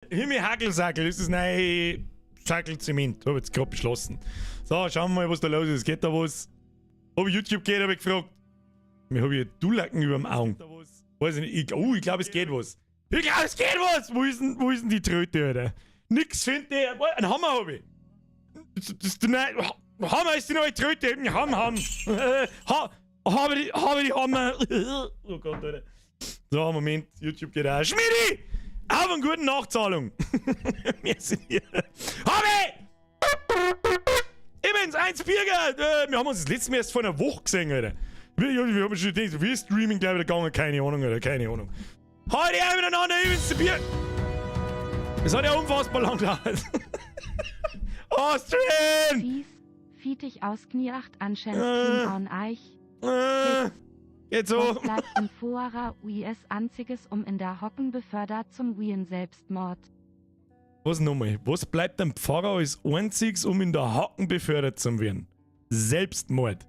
Himmel-Hackelsackel, das ist das neue Sackelzement. Hab jetzt gerade beschlossen. So, schauen wir mal, was da los ist. Geht da was? Ob YouTube geht, habe ich gefragt. Mir habe ich Dullacken über dem Augen. Weiß ich nicht. Ich glaube, es geht was. Ich glaube, es geht was! Wo ist denn die Tröte, Alter? Nix findet der. Ein Hammer habe ich. Hammer ist die neue Tröte. Hammer. Habe die Hammer. Oh Gott, Alter. So, Moment. YouTube geht auch. Schmidi! Auf eine gute Nachzahlung. Merci dir. Habe! Übrigens, 1 Biergeld. Wir haben uns das letzte Mal erst vor einer Woche gesehen, Alter. Wir haben schon gedacht, wie ist Streaming gleich wieder gegangen? Keine Ahnung, Alter. Keine Ahnung. Heute auch miteinander übrigens zu Bier. Es hat ja unfassbar lang gedauert. Austrian! Fies, aus Knieacht anscheinend an Eich. Jetzt so. Was bleibt im Vorra US Anziges in der Hocken befördert zum Wien Selbstmord? Was nochmal? Was bleibt dem Pfarrer als einziges, in der Hocken befördert zu werden? Selbstmord.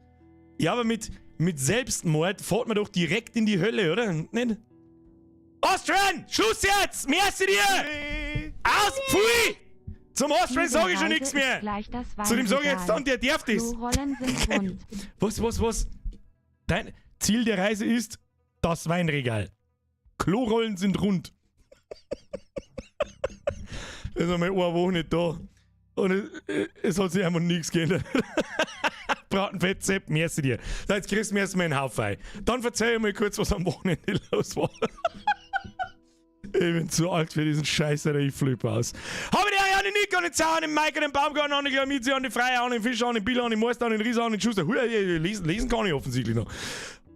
Ja, aber mit Selbstmord fährt man doch direkt in die Hölle, oder? Nicht? Austrian! Schluss jetzt! Merci dir! Aus! Pfui! Zum Austrian sage ich schon nichts mehr! Zu dem sage ich jetzt dann, der darf das! Was? Dein Ziel der Reise ist das Weinregal. Klorollen sind rund. Das ist einmal eine Woche nicht da. Und es hat sich einfach nichts geändert. Bratenfett, Sepp, merci dir. So, jetzt kriegst du mir erstmal einen Haufen ein. Dann erzähl ich mal kurz, was am Wochenende los war. Ich bin zu alt für diesen Scheiß, Alter, ich flippe aus. Habe ich dir an den Nick, an den Zahn, an den Mike, an den Baumgarten, an den Glamizi, an den Freier, an den Fischer, an den Biller, an den Meister, an den Rieser, an den Schuster. Lesen kann ich offensichtlich noch.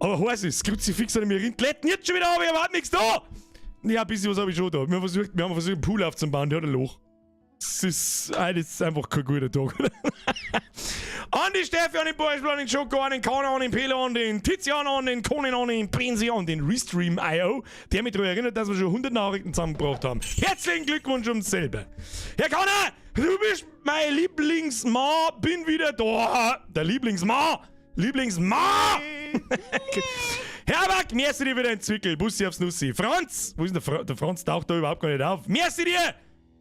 Aber heiß ist, das Kruzifix an mir rein. Glätten jetzt schon wieder, aber ich hab nichts da. Ja, ein bisschen was habe ich schon da. Wir haben versucht, einen Pool aufzubauen, der hat ein Loch. Das ist einfach kein guter Tag. An die Steffi, an den Beispiel, an den Schoko, an den Kana, an den Pela, an den Tizian, an den Conan, an den Prinzi, an den Restream.io, der mich daran erinnert, dass wir schon 100 Nachrichten zusammengebracht haben. Herzlichen Glückwunsch ums selber. Herr Kana, du bist mein Lieblingsma, bin wieder da. Der Lieblingsma. Herbert, merci dir wieder ein Zwickel. Bussi aufs Nussi. Franz, wo ist denn der Franz taucht da überhaupt gar nicht auf. Merci dir.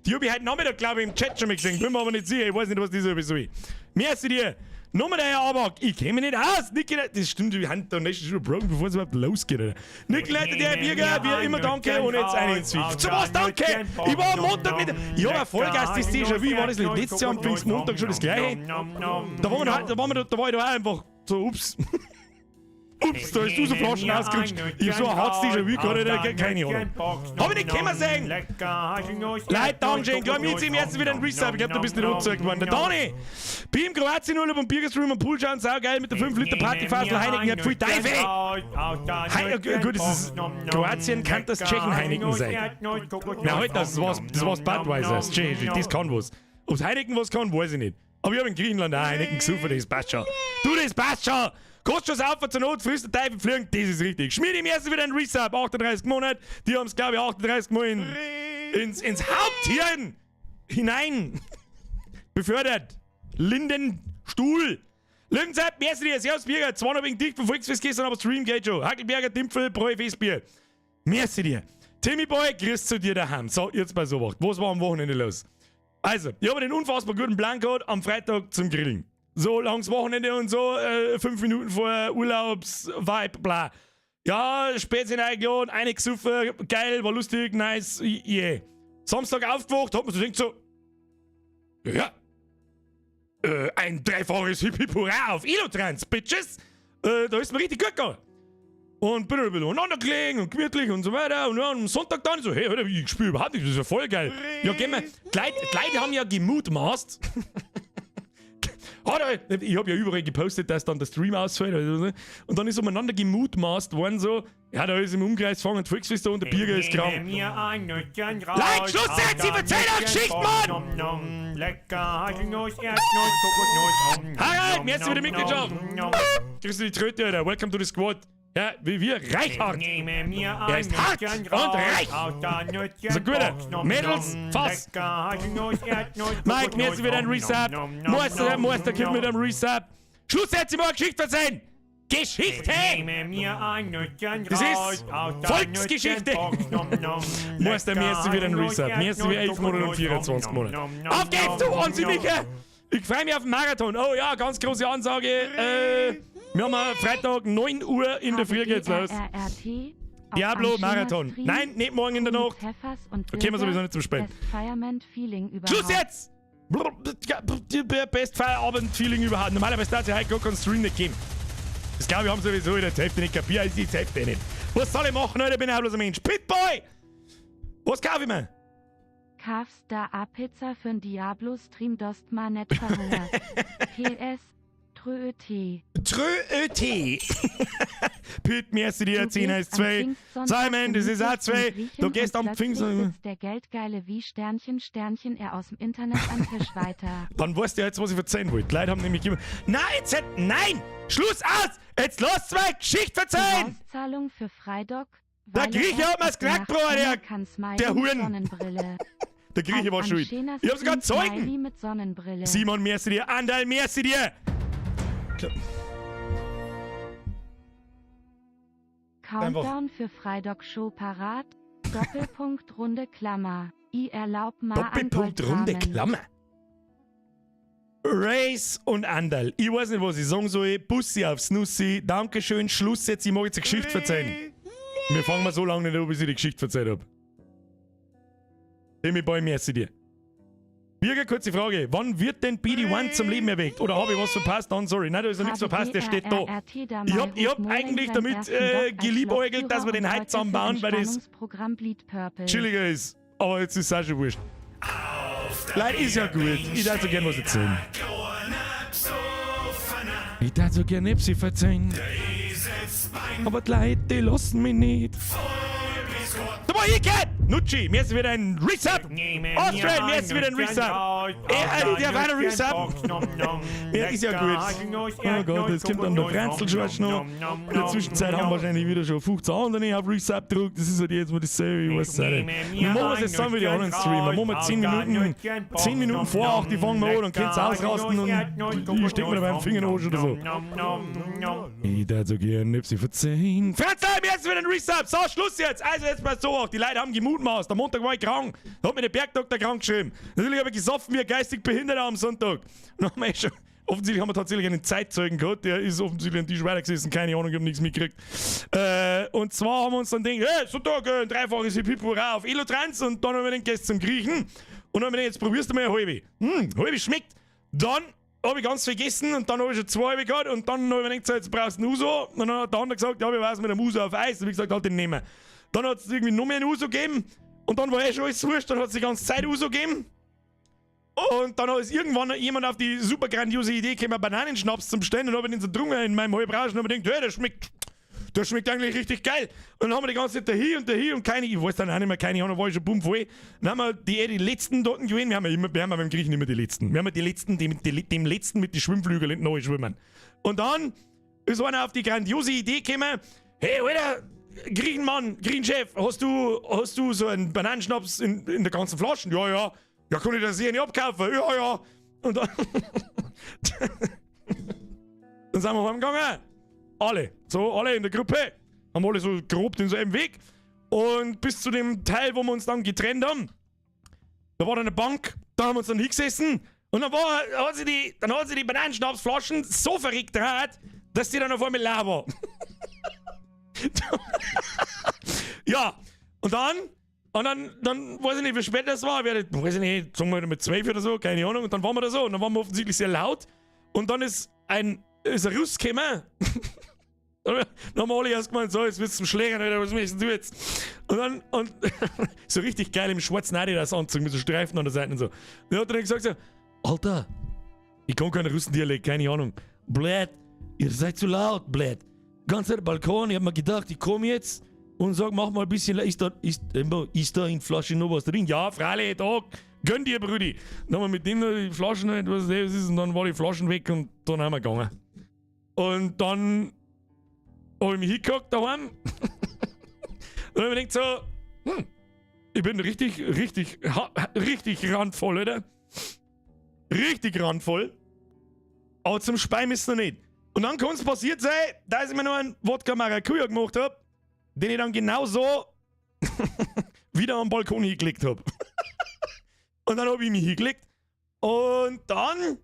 Die hab ich heute Nachmittag, glaube ich, im Chat schon mal gesehen. Bin mir aber nicht sicher. Ich weiß nicht, was das soll. Merci dir. Nochmal der Herr Abak. Ich kenne mich nicht aus. Nick, das stimmt, wir haben da nicht schon broken, bevor es überhaupt losgeht. Alter. Nick leitet der Bürger, wie immer danke und jetzt einen ins Zwick. Zu was danke? Ich war am Montag mit. Ich habe ein Vollgas, das Déjà-vu. War das nicht letztes Jahr am Pfingstmontag schon das gleiche? Da war ich da auch einfach so, ups. Ups, da hast du so Flaschen ausgerutscht. Ich hab so ein hartes Déjà-vu gerade, keine Ahnung. Hab ich nicht können sehen. Leute, Dankeschön. Glamizi, im ersten wieder ein Resub. Ich glaub, du bist nicht angezeigt worden. Der Dani. Beim Kroatien Urlaub und Biergestream und Pool schauen, saugeil mit der 5 Liter Partyfasel. Heineken hat viel Teufel. Gut, das ist Kroatien, kann das Tschechen Heineken sein. Na, halt, das war's Budweiser. Das Tschechisch, das kann was. Ob's Heineken was kann, weiß ich nicht. Aber ich hab in Griechenland auch Heineken gesucht, das passt schon. Du, das passt schon. Kostet schon auf zur Not, frisst der Teufel fliegen, das ist richtig. Schmied im ersten wieder ein Resub, 38 Monate. Die haben es, glaube ich, 38 Mal ins Haupthirn hinein befördert. Lindenstuhl. Lügenzeit, merci dir, Servus Bierger, 200 wegen dich, verfolgst fürs gestern, aber Stream geht schon. Hackelberger, Dimpfel, Bräu, Festbier. Merci dir. Timmy Boy, grüß zu dir daheim. So, jetzt bei so was. Was war am Wochenende los? Also, ich habe den unfassbar guten Plan gehabt am Freitag zum Grillen. So langs Wochenende und so, 5 Minuten vor Urlaubs-Vibe, bla. Ja, Spätzchen eingeladen, eine gesoffen, geil, war lustig, nice, yeah. Samstag aufgewacht, hat man so gedacht so, ja, ein dreifaches Hip-Hip-Hurra auf Elotrans, Bitches. Da ist mir richtig gut gegangen. Und bin ein bisschen umeinander gelegen und gemütlich und so weiter. Und am Sonntag dann so, hey, Alter, ich spiele überhaupt nicht, das ist ja voll geil. Ja, gehen wir, Leute haben ja gemutmaßt. Ich habe ja überall gepostet, dass dann der Stream ausfällt. Und dann ist umeinander gemutmaßt worden so, ja, da ist im Umkreis fangen Volksfest und der Bierger ist krank. Leute, Schluss jetzt! Sie erzählen eine Geschichte, Mann! Harald, mir hast du wieder Mitgliedschaft! Kriegst du die Tröte, Alter? Welcome to the Squad. Ja, wie wir, Reichhard. Er ist hart und reich. So gut, Mädels, Fass. Mike, mir ist wieder ein Resub. Meister, gib mir den Resub. Schluss jetzt, ich mal Geschichte erzählen. Geschichte! Das ist Volksgeschichte. Muss der Messi wieder ein Reset. Messi wie 11 Monate und 24 Monate. Auf geht's, du Wahnsinnige! Ich freue mich auf den Marathon. Oh ja, ganz große Ansage. Wir haben Freitag 9 Uhr in der Früh geht's los. Diablo Marathon. Nein, nicht morgen in der Nacht. Da können wir sowieso nicht zum Spielen. Schluss jetzt! Best Feierabend-Feeling überhaupt. Normalerweise darf es ja heute gar keinen Stream nicht geben. Das glaube ich, haben sowieso in der Hälfte nicht kapiert. Ich die Hälfte nicht. Was soll ich machen, Alter? Ich bin ja bloß ein Mensch. Pitboy! Was kaufe ich mir? Kaufst da a Pizza für'n Diablo-Stream dost ma net verhungert. PS, Trööt. Trööt. Pit, merci dir, 10 ist 2. Simon, das ist auch 2. Du gehst am Pfingsten. Der Geldgeile wie Sternchen, Sternchen, er aus dem Internet am Tisch weiter. Dann weißt du jetzt, was ich erzählen wollte. Die Leute haben nämlich immer... Nein! Schluss aus! Jetzt los, zwei Geschichte erzählen! Zahlung für Freidog. Der Grieche hat mir's gesagt, Bruder, der Huren. Der Grieche war schuld. Ich hab sogar Zeugen. Mit Sonnenbrille. Simon, merci dir. Andal, merci dir. Countdown für Freidog-Show parat. Doppelpunkt, runde Klammer. I erlaub mal Doppelpunkt, runde Klammer. Race und Andal. Ich weiß nicht, was ich sagen soll. Bussi aufs Nussi. Dankeschön. Schluss jetzt. Ich mag jetzt eine Geschichte erzählen. Wir fangen mal so lange nicht an, bis ich die Geschichte erzählt habe. Demi Boy, merci dir. Birger, kurze Frage. Wann wird denn BD1 zum Leben erweckt? Oder habe ich was verpasst? Dann sorry. Nein, da ist noch nichts verpasst. Der steht da. Ich hab eigentlich damit geliebäugelt, dass wir den heute zusammenbauen, weil das chilliger ist. Aber jetzt ist es auch schon wurscht. Leute, ist ja gut. Ich darf so gern was erzählen. Ich darf so gern Epsi verzeihen. Aber die Leute, die lassen mich nicht. Da war ich geht! Nutschi, mir ist wieder ein Reset! Australian, mir ist wieder ein Reset! Der war ein Reset! Ja, ist ja gut. Oh Gott, jetzt kommt dann der Brenzlschorsch noch. In der Zwischenzeit haben wir wahrscheinlich wieder schon 15 andere auf Reset gedruckt. Das ist halt jetzt mal dasselbe, ich weiß nicht. Wir machen es jetzt dann wie die anderen Streamer. Machen wir 10 Minuten vor 8, die fangen wir an, dann könnt ihr ausrasten und ich steck mir da beim Finger in den Arsch oder so. Ich darf so gerne Nipsi verzeihen. Franz, mir ist wieder ein Reset! So, Schluss jetzt! Also jetzt mal so auch. Die Leute haben gemutmaßt. Am Montag war ich krank. Da hat mir der Bergdoktor krank geschrieben. Natürlich habe ich gesoffen wie ein geistig Behinderter am Sonntag. Und haben wir schon, offensichtlich haben wir tatsächlich einen Zeitzeugen gehabt. Der ist offensichtlich an Tisch weiter gesessen. Keine Ahnung, ich habe nichts mitgekriegt. Und zwar haben wir uns dann gedacht, hey, Sonntag, ein dreifaches Hip-Hip-Hurra auf Elotrans. Und dann haben wir den gehst zum Griechen. Und dann haben wir gedacht, jetzt probierst du mal eine halbe. Halbe schmeckt. Dann habe ich ganz vergessen und dann habe ich schon 2 halbe gehabt. Und dann habe ich mir gedacht, jetzt brauchst du einen Uso. Und dann hat der andere gesagt, ja, wir weiß mit einem Uso auf Eis. Und ich gesagt, halt den nehmen. Dann hat es irgendwie noch mehr einen Uso gegeben. Und dann war schon alles wurscht. Dann hat es die ganze Zeit Uso gegeben. Und dann ist irgendwann jemand auf die super grandiose Idee gekommen, Bananenschnaps zum Stellen. Und habe ich den so getrunken in meinem Halbrauschen und habe gedacht, hey, der schmeckt eigentlich richtig geil. Und dann haben wir die ganze Zeit dahin und keine, ich weiß dann auch nicht mehr, keine Ahnung, war ich schon bumm voll. Dann haben wir die Letzten dort gewesen. Wir haben beim Griechen immer die Letzten. Wir haben die Letzten, dem Letzten mit den Schwimmflügeln neu schwimmen. Und dann ist einer auf die grandiose Idee gekommen, hey, Alter, Griechenchef, hast du so einen Bananenschnaps in der ganzen Flasche? Ja. Ja, kann ich das hier nicht abkaufen? Ja. Und dann... dann sind wir heimgegangen. Alle in der Gruppe. Haben alle so grob denselben Weg. Und bis zu dem Teil, wo wir uns dann getrennt haben, da war dann eine Bank, da haben wir uns dann hingesessen. Und dann hat sie die Bananenschnapsflaschen so verrückt draht, dass die dann auf einmal leer war. Ja, und dann weiß ich nicht, wie spät das war. Weiß ich nicht, sagen wir mit 12 oder so, keine Ahnung. Und dann waren wir da so. Und dann waren wir offensichtlich sehr laut. Und dann ist ein Russ gekommen. Dann haben wir alle erst gemeint, so, jetzt wird's zum Schlägern, Alter, was möchtest du jetzt? Und so richtig geil im schwarzen Adidas-Anzug mit so Streifen an der Seite und so. Dann hat er dann gesagt so, Alter, ich kann keinen Russendialekt, keine Ahnung. Blöd, ihr seid zu laut, blöd. Ganz der Balkon, ich hab mir gedacht, ich komme jetzt und sag, mach mal ein bisschen, ist da in Flasche noch was drin? Ja, freilich, da, gönn dir, Brudi. Dann haben wir mit dem die Flaschen, was das ist, und dann war die Flaschen weg und dann haben wir gegangen. Und dann habe ich mich hingehockt daheim. Und dann habe ich gedacht so, ich bin richtig randvoll, oder? Richtig randvoll. Aber zum Speien ist es noch nicht. Und dann kann es passiert sein, dass ich mir noch einen Wodka Maracuja gemacht habe, den ich dann genauso wieder am Balkon hingelegt habe. Und dann habe ich mich hingelegt. Und dann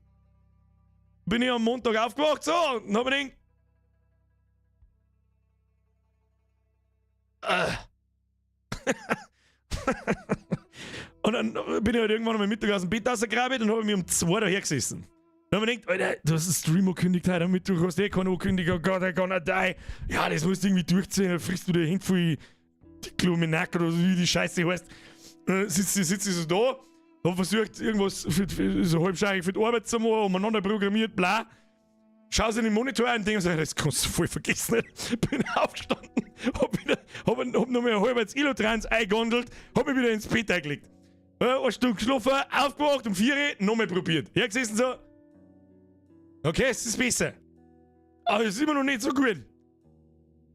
bin ich am Montag aufgewacht so und habe mir gedacht, und dann bin ich halt irgendwann am Mittag aus dem Bett rausgegraben und habe mich um 2 daher gesessen. Dann habe ich gedacht, Alter, du hast einen Stream angekündigt heute am Mittwoch, hast keinen angekündigt, oh Gott, I gonna die. Ja, das musst du irgendwie durchziehen, dann frisst du dir Hände voll Dikluminac oder so, wie die Scheiße heißt. Dann sitzt ich so da, hab versucht, irgendwas so halbscheirig für die Arbeit zu machen, umeinander programmiert, bla. Schau in den Monitor an und denke so, das kannst du voll vergessen. Bin aufgestanden, hab nochmal ein halbes Ilotrans eingehondelt, hab mich wieder ins Bett eingelegt. Eine Stunde geschlafen, aufgewacht, um 4 Uhr, nochmal probiert. Hergesessen so, okay, es ist besser. Aber es ist immer noch nicht so gut.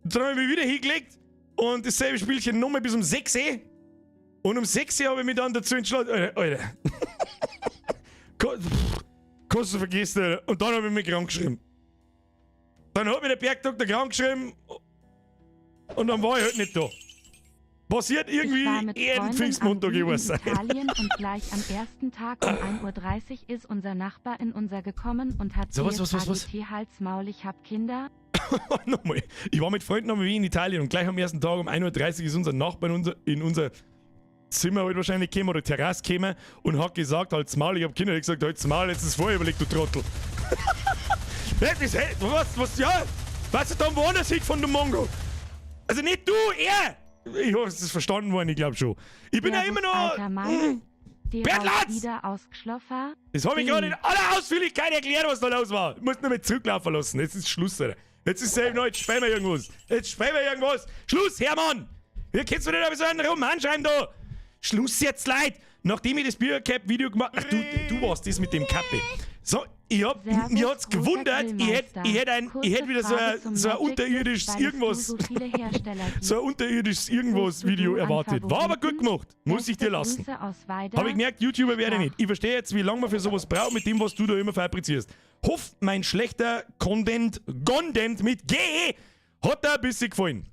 Dann habe ich mich wieder hingelegt und dasselbe Spielchen nochmal bis um 6 Uhr. Und um 6 Uhr habe ich mich dann dazu entschlossen, Alter. Kannst du vergessen, Alter. Und dann habe ich mich krank geschrieben. Dann hat mich der Bergdoktor krank geschrieben und dann war ich halt nicht da. Passiert irgendwie jeden Pfingstmontag sein. In Italien und gleich am ersten Tag um 1:30 Uhr ist unser Nachbar in unser gekommen und hat so, was? Hals-Maul, ich hab Kinder. Nochmal. Ich war mit Freunden am Wien in Italien und gleich am ersten Tag um 1:30 Uhr ist unser Nachbar in unser Zimmer halt wahrscheinlich gekommen oder Terrasse gekommen und hat gesagt, halt's Maul, ich hab Kinder. Ich hab gesagt, halt's Maul, jetzt ist es vorher überlegt, du Trottel. Was, ja? Weißt du, dann woanders hin von dem Mongo. Also nicht du, er! Ich hoffe, es ist verstanden worden, ich glaube schon. Ich bin ja immer noch... Bertlatz! Wieder ausgeschlafen. Das habe ich gerade in aller Ausführlichkeit erklärt, was da los war. Ich muss nur mit zurücklaufen lassen. Jetzt ist Schluss, Alter. Jetzt ist es noch, jetzt spähen wir irgendwas. Schluss, Hermann! Ihr könnt mir nicht auf so einen Roman schreiben da. Schluss jetzt, Leute. Nachdem ich das Bürgercap-Video gemacht habe... Ach, du warst das mit dem Kappe. So, mir hat's gewundert, ich hätte wieder so ein unterirdisches irgendwas... so ein unterirdisches irgendwas Video erwartet. War aber gut gemacht. Muss ich dir lassen. Habe ich gemerkt, YouTuber werde ich nicht. Ich verstehe jetzt, wie lange man für sowas braucht, mit dem, was du da immer fabrizierst. Hoff, mein schlechter Content mit G hat dir ein bisschen gefallen.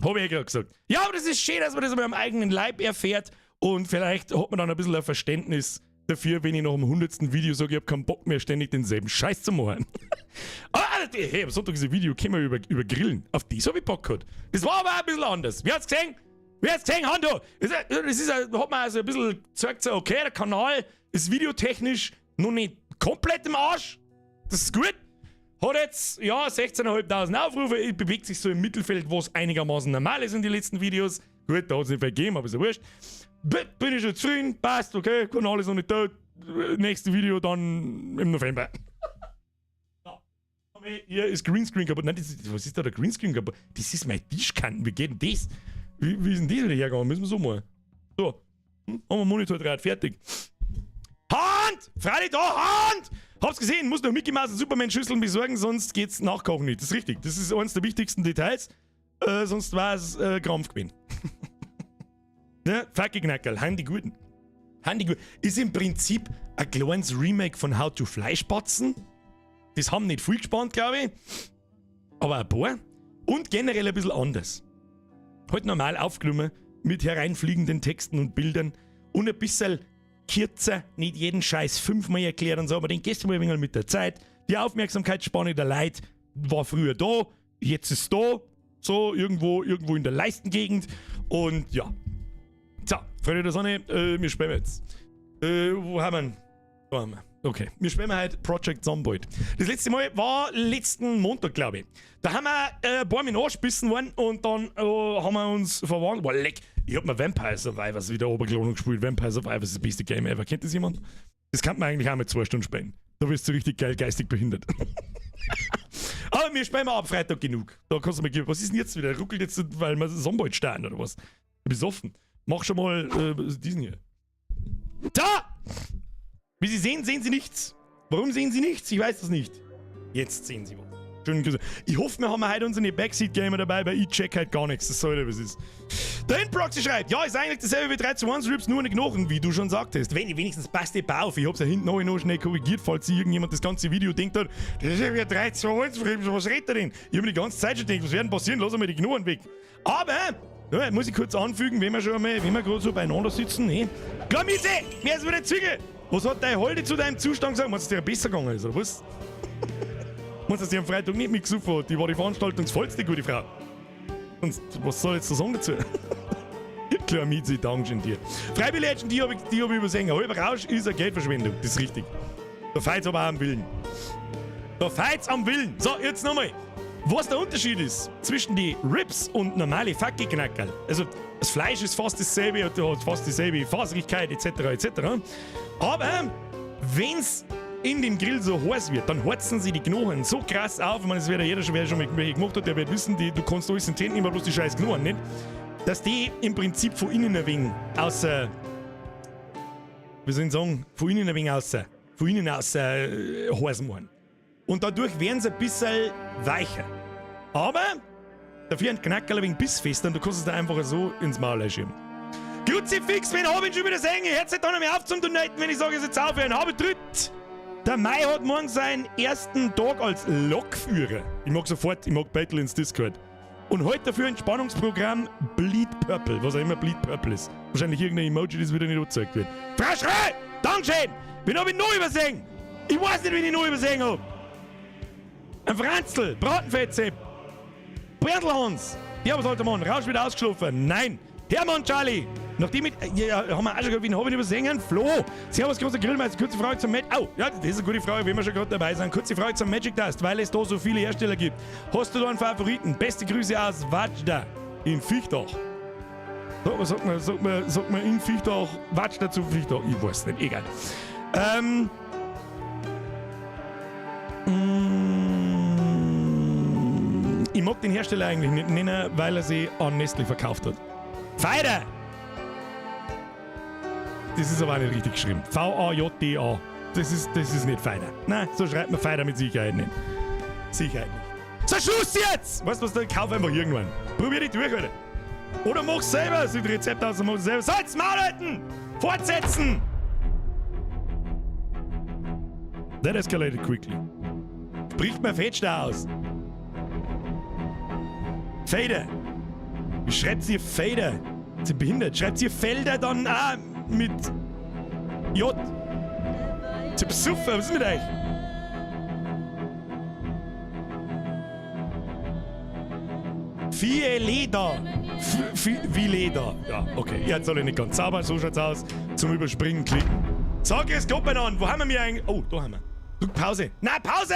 Habe ich ja gerade gesagt. Ja, aber das ist schön, dass man das am eigenen Leib erfährt und vielleicht hat man dann ein bisschen ein Verständnis dafür, wenn ich nach dem 100. Video sage, ich hab keinen Bock mehr, ständig denselben Scheiß zu machen. Aber hey, am Sonntag ist ein Video, können wir über Grillen. Auf das habe ich Bock gehabt. Das war aber auch ein bisschen anders. Wer hat's gesehen? Hando? Hat man also ein bisschen gesagt, so, okay, der Kanal ist videotechnisch noch nicht komplett im Arsch. Das ist gut. Hat jetzt, ja, 16.500 Aufrufe, bewegt sich so im Mittelfeld, was einigermaßen normal ist in den letzten Videos. Gut, da hat es nicht viel gegeben, aber ist ja wurscht. Bin ich schon zufrieden, passt, okay, Kanal ist noch nicht tot. Nächste Video dann im November. Hier ist Greenscreen kaputt. Nein, was ist da der Greenscreen kaputt? Das ist mein Tischkanten, wie geht denn das? Wie ist denn das wieder hergegangen? Müssen wir so mal. So, haben wir Monitor draht, fertig. Hand! Freilich da, Hand! Hab's gesehen, muss noch Mickey Mouse und Superman-Schüsseln besorgen, sonst geht's nachkochen nicht. Das ist richtig, das ist eines der wichtigsten Details. Sonst war es Krampf gewesen. Ja, Fackelknackerl, Handy Guten. Ist im Prinzip ein kleines Remake von How to Fleischbatzen. Das haben nicht viel gespannt, glaube ich. Aber ein paar. Und generell ein bisschen anders. Halt normal aufgenommen, mit hereinfliegenden Texten und Bildern. Und ein bisschen kürzer, nicht jeden Scheiß 5-mal erklärt und so, aber den gehst du mal ein wenig mit der Zeit. Die Aufmerksamkeitsspanne der Leute war früher da, jetzt ist da. So, irgendwo in der Leistengegend. Und ja. So, Freunde der Sonne, wir spielen jetzt. Wo haben wir ihn? Da haben wir. Okay, wir spielen halt Project Zomboid. Das letzte Mal war letzten Montag, glaube ich. Da haben wir ein paar Mal nachgespissen worden und dann haben wir uns verwandelt. Boah, leck, ich hab mir Vampire Survivors wieder Oberklonung gespielt. Vampire Survivors ist das beste Game ever. Kennt das jemand? Das kann man eigentlich auch mit 2 Stunden spielen. Da wirst du richtig geil geistig behindert. Aber wir spielen mal ab Freitag genug. Da kannst du mal geben. Was ist denn jetzt wieder? Ruckelt jetzt, weil wir Zomboid starten oder was? Ich bin besoffen. Mach schon mal diesen hier. Da! Wie Sie sehen, sehen Sie nichts. Warum sehen Sie nichts? Ich weiß das nicht. Jetzt sehen Sie was. Schönen Grüße. Ich hoffe, wir haben heute unsere Backseat-Gamer dabei, weil ich check halt gar nichts. Das soll ja, was ist. Der Inproxy schreibt, ja, ist eigentlich dasselbe wie 3 zu 1 Rips, nur eine Knochen, wie du schon sagtest. Wenn ich wenigstens passt die auf. Ich hab's ja hinten noch schnell korrigiert, falls irgendjemand das ganze Video denkt hat, das ist ja wie 3 zu 1 Rips, was redet er denn? Ich hab mir die ganze Zeit schon gedacht, was werden passieren, lass mal die Knochen weg. Aber, ja, muss ich kurz anfügen, wenn wir gerade so beieinander sitzen, ne? Klar, Mieze, wer ist wieder Züge? Was hat deine Holde zu deinem Zustand gesagt? Meinst du, dir besser gegangen ist, oder was? Meinst du, dass die am Freitag nicht mitgesoffen hat? Die war die veranstaltungsvollste gute Frau. Und was soll ich jetzt da sagen dazu? Klar, Mieze, Dankeschön dir. Freiwilligen, die hab ich übersehen. Ein halber Rausch ist eine Geldverschwendung, das ist richtig. Da feit's aber auch am Willen. Da feit's am Willen. So, jetzt nochmal. Was der Unterschied ist zwischen die Rips und normale Fackelknackerl. Also, das Fleisch ist fast dasselbe, hat fast dieselbe Faserigkeit, etc., etc. Aber, wenn's in dem Grill so heiß wird, dann horzen sie die Knochen so krass auf. Ich meine, das wird ja jeder schon, wer schon welche gemacht hat, der wird wissen, du kannst alles in den Zähnen nehmen, bloß die scheiß Knochen nicht. Dass die im Prinzip von innen ein wenig außer. Wie soll ich sagen? Von innen ein wenig außer. Von innen außer heiß machen. Und dadurch werden sie ein bisschen weicher. Aber dafür ein Knackerl ein wenig bissfester und du kannst es da einfach so ins Maul schieben. Kruzifix, wen hab ich schon wieder sehen? Hört sich da nicht mehr auf zum Donaten, wenn ich sage, es jetzt aufhören. Habe tritt! Der Mai hat morgen seinen ersten Tag als Lokführer. Ich mag Battle ins Discord. Und heute dafür ein Spannungsprogramm Bleed Purple, was auch immer Bleed Purple ist. Wahrscheinlich irgendein Emoji, das wieder nicht angezeigt wird. Frau Schrei! Dankeschön! Wen hab ich noch übersehen? Ich weiß nicht, wen ich noch übersehen hab. Ein Franzl, Bratenfettsepp, Bertelhans. Ja, was alter Mann, Rausch wieder ausgeschlafen. Nein! Hermann Charlie! Nachdem haben wir auch schon gehört, wen habe ich übersehen? Flo! Servus, großer Grillmeister. Kurze Frage zum Magic. Oh, ja, das ist eine gute Frage, wenn wir schon gerade dabei sind. Kurze Frage zum Magic Dust, weil es da so viele Hersteller gibt. Hast du da einen Favoriten? Beste Grüße aus Watschda in Viechtach. Sagt man in Viechtach, Watschda zu Viechtach? Ich weiß nicht, egal. Ich mag den Hersteller eigentlich nicht nennen, weil er sie an Nestle verkauft hat. Feider! Das ist aber auch nicht richtig geschrieben. V-A-J-D-A. Das ist nicht Feider. Nein, so schreibt man Feider mit Sicherheit nicht. Sicherheit nicht. So, Schluss jetzt! Weißt du was, dann kauf einfach irgendwann. Probier die durch, Alter. Oder mach's selber. Sieh das Rezept aus und mach's selber. So, jetzt Maul halten! Fortsetzen! That escalated quickly. Bricht mir Fettster aus. Fader. Wie schreibt ihr Fader? Ist ihr behindert? Schreibt ihr Felder dann auch mit J? Ist ihr besoffen? Was ist mit euch? Vier Leder. Wie Leder. Ja, okay. Jetzt soll ich nicht ganz sauber. So schaut's aus. Zum Überspringen klicken. Sag es Gott an. Wo haben wir eigentlich? Oh, da haben wir. Drück Pause. Nein, Pause!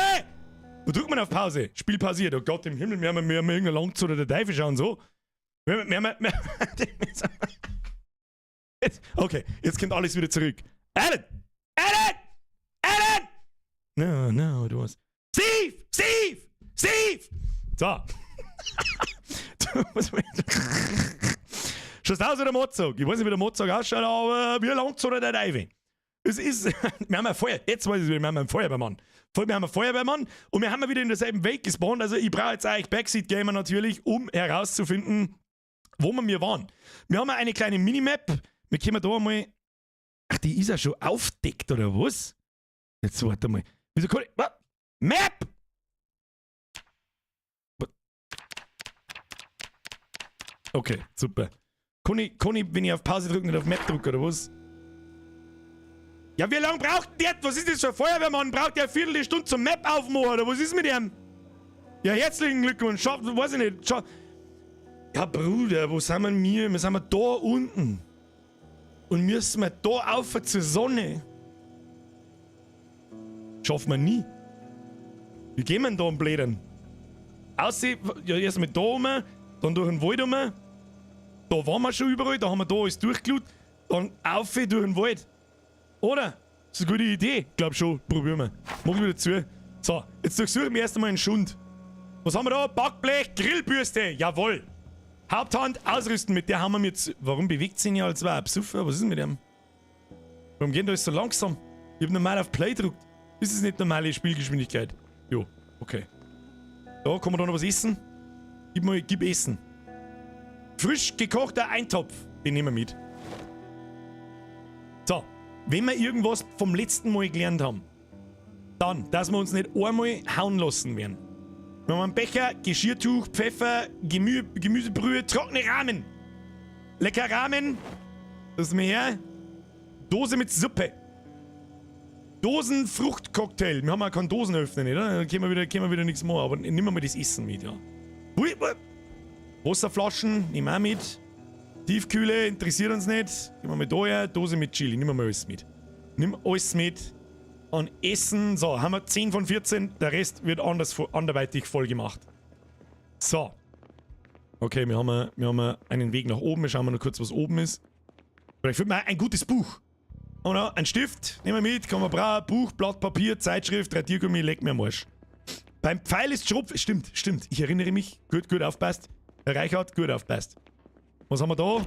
Wo drückt man auf Pause? Spiel pausiert. Oh Gott im Himmel, wir haben irgendeine Langzeit oder der Teufel schauen so. Okay, jetzt kommt alles wieder zurück. Alan! No, du hast. Steve! So. Schaust aus wie der Mozart. Ich weiß nicht, wie der Mozart ausschaut, aber wie Langzeit oder der Teufel. Es ist. Wir haben ein Feuer. Jetzt weiß ich wieder, wir haben einen Feuerwehrmann. Wir haben einen Feuerwehrmann und wir haben wieder in derselben Welt gespawnt. Also ich brauche jetzt eigentlich Backseat-Gamer natürlich, um herauszufinden, wo wir waren. Wir haben eine kleine Minimap. Wir können da mal. Ach, die ist ja schon aufdeckt, oder was? Jetzt warte mal. Wieso kann ich. Was? Map! Okay, super. Kann ich, wenn ich auf Pause drücke, nicht auf Map drücke, oder was? Ja, wie lange braucht der? Was ist das für ein Feuerwehrmann? Braucht der eine Viertelstunde zum Map aufmachen, oder was ist mit dem? Ja, herzlichen Glückwunsch. Weiß ich nicht. Ja, Bruder, wo sind wir? Wir sind da unten. Und müssen wir da rauf zur Sonne. Schaffen wir nie. Wie gehen wir denn da am Blädern? Aussehen, ja, erst mal da rum, dann durch den Wald rum. Da waren wir schon überall, da haben wir da alles durchgelut. Dann auf durch den Wald. Oder? Das ist eine gute Idee. Glaub schon. Probieren wir. Mach ich wieder zu. So, jetzt durchsuchen wir erst einmal einen Schund. Was haben wir da? Backblech, Grillbürste. Jawohl. Haupthand ausrüsten, mit der haben wir jetzt. Warum bewegt sich nicht als zwei Besoffen? Was ist denn mit dem? Warum geht das so langsam? Ich hab normal auf Play gedrückt. Ist es nicht normale Spielgeschwindigkeit? Jo, okay. Da kann man da noch was essen? Gib Essen. frisch gekochter Eintopf. Den nehmen wir mit. So, wenn wir irgendwas vom letzten Mal gelernt haben, dann, dass wir uns nicht einmal hauen lassen werden. Wir haben einen Becher, Geschirrtuch, Pfeffer, Gemüsebrühe, trockene Ramen. Lecker Ramen. Das ist mir her. Dose mit Suppe. Dosenfruchtcocktail. Wir haben auch keine Dosenöffner, nicht, oder? Dann können wir wieder nichts machen. Aber nehmen wir mal das Essen mit, ja. Wasserflaschen, nehmen wir auch mit. Tiefkühle, interessiert uns nicht. Nehmen wir mit da her. Dose mit Chili, nehmen wir alles mit. Nimm alles mit. An Essen, so, haben wir 10 von 14. Der Rest wird anderweitig voll gemacht. So. Okay, wir haben einen Weg nach oben. Wir schauen mal noch kurz, was oben ist. Vielleicht findet man ein gutes Buch. Und noch ein Stift, nehmen wir mit, kann man brauchen. Buch, Blatt Papier, Zeitschrift, Radiergummi, leg mir am Arsch. Beim Pfeil ist Schrupf. Stimmt. Ich erinnere mich. Gut aufpasst. Herr Reichhardt, gut aufpasst. Was haben wir da?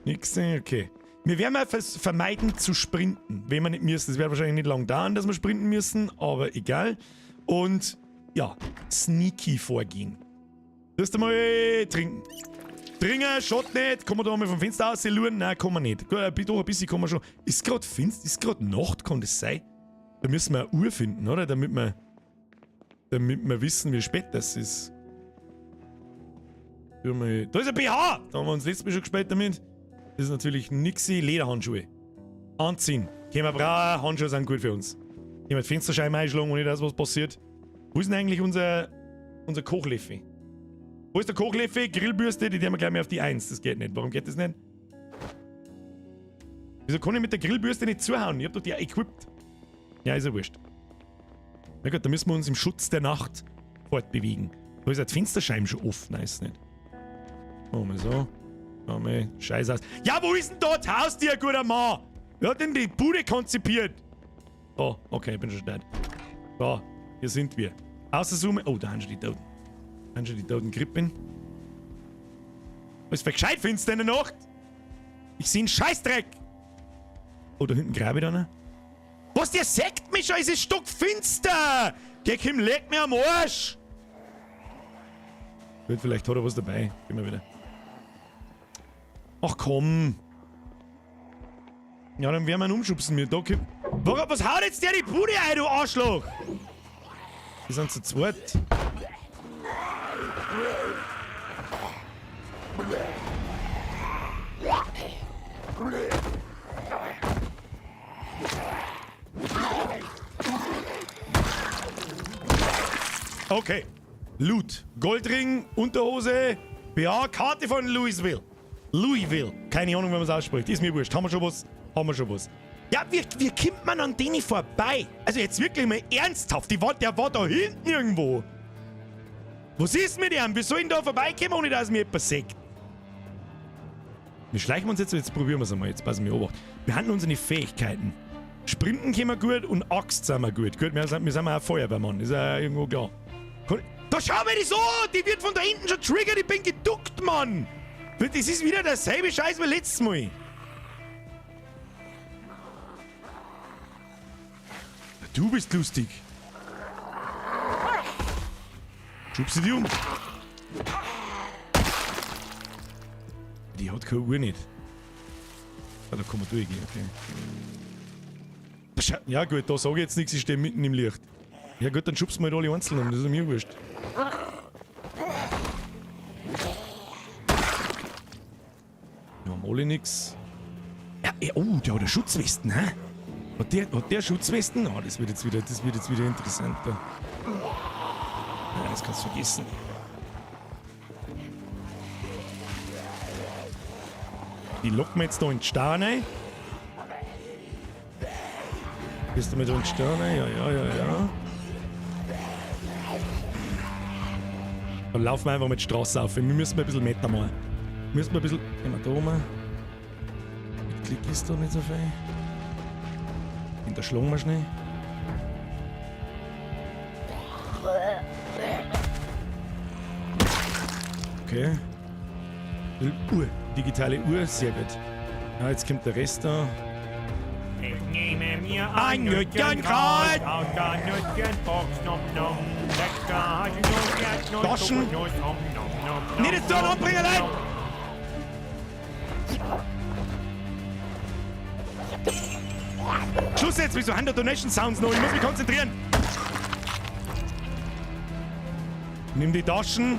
Nix, okay. Wir werden mal vermeiden zu sprinten, wenn wir nicht müssen. Das wird wahrscheinlich nicht lang dauern, dass wir sprinten müssen, aber egal. Und ja, sneaky vorgehen. Lass mal trinken. Trinken, schaut nicht. Kann man da mal vom Fenster aus luren? Nein, kann man nicht. Gut, ein bisschen kann man schon. Ist gerade finster? Ist gerade Nacht? Kann das sein? Da müssen wir eine Uhr finden, oder? Damit wir wissen, wie spät das ist. Da ist ein BH! Da haben wir uns letztes Mal schon gespielt damit. Das ist natürlich nixi. Lederhandschuhe. Anziehen. Können wir brauchen. Handschuhe sind gut für uns. Können wir die Fensterscheiben einschlagen und nicht weiß, was passiert. Wo ist denn eigentlich unser Kochlöffel? Wo ist der Kochlöffel? Grillbürste, die nehmen wir gleich mal auf die 1. Das geht nicht. Warum geht das nicht? Wieso kann ich mit der Grillbürste nicht zuhauen? Ich hab doch die equipped. Ja, ist ja wurscht. Na gut, da müssen wir uns im Schutz der Nacht fortbewegen. Da ist ja die Fensterscheiben schon offen, ist nicht? Machen wir so. Machen wir Scheiß aus. Ja, wo ist denn da das Haustier, guter Mann? Wer hat denn die Bude konzipiert? Oh, okay, ich bin schon dead. So, hier sind wir. Außerzoomen. Oh, da haben schon die Toten. Da haben schon die Toten Krippen. Was für gescheit finster in der Nacht? Ich seh einen Scheißdreck. Oh, da hinten grabe ich da noch. Was, der sägt mich schon? Es ist stockfinster. Geh, Kim, leg mir am Arsch. Gut, vielleicht hat er was dabei. Gehen wir wieder. Ach komm. Ja, dann werden wir ihn umschubsen mit. Da, Kim. Was haut jetzt der die Bude ein, du Arschloch? Wir sind zu zweit. Okay. Loot. Goldring, Unterhose, BH, Karte von Louisville. Keine Ahnung, wie man es ausspricht. Ist mir wurscht. Haben wir schon was? Ja, wie kommt man an denen vorbei? Also jetzt wirklich mal ernsthaft. Der war da hinten irgendwo. Was ist mit dem? Wie soll ich denn da vorbeikommen, ohne dass mir etwas sagt? Wir schleichen uns jetzt probieren wir es einmal. Jetzt passen wir auf. Wir haben unsere Fähigkeiten. Sprinten können wir gut und Axt sind wir gut. Gut, wir sind auch Feuerwehrmann. Ist ja irgendwo klar. Da schau mir das an! Die wird von da hinten schon triggert. Ich bin geduckt, Mann! Das ist wieder derselbe Scheiß wie letztes Mal. Du bist lustig. Schubst du die um? Die hat keine Uhr nicht. Ah, da kann man durchgehen, okay. Ja gut, da sage ich jetzt nichts, ich stehe mitten im Licht. Ja gut, dann schubst du mal alle einzeln um, das ist mir wurscht. Wir haben alle nix. Ja, oh, der hat eine Schutzwesten, hä? Hat der Schutzwesten? Oh, das wird jetzt wieder interessanter. Ja, das kannst du vergessen. Die locken wir jetzt da in die Steine. Bist du mit da in die Steine? Ja. Dann laufen wir einfach mit der Straße auf. Wir müssen ein bisschen Meter machen. Gehen wir da oben. Der Klick ist da nicht so viel. Hinterschlagen wir schnell. Okay. Uhr. Digitale Uhr, sehr gut. Ja, jetzt kommt der Rest da. Ich nehme mir Ein Nütchenkraut! aus der Nütchenbox, nom nom. Lecker, Taschen! Nicht das Tor anbringen, nein! Schluss jetzt, wieso haben da Donation Sounds noch? Ich muss mich konzentrieren. Nimm die Taschen.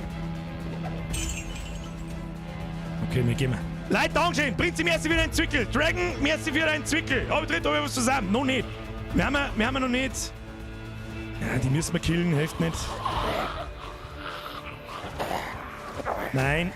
Okay, wir gehen. Leute, Dankeschön. Prinzi, merci für deinen Zwickel. Dragon, merci für deinen Zwickel. Aber tritt da was zusammen. Noch nicht. Wir haben noch nicht. Ja, die müssen wir killen, hilft nicht. Nein.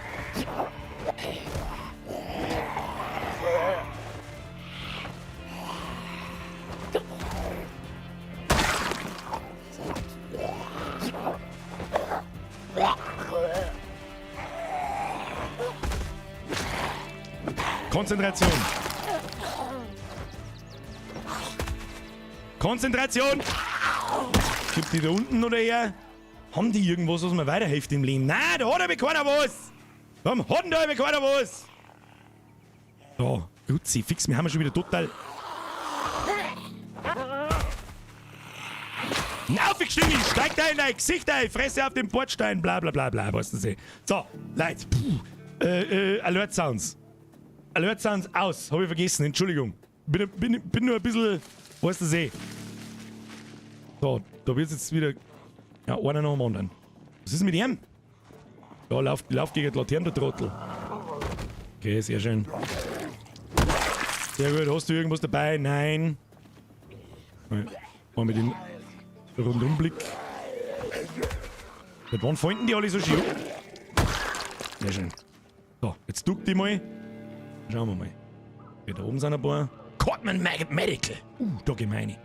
Konzentration. Konzentration. Gibt die da unten oder her? Haben die irgendwas, was mir weiterhilft im Leben? Nein, da hat aber keiner was. Warum hat denn da aber keiner was? So, Grutzi, fix, wir haben schon wieder total... Aufgestiegen, steigt da in dein Gesicht ein, Fresse auf den Bordstein, bla bla bla bla, weißt du sie. So, Leute, Alert Sounds. Alert Sounds aus, habe ich vergessen, Entschuldigung. Bin nur ein bisschen, weißt du sie. So, da wird jetzt wieder, ja, einer nach dem anderen. Was ist mit ihm? Ja, lauf gegen die Laterne, der Trottel. Okay, sehr schön. Sehr gut, hast du irgendwas dabei? Nein. Mal mit dem Rundumblick. Seit wann finden die alle so schön? Sehr schön. So, jetzt duck die mal. Schauen wir mal. Hier da oben sind ein paar. Cotman Medical. Da gehen wir rein.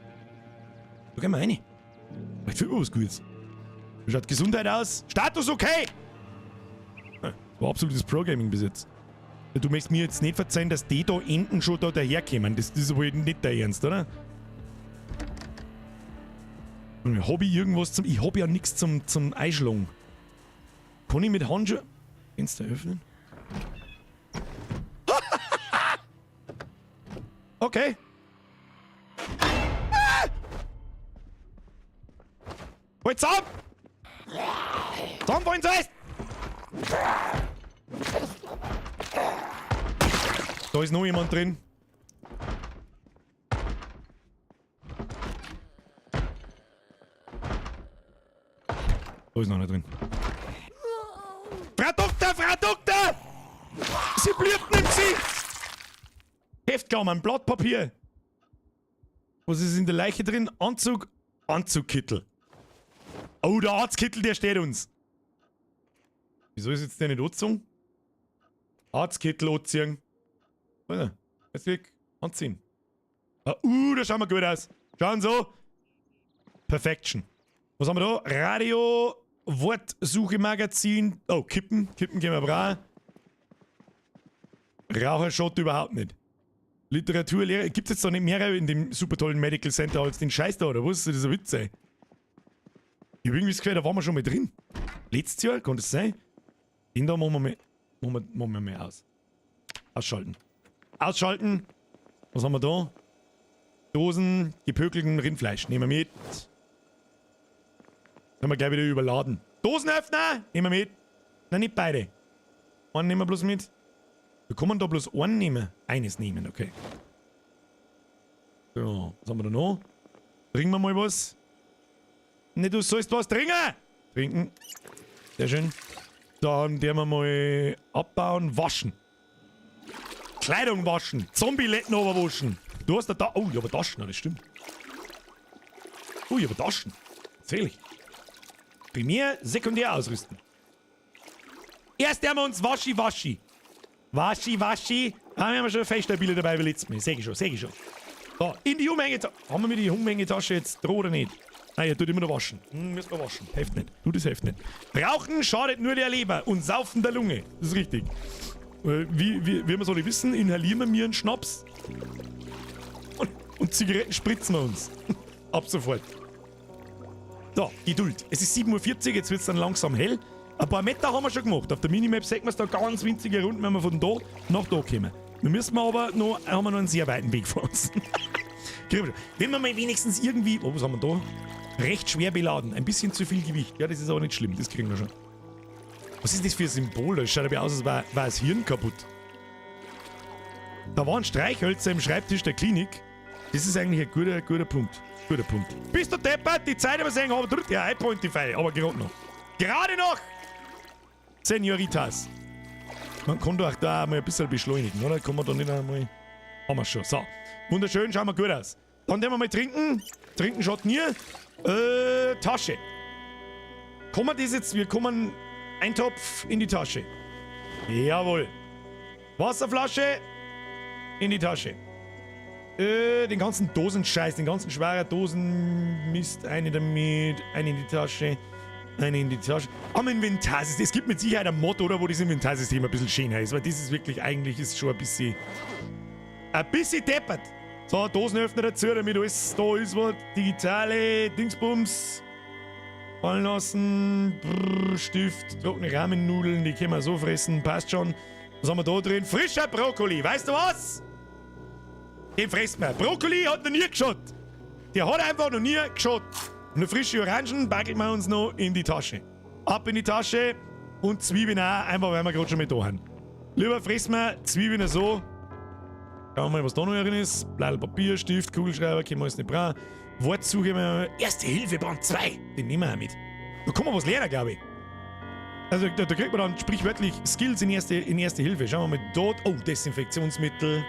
Da gehen wir rein. Vielleicht für was Gutes. Wie schaut Gesundheit aus? Status okay! War absolutes Pro-Gaming bis jetzt. Du möchtest mir jetzt nicht verzeihen, dass die da enden schon da daherkommen. Das ist wohl nicht der Ernst, oder? Hab ich irgendwas zum... Ich hab ja nichts zum Einschlagen. Kann ich mit Handschuhen... Fenster öffnen? Okay. Halt zusammen! Zusammenfallen zuerst! Da ist noch jemand drin. Da ist noch einer drin. Frau Doktor! Sie blüht nicht, sie! Heftklammern, Blatt Papier. Was ist in der Leiche drin? Anzugkittel. Oh, der Arztkittel, der steht uns. Wieso ist jetzt der nicht angezogen? Arztkittel anziehen. Warte, jetzt weg. Anziehen. Ah, da schauen wir gut aus. Schauen so. Perfection. Was haben wir da? Radio, Wortsuche-Magazin. Oh, Kippen. Kippen gehen wir brauchen. Rauchershot überhaupt nicht. Literaturlehre. Gibt es jetzt da nicht mehr in dem super tollen Medical Center als den Scheiß da, oder was? Das ist ein Witz, ey. Ich hab irgendwie das Gefühl, da waren wir schon mal drin. Letztes Jahr, kann das sein? Den da machen wir mal aus. Ausschalten. Ausschalten. Was haben wir da? Dosen, gepökelten Rindfleisch. Nehmen wir mit. Können wir gleich wieder überladen. Dosenöffner! Nehmen wir mit. Nein, nicht beide. Einen nehmen wir bloß mit. Wir können da bloß einen nehmen. Eines nehmen, okay. So, was haben wir da noch? Trinken wir mal was. Ne, du sollst was trinken! Trinken. Sehr schön. Dann werden wir mal abbauen. Waschen. Kleidung waschen. Zombie-Letten waschen. Du hast da... Oh, ich habe Taschen, das stimmt. Oh, ich habe Taschen. Erzählig. Primär, sekundär ausrüsten. Erst haben wir uns Waschi. Waschi. Ah, wir haben schon Feststabile dabei wie letztes Mal. Sag ich schon. So, in die Umhängetasche. Haben wir mit die Umhängetasche jetzt dran oder nicht? Nein, ihr tut immer noch waschen. Müssen wir waschen. Hilft nicht. Das hilft nicht. Rauchen schadet nur der Leber und Saufen der Lunge. Das ist richtig. Wie wir so nicht wissen, inhalieren wir mir einen Schnaps. Und Zigaretten spritzen wir uns. Ab sofort. So, Geduld. Es ist 7:40 Uhr, jetzt wird es dann langsam hell. Ein paar Meter haben wir schon gemacht. Auf der Minimap sieht man es da ganz winzige Runden, wenn wir von da nach da kommen. Wir müssen aber noch, haben wir noch einen sehr weiten Weg vor uns. Wenn wir mal wenigstens irgendwie... Oh, was haben wir da? Recht schwer beladen. Ein bisschen zu viel Gewicht. Ja, das ist aber nicht schlimm. Das kriegen wir schon. Was ist das für ein Symbol? Das schaut aber aus, als war das Hirn kaputt. Da waren Streichhölzer im Schreibtisch der Klinik. Das ist eigentlich ein guter Punkt. Guter Punkt. Bist du deppert? Die Zeit übersehen, aber drückt ja Pointify, aber gerade noch. Gerade noch! Senioritas. Man kann doch da mal ein bisschen beschleunigen, oder? Kann man da nicht einmal... Haben wir schon. So. Wunderschön, schauen wir gut aus. Dann nehmen wir mal trinken. Trinken schaut nie. Tasche. Kommen wir das jetzt? Wir kommen ein Topf in die Tasche. Jawohl. Wasserflasche in die Tasche. Den ganzen Dosenscheiß, den ganzen schweren Dosenmist, eine damit, eine in die Tasche, eine in die Tasche. Am Inventarsystem, es gibt mit Sicherheit ein Mod, oder, wo das Inventarsystem ein bisschen schöner ist, weil das ist wirklich, eigentlich ist schon ein bisschen deppert. So, Dosenöffner dazu, damit alles da ist, was digitale Dingsbums fallen lassen, Stift, trockene Rahmennudeln, die können wir so fressen, passt schon. Was haben wir da drin? Frischer Brokkoli, weißt du was? Den fressen wir. Brokkoli hat noch nie geschaut. Der hat einfach noch nie geschaut. Und eine frische Orangen backeln wir uns noch in die Tasche. Ab in die Tasche und Zwiebeln auch, einfach weil wir gerade schon mit da haben. Lieber fressen wir Zwiebeln so. Schauen wir mal, was da noch drin ist. Blatt Papier, Stift, Kugelschreiber, können wir alles nicht brauchen. Wortsuche wir. Erste Hilfe Band 2. Den nehmen wir auch mit. Da kann man was lernen, glaube ich. Also da kriegt man dann sprichwörtlich Skills in erste Hilfe. Schauen wir mal dort. Oh, Desinfektionsmittel.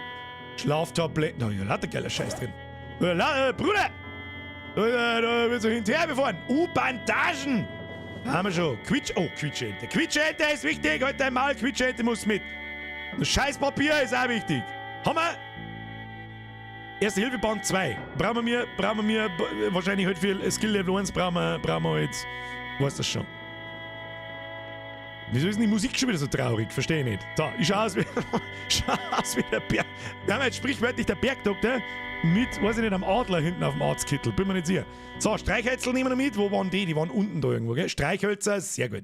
Schlaftabletten. Da, ja, lauter geiler Scheiß drin. Bruder! Da wird so hinterher befahren. Bandagen! Da haben wir schon. Quietschente. Quietschente ist wichtig. Halt dein Maul, Quietschente muss mit. Das Scheißpapier ist auch wichtig. Haben wir? Erste Hilfe Band 2. Brauchen wir wahrscheinlich halt für Skill Level 1 brauchen wir jetzt. Weißt du schon. Wieso ist denn die Musik schon wieder so traurig? Verstehe ich nicht. So, ich schau aus wie der Berg. Wir haben jetzt sprichwörtlich der Bergdoktor mit, weiß ich nicht, am Adler hinten auf dem Arztkittel. Bin mir nicht sicher. So, Streichhölzer nehmen wir mit. Wo waren die? Die waren unten da irgendwo, gell? Streichhölzer, sehr gut.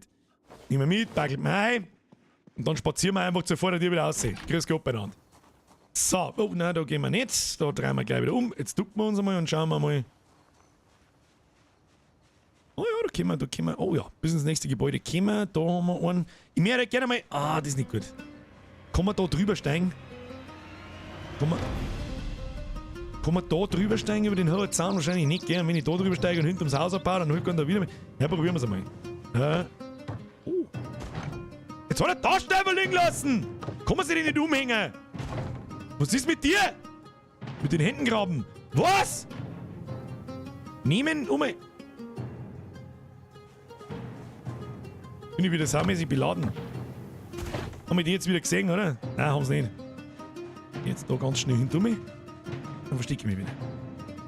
Nehmen wir mit, backelt wir ein. Und dann spazieren wir einfach zuvor der Tür wieder aussehen. Grüß Gott beieinander. So, oh nein, da gehen wir nicht. Da drehen wir gleich wieder um. Jetzt ducken wir uns einmal und schauen wir mal. Oh ja, da können wir, oh ja, bis ins nächste Gebäude kommen. Da haben wir einen. Ich möchte gerne mal, das ist nicht gut. Kann man da drüber steigen? Kann man da drüber steigen über den hohen Zaun? Wahrscheinlich nicht, gell? Und wenn ich da drüber steige und hinterm Haus abbaue, dann holt man da wieder mit. Ja, probieren wir es einmal. Oh. Jetzt hat er Taschentuch liegen lassen! Kann man sich den nicht umhängen? Was ist mit dir? Mit den Händen graben. Was? Nehmen, Bin ich wieder saumäßig beladen. Haben wir die jetzt wieder gesehen, oder? Nein, haben sie nicht. Jetzt da ganz schnell hinter mich. Dann verstecke ich mich wieder.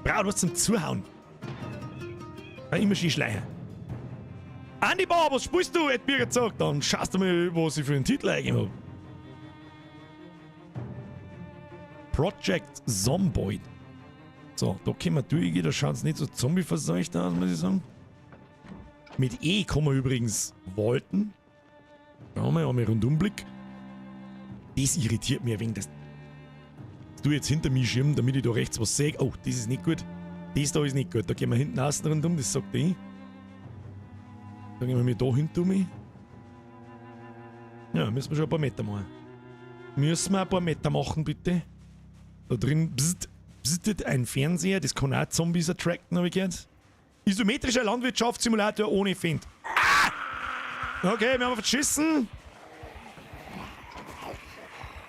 Brauch was zum Zuhauen. Immer schön schleichen. Andi Bauer, was spielst du? Hat mir gesagt. Dann schaust du mal, was ich für einen Titel eingegeben habe. Project Zomboid. So, da können wir durchgehen. Da schaut es nicht so zombie-verseucht aus, muss ich sagen. Mit E kann man übrigens walten. Schauen wir mal Rundumblick. Das irritiert mich ein wenig, dass du jetzt hinter mich schirmen, damit ich da rechts was sehe. Oh, das ist nicht gut. Das da ist nicht gut. Da gehen wir hinten außen rundum, das sagt ich. Dann gehen wir da hinter mich. Ja, müssen wir schon ein paar Meter machen. Müssen wir ein paar Meter machen, bitte. Da drin bzzzt ein Fernseher, das kann auch Zombies attracten, habe ich gehört. Isometrischer Landwirtschaftssimulator ohne Find. Okay, wir haben verschissen.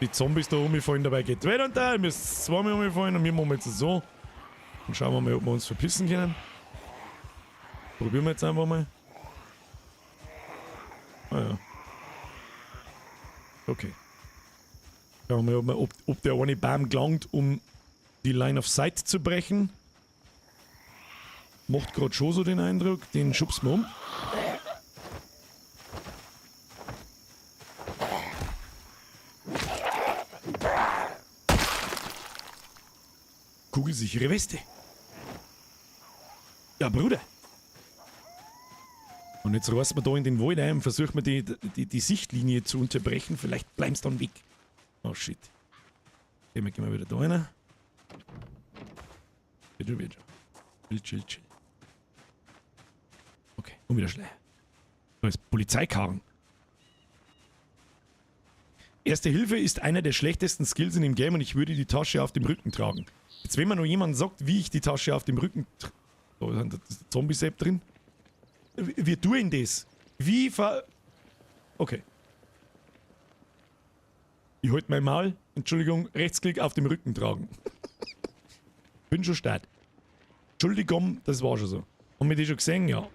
Die Zombies da umgefallen, dabei geht weiter und da. Wir müssen zweimal umgefallen und wir machen jetzt so. Dann schauen wir mal, ob wir uns verpissen können. Probieren wir jetzt einfach mal. Ja. Okay. Schauen wir mal, ob der eine Baum gelangt, um die Line of Sight zu brechen. Macht gerade schon so den Eindruck, den schubst man um. Kugelsichere Weste. Ja, Bruder. Und jetzt reißen wir da in den Wald ein und versuchen wir die Sichtlinie zu unterbrechen. Vielleicht bleiben sie dann weg. Oh shit. Gehen wir wieder da rein. Wieder. Chill. Okay, und wieder Schleier. Da ist Polizeikarren. Erste Hilfe ist einer der schlechtesten Skills in dem Game und ich würde die Tasche auf dem Rücken tragen. Jetzt, wenn mir noch jemand sagt, wie ich die Tasche auf dem Rücken... Da ist der Zombie-Sepp drin. Wir tun das. Wie ver... Okay. Ich halte mein Maul. Entschuldigung, Rechtsklick auf dem Rücken tragen. Bin schon stark. Entschuldigung, das war schon so. Haben wir die schon gesehen? Ja.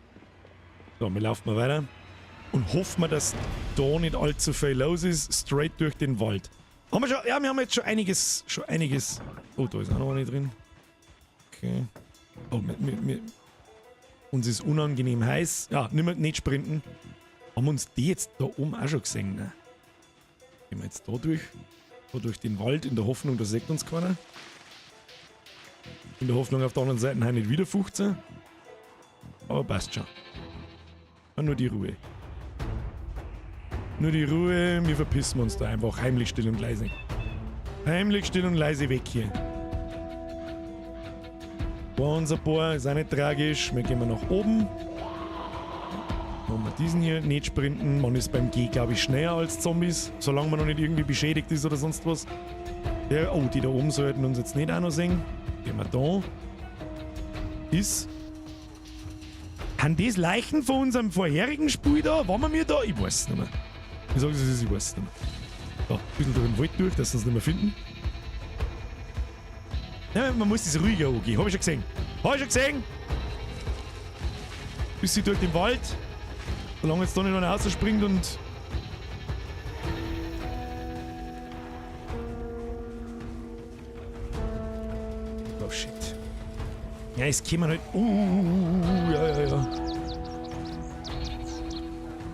So, wir laufen mal weiter. Und hoffen wir, dass da nicht allzu viel los ist. Straight durch den Wald. Haben wir schon... Ja, wir haben jetzt schon einiges... Oh, da ist auch noch eine drin. Okay. Oh, uns ist unangenehm heiß. Ja, nicht sprinten. Haben uns die jetzt da oben auch schon gesehen, ne? Gehen wir jetzt da durch den Wald, in der Hoffnung, da sieht uns keiner. In der Hoffnung, auf der anderen Seite nicht wieder 15. Aber passt schon. Und nur die Ruhe. Nur die Ruhe, wir verpissen uns da einfach heimlich still und leise. Heimlich still und leise weg hier. War unser Bohr, ist auch nicht tragisch. Wir gehen nach oben. Machen wir diesen hier, nicht sprinten. Man ist beim G, glaube ich, schneller als Zombies. Solange man noch nicht irgendwie beschädigt ist oder sonst was. Der, oh, die da oben sollten uns jetzt nicht auch noch sehen. Gehen wir da. Ist. Haben das Leichen von unserem vorherigen Spiel da? Waren wir da? Ich weiß es nicht mehr. Ich sage es, ich weiß es nicht mehr. So, ein bisschen durch den Wald durch, dass wir es nicht mehr finden. Ja, man muss das ruhiger angehen. Hab ich schon gesehen. Hab ich schon gesehen. Bis sie durch den Wald. Solange jetzt da nicht einer rausspringt und... Oh shit. Ja, jetzt können wir halt... ja.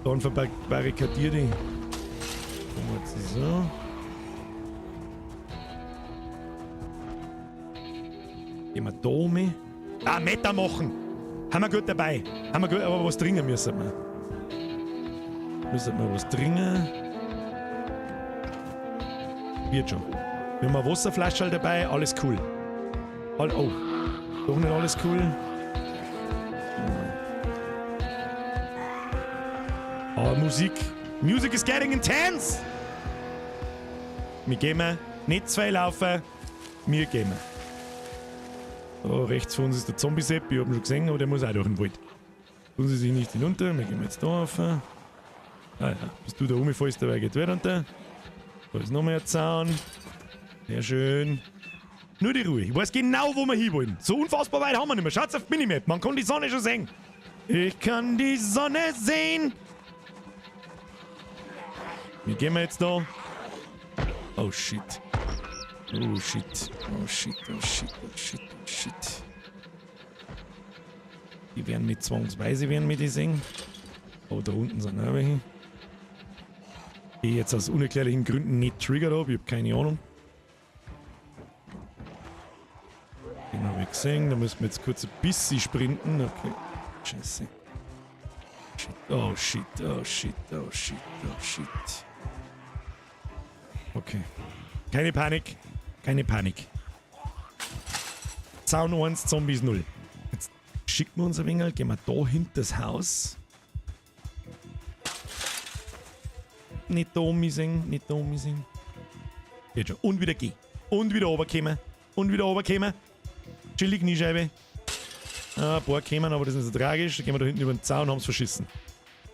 Dann verbarrikadier die. So. Gehen wir da um. Ah, Meter machen! Haben wir gut dabei. Haben wir gut, aber was trinken müssen wir. Müssen wir was trinken. Wird schon. Wir haben eine Wasserflasche dabei, alles cool. Oh, doch nicht alles cool. Aber Musik. Music is getting intense! Wir gehen nicht zwei laufen, wir gehen. Oh, rechts von uns ist der Zombie-Sepp, ich hab ihn schon gesehen, aber der muss auch durch den Wald. Tun Sie sich nicht hinunter, wir gehen jetzt da rauf. Ah ja, bis du da rumfällst, dabei geht wieder runter. Da ist noch mehr Zaun. Sehr schön. Nur die Ruhe, ich weiß genau, wo wir hinwollen. So unfassbar weit haben wir nicht mehr. Schaut's auf die Minimap, man kann die Sonne schon sehen. Ich kann die Sonne sehen. Wie gehen wir jetzt da? Oh shit. Oh shit. Oh shit. Oh shit. Oh shit. Oh shit. Die werden nicht zwangsweise die sehen. Oh, da unten sind auch welche. Die jetzt aus unerklärlichen Gründen nicht triggert habe. Ich habe keine Ahnung. Den habe ich gesehen. Da müssen wir jetzt kurz ein bisschen sprinten. Okay. Scheiße. Shit. Oh shit. Oh shit. Oh shit. Oh shit. Okay. Keine Panik. Keine Panik. Zaun 1, Zombies 0. Jetzt schicken wir uns ein wenig, gehen wir da hinter das Haus. Nicht da umsehen, nicht da umsehen. Geht schon. Und wieder gehen. Und wieder runterkommen. Und wieder runterkommen. Chillig, Kniescheibe. Ah, ein paar kommen, aber das ist nicht so tragisch. Da gehen wir da hinten über den Zaun und haben es verschissen.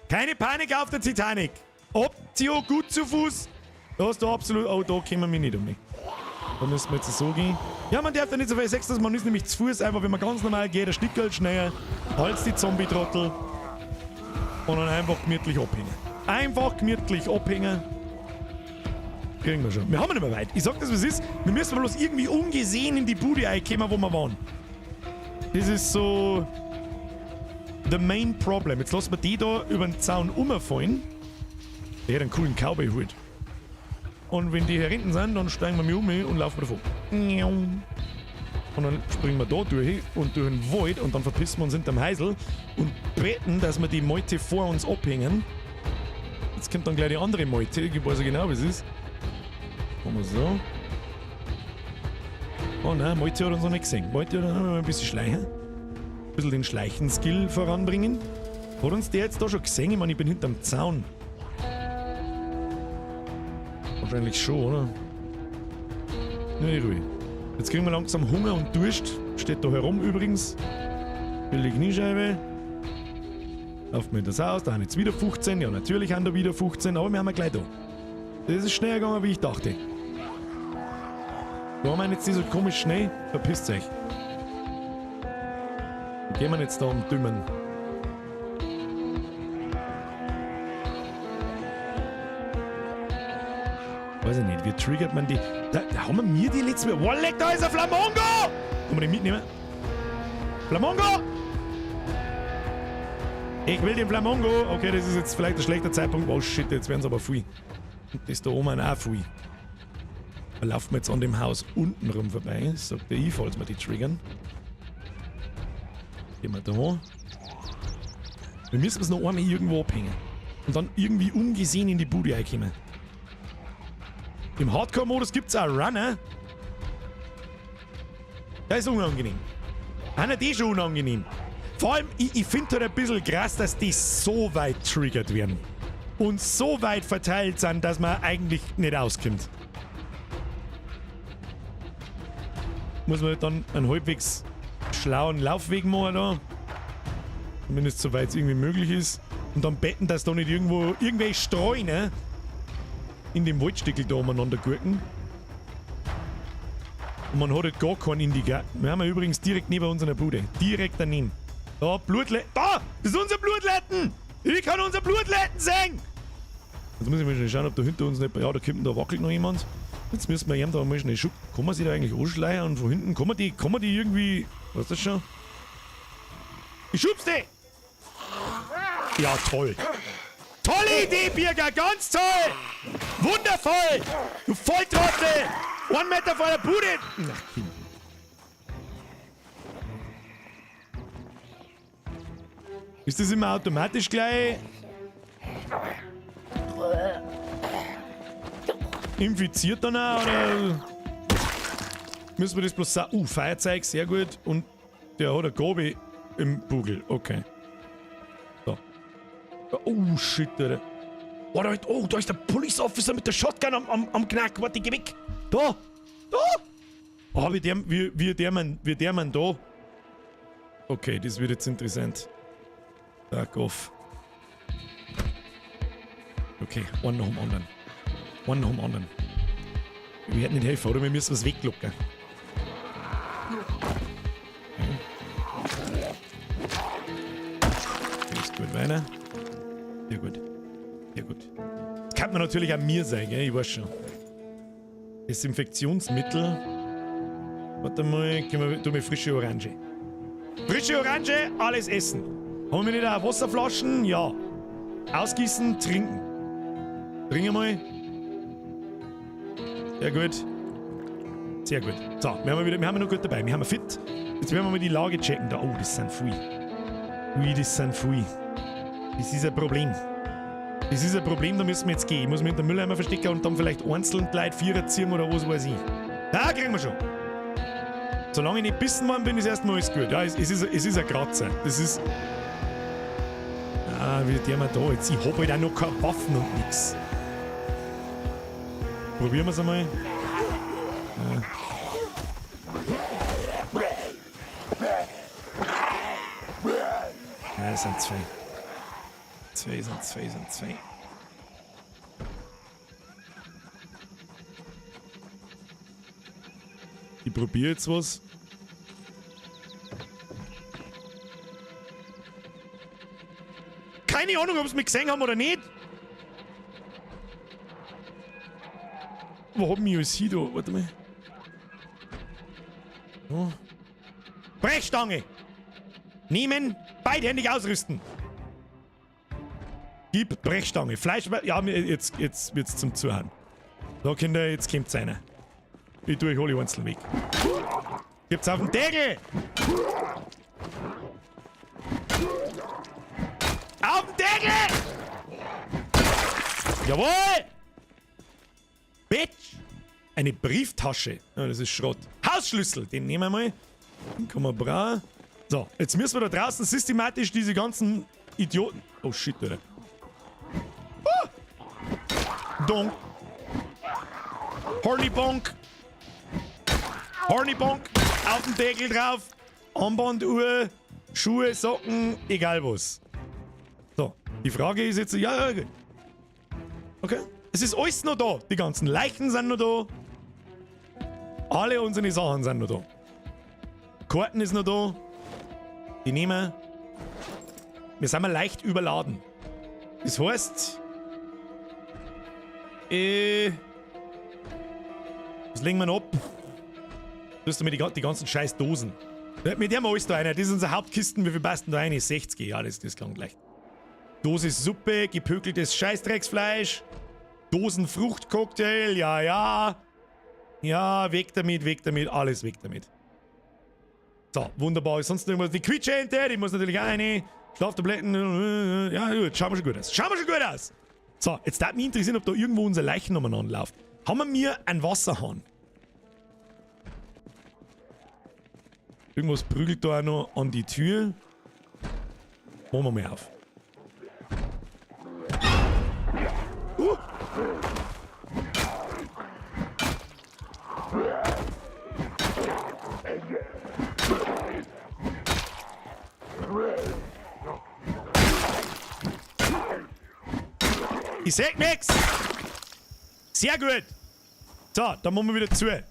Keine Panik auf der Titanic. Optio, gut zu Fuß. Da hast du absolut... Oh, da kommen wir nicht um mich. Da müssen wir jetzt so gehen. Ja, man darf da nicht so viel Sex, man ist nämlich zu Fuß. Einfach, wenn man ganz normal geht, ein Stückchen schneller, Hals die Zombie-Trottel und dann einfach gemütlich abhängen. Einfach gemütlich abhängen. Kriegen wir schon. Wir haben nicht mehr weit. Ich sag das, was ist. Wir müssen bloß irgendwie ungesehen in die Bude reinkommen, wo wir waren. Das ist so... the main problem. Jetzt lassen wir die da über den Zaun umfallen. Der hat einen coolen Cowboy-Hut. Und wenn die hier hinten sind, dann steigen wir mich um und laufen davon. Und dann springen wir da durch und durch den Wald und dann verpissen wir uns hinterm Heisel und beten, dass wir die Meute vor uns abhängen. Jetzt kommt dann gleich die andere Meute, ich weiß ja genau, wie es ist. Machen wir so. Oh nein, Meute hat uns noch nicht gesehen. Meute hat noch ein bisschen schleichen. Ein bisschen den Schleichen-Skill voranbringen. Hat uns der jetzt da schon gesehen? Ich meine, ich bin hinterm Zaun. Wahrscheinlich schon, oder? Nee, ruhig. Jetzt kriegen wir langsam Hunger und Durst. Steht da herum übrigens. Billige Kniescheibe. Laufen wir das aus. Da haben jetzt wieder 15. Ja, natürlich haben da wieder 15, aber wir haben ja gleich da. Das ist schneller gegangen, wie ich dachte. Warum haben jetzt die so komisch schnell? Verpisst euch. Wo gehen wir jetzt da um Dümmen? Weiß ich nicht, wie triggert man die? Da haben wir mir die letzte Mal. Walleck, da ist ein Flamongo! Kann man den mitnehmen? Flamongo! Ich will den Flamongo! Okay, das ist jetzt vielleicht ein schlechter Zeitpunkt. Oh shit, jetzt werden es aber viel. Und das da oben auch viel. Da laufen wir jetzt an dem Haus unten rum vorbei. Sagt der ich, falls wir die triggern. Gehen wir da. Wir müssen es noch einmal irgendwo abhängen. Und dann irgendwie ungesehen in die Bude reinkommen. Im Hardcore-Modus gibt es auch Runner. Das ist unangenehm. Einer die schon unangenehm. Vor allem, ich finde halt ein bisschen krass, dass die so weit triggert werden. Und so weit verteilt sind, dass man eigentlich nicht auskommt. Muss man halt dann einen halbwegs schlauen Laufweg machen da. Zumindest soweit es irgendwie möglich ist. Und dann betten, dass da nicht irgendwo irgendwelche Streuner in dem Waldstückel da umeinander gurken. Und man hat halt gar keinen Indiger. Wir haben ja übrigens direkt neben unserer Bude. Direkt daneben. Da, Blutletten. Da! Das ist unser Blutletten! Ich kann unser Blutletten sehen! Jetzt muss ich mal schnell schauen, ob da hinter uns nicht... Ja, da kommt da wackelt noch jemand. Jetzt müssen wir ihm da mal schnell schuppen. Kann man sich da eigentlich anschleiern und von hinten... Kann man die irgendwie... Was ist das schon? Ich schub's die! Ja, toll. Tolle Idee, Birger! Ganz toll! Wundervoll! Du Volltrottel! 1 Meter vor der Bude! Ach, Kind. Ist das immer automatisch gleich infiziert dann auch, oder müssen wir das bloß sagen? Feuerzeug, sehr gut. Und der hat eine Gabe im Bugel. Okay. So. Oh, shit, Alter. Oh, da ist der Police Officer mit der Shotgun am Knack. Warte, geh weg. Da! Da! Oh, wie der Mann da. Okay, das wird jetzt interessant. Back off. Okay, einen nach dem anderen. Einen nach dem anderen. Wir hätten nicht helfen, oder? Wir müssen was weglocken. Ist gut, weiter. Sehr gut. Sehr gut. Das kann man natürlich auch mir sein, gell? Ich weiß schon. Desinfektionsmittel. Warte mal, tu mir frische Orange. Frische Orange, alles essen. Haben wir nicht auch Wasserflaschen? Ja. Ausgießen, trinken. Trink mal. Sehr gut. Sehr gut. So, wir haben noch gut dabei. Wir haben fit. Jetzt werden wir mal die Lage checken. Da, oh, das sind viel. Ui, das sind viel. Das ist ein Problem. Das ist ein Problem, da müssen wir jetzt gehen. Ich muss mich in den Mülleimer verstecken und dann vielleicht einzeln die Leute Vierer ziehen oder was weiß ich. Da kriegen wir schon. Solange ich nicht bissen worden bin, ist erstmal alles gut. Ja, es ist ein Kratzer. Das ist... Ah, wie der mal da jetzt. Ich hab halt auch noch keine Waffen und nix. Probieren wir es einmal. Ja. Ja, es sind zwei. Zwei. Ich probiere jetzt was. Keine Ahnung, ob sie mich gesehen haben oder nicht. Wo haben wir alles hier da? Warte mal. Oh. Brechstange! Nehmen, beidhändig ausrüsten. Gib Brechstange. Fleisch... Ja, jetzt wird's zum Zuhauen. So, Kinder, jetzt kommt's einer. Ich tue euch alle einzeln weg. Gibt's auf den Deckel! Auf den Deckel! Jawohl! Bitch! Eine Brieftasche. Ja, das ist Schrott. Hausschlüssel, den nehmen wir mal. Den kann man brauchen. So, jetzt müssen wir da draußen systematisch diese ganzen Idioten... Oh shit, Alter. Donk. Hornybonk. Hornybonk. Auf den Deckel drauf. Armbanduhr, Schuhe, Socken, egal was. So, die Frage ist jetzt, ja, okay. Okay. Es ist alles noch da. Die ganzen Leichen sind noch da. Alle unsere Sachen sind noch da. Karten ist noch da. Die nehmen. Wir sind mal leicht überladen. Das heißt, was legen wir noch ab? Du hast mir die ganzen scheiß Dosen. Mit dem alles da rein. Das ist unsere Hauptkisten. Wie viel passt denn da rein? 60. Ja, das klang gleich. Dose Suppe, gepökeltes Scheißdrecksfleisch. Dosen Fruchtcocktail. Ja, ja. Ja, weg damit, alles weg damit. So, wunderbar. Sonst irgendwas. Die Quietscheente, die muss natürlich auch rein. Schlaftabletten. Ja, gut. Schauen wir schon gut aus. So, jetzt darf mich interessieren, ob da irgendwo unser Leichen umeinander läuft. Haben wir mir einen Wasserhahn? Irgendwas prügelt da auch noch an die Tür. Machen wir mal auf. Ich seh nix! Sehr gut! So, dann machen wir wieder zu.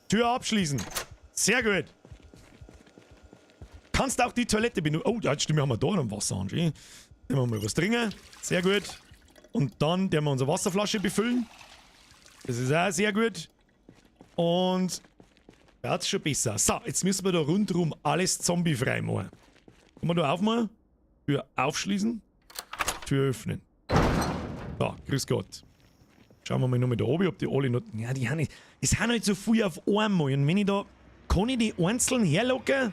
Tür abschließen. Sehr gut. Kannst auch die Toilette benutzen. Oh, ja, stimmt, wir haben da einen Wasserhahn. Dann machen wir was trinken. Sehr gut. Und dann werden wir unsere Wasserflasche befüllen. Das ist auch sehr gut. Und da hat es schon besser. So, jetzt müssen wir da rundherum alles zombiefrei machen. Können wir da aufmachen? Tür aufschließen. Tür öffnen. So, grüß Gott. Schauen wir mal nochmal da oben, ob die alle noch... Ja, die haben nicht... Es sind halt so viel auf einmal. Und wenn ich da... Kann ich die einzeln herlocken?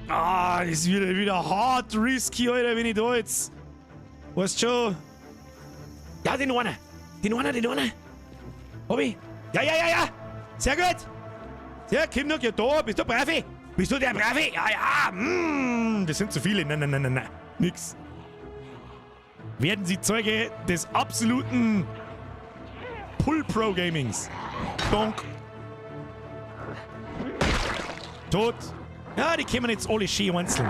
Ah, das ist wieder hart risky, Alter, wenn ich da jetzt... Weißt schon... Ja, den einen. Hab ich? Ja. Sehr gut. Sehr, komm noch, ja da. Bist du Bravi? Bist du der Bravi? Ja. Das sind zu viele. Nein. Nix. Werden Sie Zeuge des absoluten Pull-Pro-Gamings. Donk. Tot. Ja, die kommen jetzt alle schön einzeln.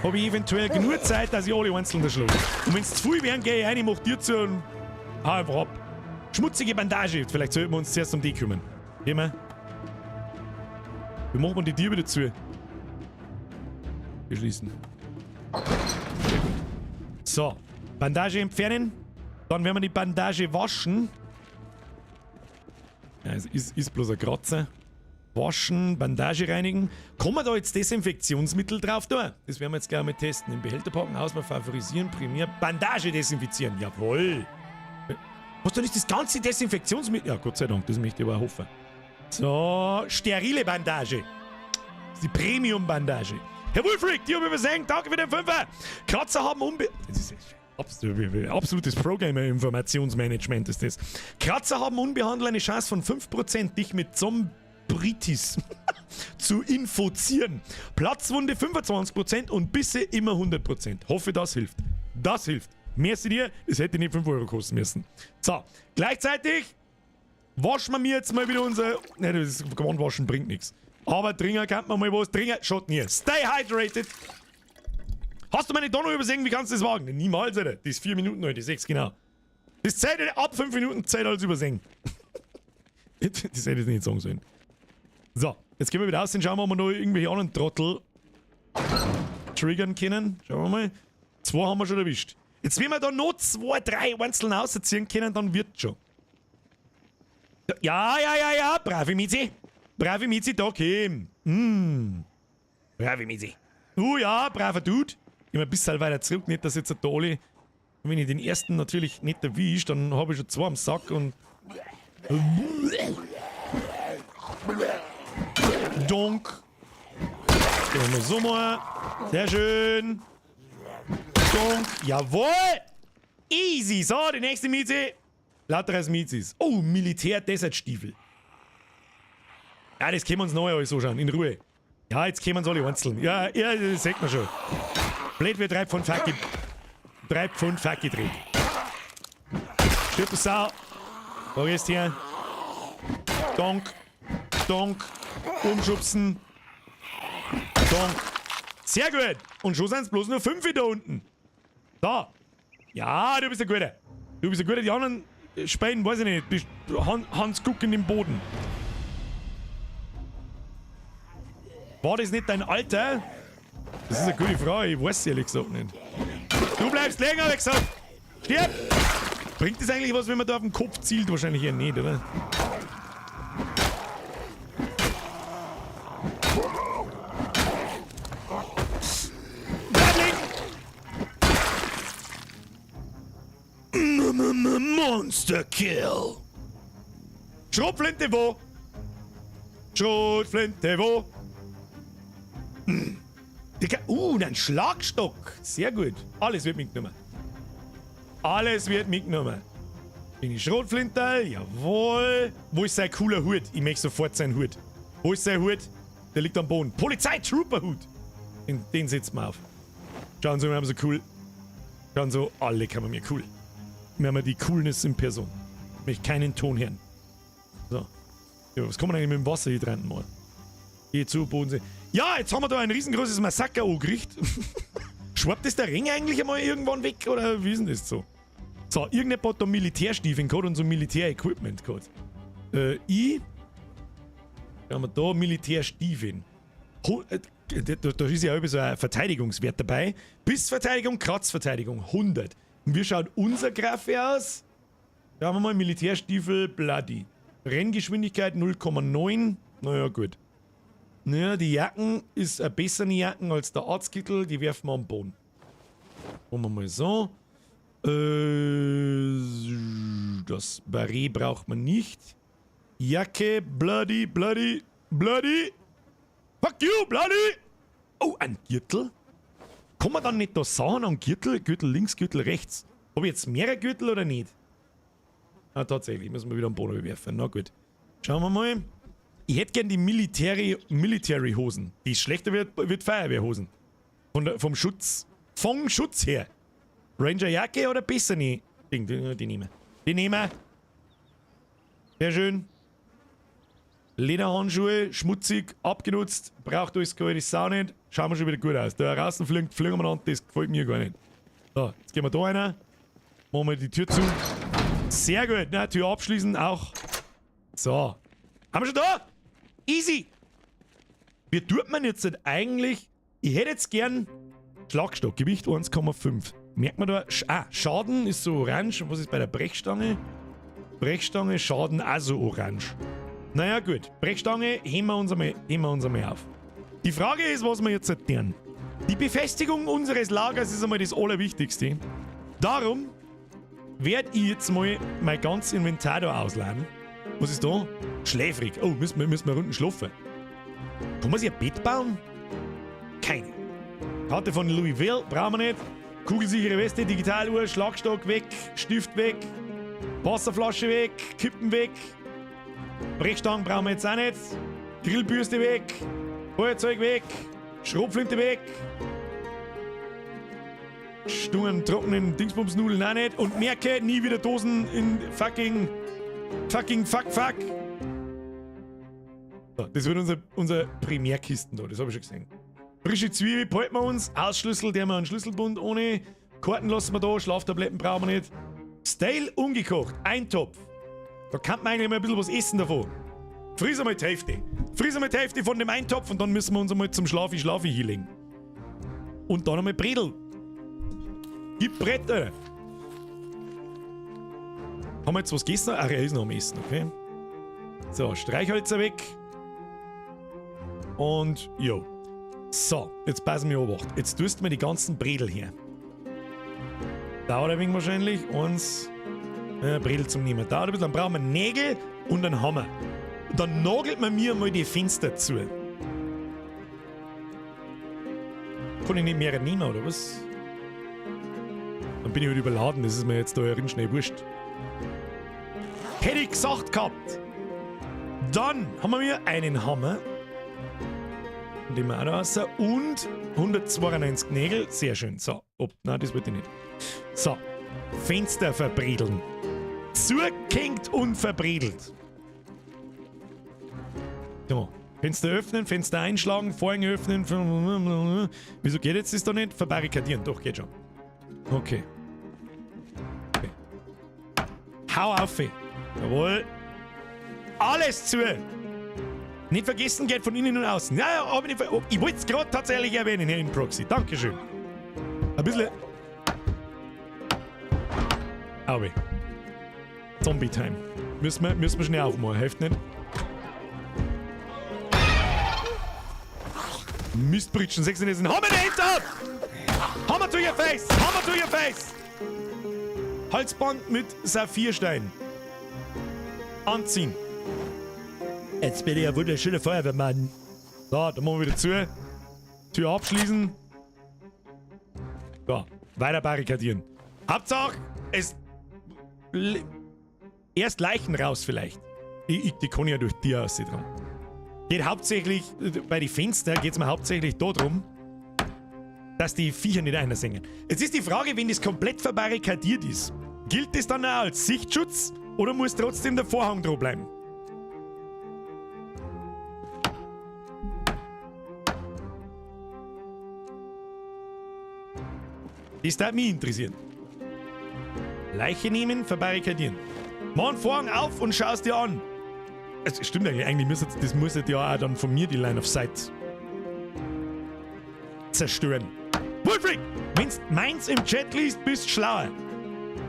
Habe ich eventuell genug Zeit, dass ich alle einzeln erschlage. Und wenn es zu viel werden, gehe ich rein, ich mach dir zu und hau einfach ab. Schmutzige Bandage. Vielleicht sollten wir uns zuerst um die kümmern. Gehen wir. Wie machen wir die Tür wieder zu? Wir schließen. So. Bandage entfernen. Dann werden wir die Bandage waschen. Ja, es ist bloß ein Kratzer. Waschen, Bandage reinigen. Kann man da jetzt Desinfektionsmittel drauf tun? Das werden wir jetzt gleich mal testen. Im Behälter packen, Auswahl favorisieren, primär Bandage desinfizieren. Jawohl. Was dann ist das ganze Desinfektionsmittel? Ja, Gott sei Dank, das möchte ich aber hoffen. So, sterile Bandage. Das ist die Premium-Bandage. Herr Wolfrick, die haben übersehen. Danke für den Fünfer. Kratzer haben Das ist absolutes Pro-Gamer-Informationsmanagement ist das. Kratzer haben unbehandelt eine Chance von 5%, dich mit Zombritis zu infizieren. Platzwunde 25% und Bisse immer 100%. Hoffe, das hilft. Das hilft. Merci dir, es hätte nicht 5 Euro kosten müssen. So, gleichzeitig waschen wir mir jetzt mal wieder unser... Ne, das Gewand waschen bringt nichts. Aber trinken kann man mal was. Trinken, schaut nie. Stay hydrated. Hast du meine Donner übersehen? Wie kannst du das wagen? Niemals, Alter. Das ist 4 Minuten heute, 6 genau. Das zählt ab 5 Minuten, zählt alles übersehen. Das hätte ich nicht sagen sollen. So, jetzt gehen wir wieder aus und schauen wir, ob wir noch irgendwelche anderen Trottel triggern können. Schauen wir mal. 2 haben wir schon erwischt. Jetzt, wenn wir da noch 2, 3 einzeln rausziehen können, dann wird's schon. Ja. Brave Mizi. Brave Mizi, da Kim. Brave Mizi. Ja, braver Dude. Immer ein bisschen weiter zurück, nicht dass jetzt ein Doli. Wenn ich den ersten natürlich nicht erwische, dann habe ich schon 2 am Sack und. Donk. Gehen wir so mal. Sehr schön. Donk. Jawohl. Easy. So, die nächste Mieze. Lauter als Mizis. Oh, Militär-Desertstiefel. Ja, das können wir uns neu alles anschauen. In Ruhe. Ja, jetzt können wir uns alle einzeln. Ja, das sieht man schon. Blöd wird 3 Pfund Facki. 3 Pfund Facki dreht. Stirb du Sau. Da gehst her. Donk. Donk. Umschubsen. Donk. Sehr gut. Und schon sind es bloß nur 5 da unten. Da. Ja, du bist ein Guter. Du bist ein Guter. Die anderen Speien, weiß ich nicht. Die Hans gucken im Boden. War das nicht dein Alter? Das ist eine gute Frage. Ich weiß es ehrlich gesagt nicht. Du bleibst länger, hab ich gesagt. Stirb! Bringt das eigentlich was, wenn man da auf den Kopf zielt? Wahrscheinlich eher nicht, oder? Monster Kill! Schrotflinte wo? Schrotflinte wo? Ein Schlagstock. Sehr gut. Alles wird mitgenommen. Alles wird mitgenommen. Bin ich Schrotflinte? Jawohl. Wo ist sein cooler Hut? Ich möchte sofort seinen Hut. Wo ist sein Hut? Der liegt am Boden. Polizei-Trooper-Hut. Den setzen wir auf. Schauen Sie, wir haben so cool. Schauen Sie, alle kann man mir cool. Wir haben die Coolness in Person. Ich möchte keinen Ton hören. So. Ja, was kann man eigentlich mit dem Wasser hier dran mal? Geh zu, Bodensee. Ja, jetzt haben wir da ein riesengroßes Massaker angerichtet. Schwappt das der Ring eigentlich einmal irgendwann weg? Oder wie ist denn das so? So, irgendjemand hat da Militärstiefeln gehabt und so Militärequipment gehabt. Da haben wir da Militärstiefeln. Da ist ja auch so ein Verteidigungswert dabei. Bissverteidigung, Kratzverteidigung, 100. Und wie schaut unser Graffe aus? Da haben wir mal Militärstiefel, Bloody. Renngeschwindigkeit 0,9. Naja, gut. Naja, die Jacken ist eine bessere Jacken als der Arztkittel. Die werfen wir am Boden. Machen wir mal so. Das Barret braucht man nicht. Jacke, Bloody. Fuck you, Bloody! Oh, ein Gürtel? Kann man dann nicht da sagen an Gürtel? Gürtel links, Gürtel rechts. Habe ich jetzt mehrere Gürtel oder nicht? Ah, tatsächlich. Müssen wir wieder am Boden werfen. Na gut. Schauen wir mal. Ich hätte gern die Military Hosen. Die schlechter wird Feuerwehrhosen. Vom Schutz her. Ranger Jacke oder besser nicht? Die nehmen. Die nehmen. Sehr schön. Lederhandschuhe, schmutzig, abgenutzt, braucht alles kalte Sau nicht. Schauen wir schon wieder gut aus. Da draußen fliegen wir an, das gefällt mir gar nicht. So, jetzt gehen wir da rein. Machen wir die Tür zu. Sehr gut, ne? Tür abschließen auch. So. Haben wir schon da? Easy. Wie tut man jetzt eigentlich? Ich hätte jetzt gern Schlagstock, Gewicht 1,5. Merkt man da? Schaden ist so orange. Und was ist bei der Brechstange? Brechstange, Schaden auch so orange. Naja, gut. Brechstange heben wir uns einmal auf. Die Frage ist, was wir jetzt tun. Die Befestigung unseres Lagers ist einmal das Allerwichtigste. Darum werde ich jetzt mal mein ganzes Inventar da ausladen. Was ist da? Schläfrig. Oh, müssen wir unten schlafen. Kann man sich ein Bett bauen? Keine. Karte von Louisville brauchen wir nicht. Kugelsichere Weste, Digitaluhr, Schlagstock weg, Stift weg, Wasserflasche weg, Kippen weg. Brechstangen brauchen wir jetzt auch nicht. Grillbürste weg. Feuerzeug weg. Schrotflinte weg. Stungen, trockenen Dingsbumsnudeln auch nicht. Und merke, nie wieder Dosen in fucking fuck. So, das wird unser Primärkisten da, das habe ich schon gesehen. Frische Zwiebel behalten wir uns. Hausschlüssel, der wir einen Schlüsselbund ohne. Karten lassen wir da, Schlaftabletten brauchen wir nicht. Stale ungekocht, Eintopf. Da kann man eigentlich mal ein bisschen was essen davon. Friss einmal die Hälfte. Friss einmal die Hälfte von dem Eintopf und dann müssen wir uns einmal zum Schlafi hinlegen. Und dann einmal Bredel. Gib Bretter. Haben wir jetzt was gegessen? Ach, er ist noch am Essen, okay. So, Streichhölzer weg. Und, jo. So, jetzt passen wir Obacht. Jetzt tust du mir die ganzen Bredel her. Dauert ein wenig wahrscheinlich. Bredel zum Nehmen. Dauert ein bisschen. Dann brauchen wir Nägel und einen Hammer. Dann nagelt man mir mal die Fenster zu. Kann ich nicht mehr nehmen, oder was? Dann bin ich halt überladen. Das ist mir jetzt da herin schnell wurscht. Hätte ich gesagt gehabt. Dann haben wir einen Hammer. Den wir auch da raus. Und 192 Nägel. Sehr schön. So. Nein, das wollte ich nicht. So. Fenster verbredeln. zugehängt und verbredelt. So. Fenster öffnen, Fenster einschlagen, Vorhänge öffnen. Wieso geht jetzt das da nicht? Verbarrikadieren. Doch, geht schon. Okay. Hau auf. Jawohl. Alles zu. Nicht vergessen, geht von innen und außen. Ja, aber ich wollte es gerade tatsächlich erwähnen hier in Proxy. Dankeschön. Ein bisschen. Auwe. Zombie-Time. Müssen wir schnell aufmachen. Hilft nicht. Mistbritschen, 6 sind Hammer dahinter! Hammer to your face! Hammer to your face! Halsband mit Saphirstein. Anziehen. Jetzt bin ich ein wunderschöner Feuerwehrmann. So, dann machen wir wieder zu. Tür abschließen. So, weiter barrikadieren. Hauptsache, es... Erst Leichen raus vielleicht. Die kann ja durch die aussehen dran. Geht hauptsächlich, bei den Fenstern geht es mir hauptsächlich darum, dass die Viecher nicht einsingen. Jetzt ist die Frage, wenn das komplett verbarrikadiert ist, gilt das dann auch als Sichtschutz oder muss trotzdem der Vorhang dran bleiben? Das darf mich interessieren. Leiche nehmen, verbarrikadieren. Mach einen Vorhang auf und schau es dir an. Es stimmt eigentlich das muss ja auch dann von mir die Line of Sight zerstören. Wolfric, wenn's meins im Chat liest, bist schlauer.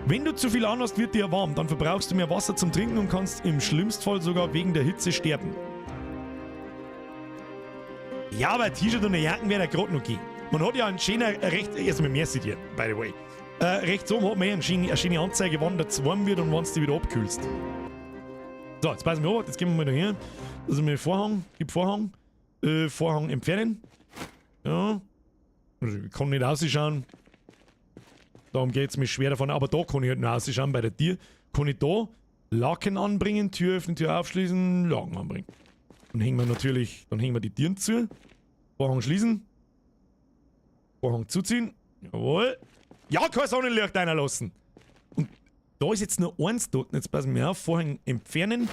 Wenn du zu viel anhast, wird dir warm. Dann verbrauchst du mehr Wasser zum Trinken und kannst im schlimmsten Fall sogar wegen der Hitze sterben. Ja, aber ein T-Shirt und eine Jacke wäre gerade noch gehen. Man hat ja einen schönen, also mit Merci dir, by the way. Rechts oben hat man ja eine schöne Anzeige, wann der zu warm wird und wann du dich wieder abkühlst. So, jetzt passen wir auf, jetzt gehen wir mal daher. Also mit Vorhang, gib Vorhang. Vorhang entfernen. Ja. Also ich kann nicht ausschauen. Darum geht es mir schwer davon, aber da kann ich halt noch ausschauen bei der Tür. Kann ich da Laken anbringen, Tür öffnen, Tür aufschließen, Laken anbringen. Dann hängen wir natürlich, die Türen zu. Vorhang schließen. Vorhang zuziehen. Jawohl. Ja, kein Sonnenlicht reinlassen. Und da ist jetzt nur eins dort. Jetzt passen wir auf. Vorhang entfernen.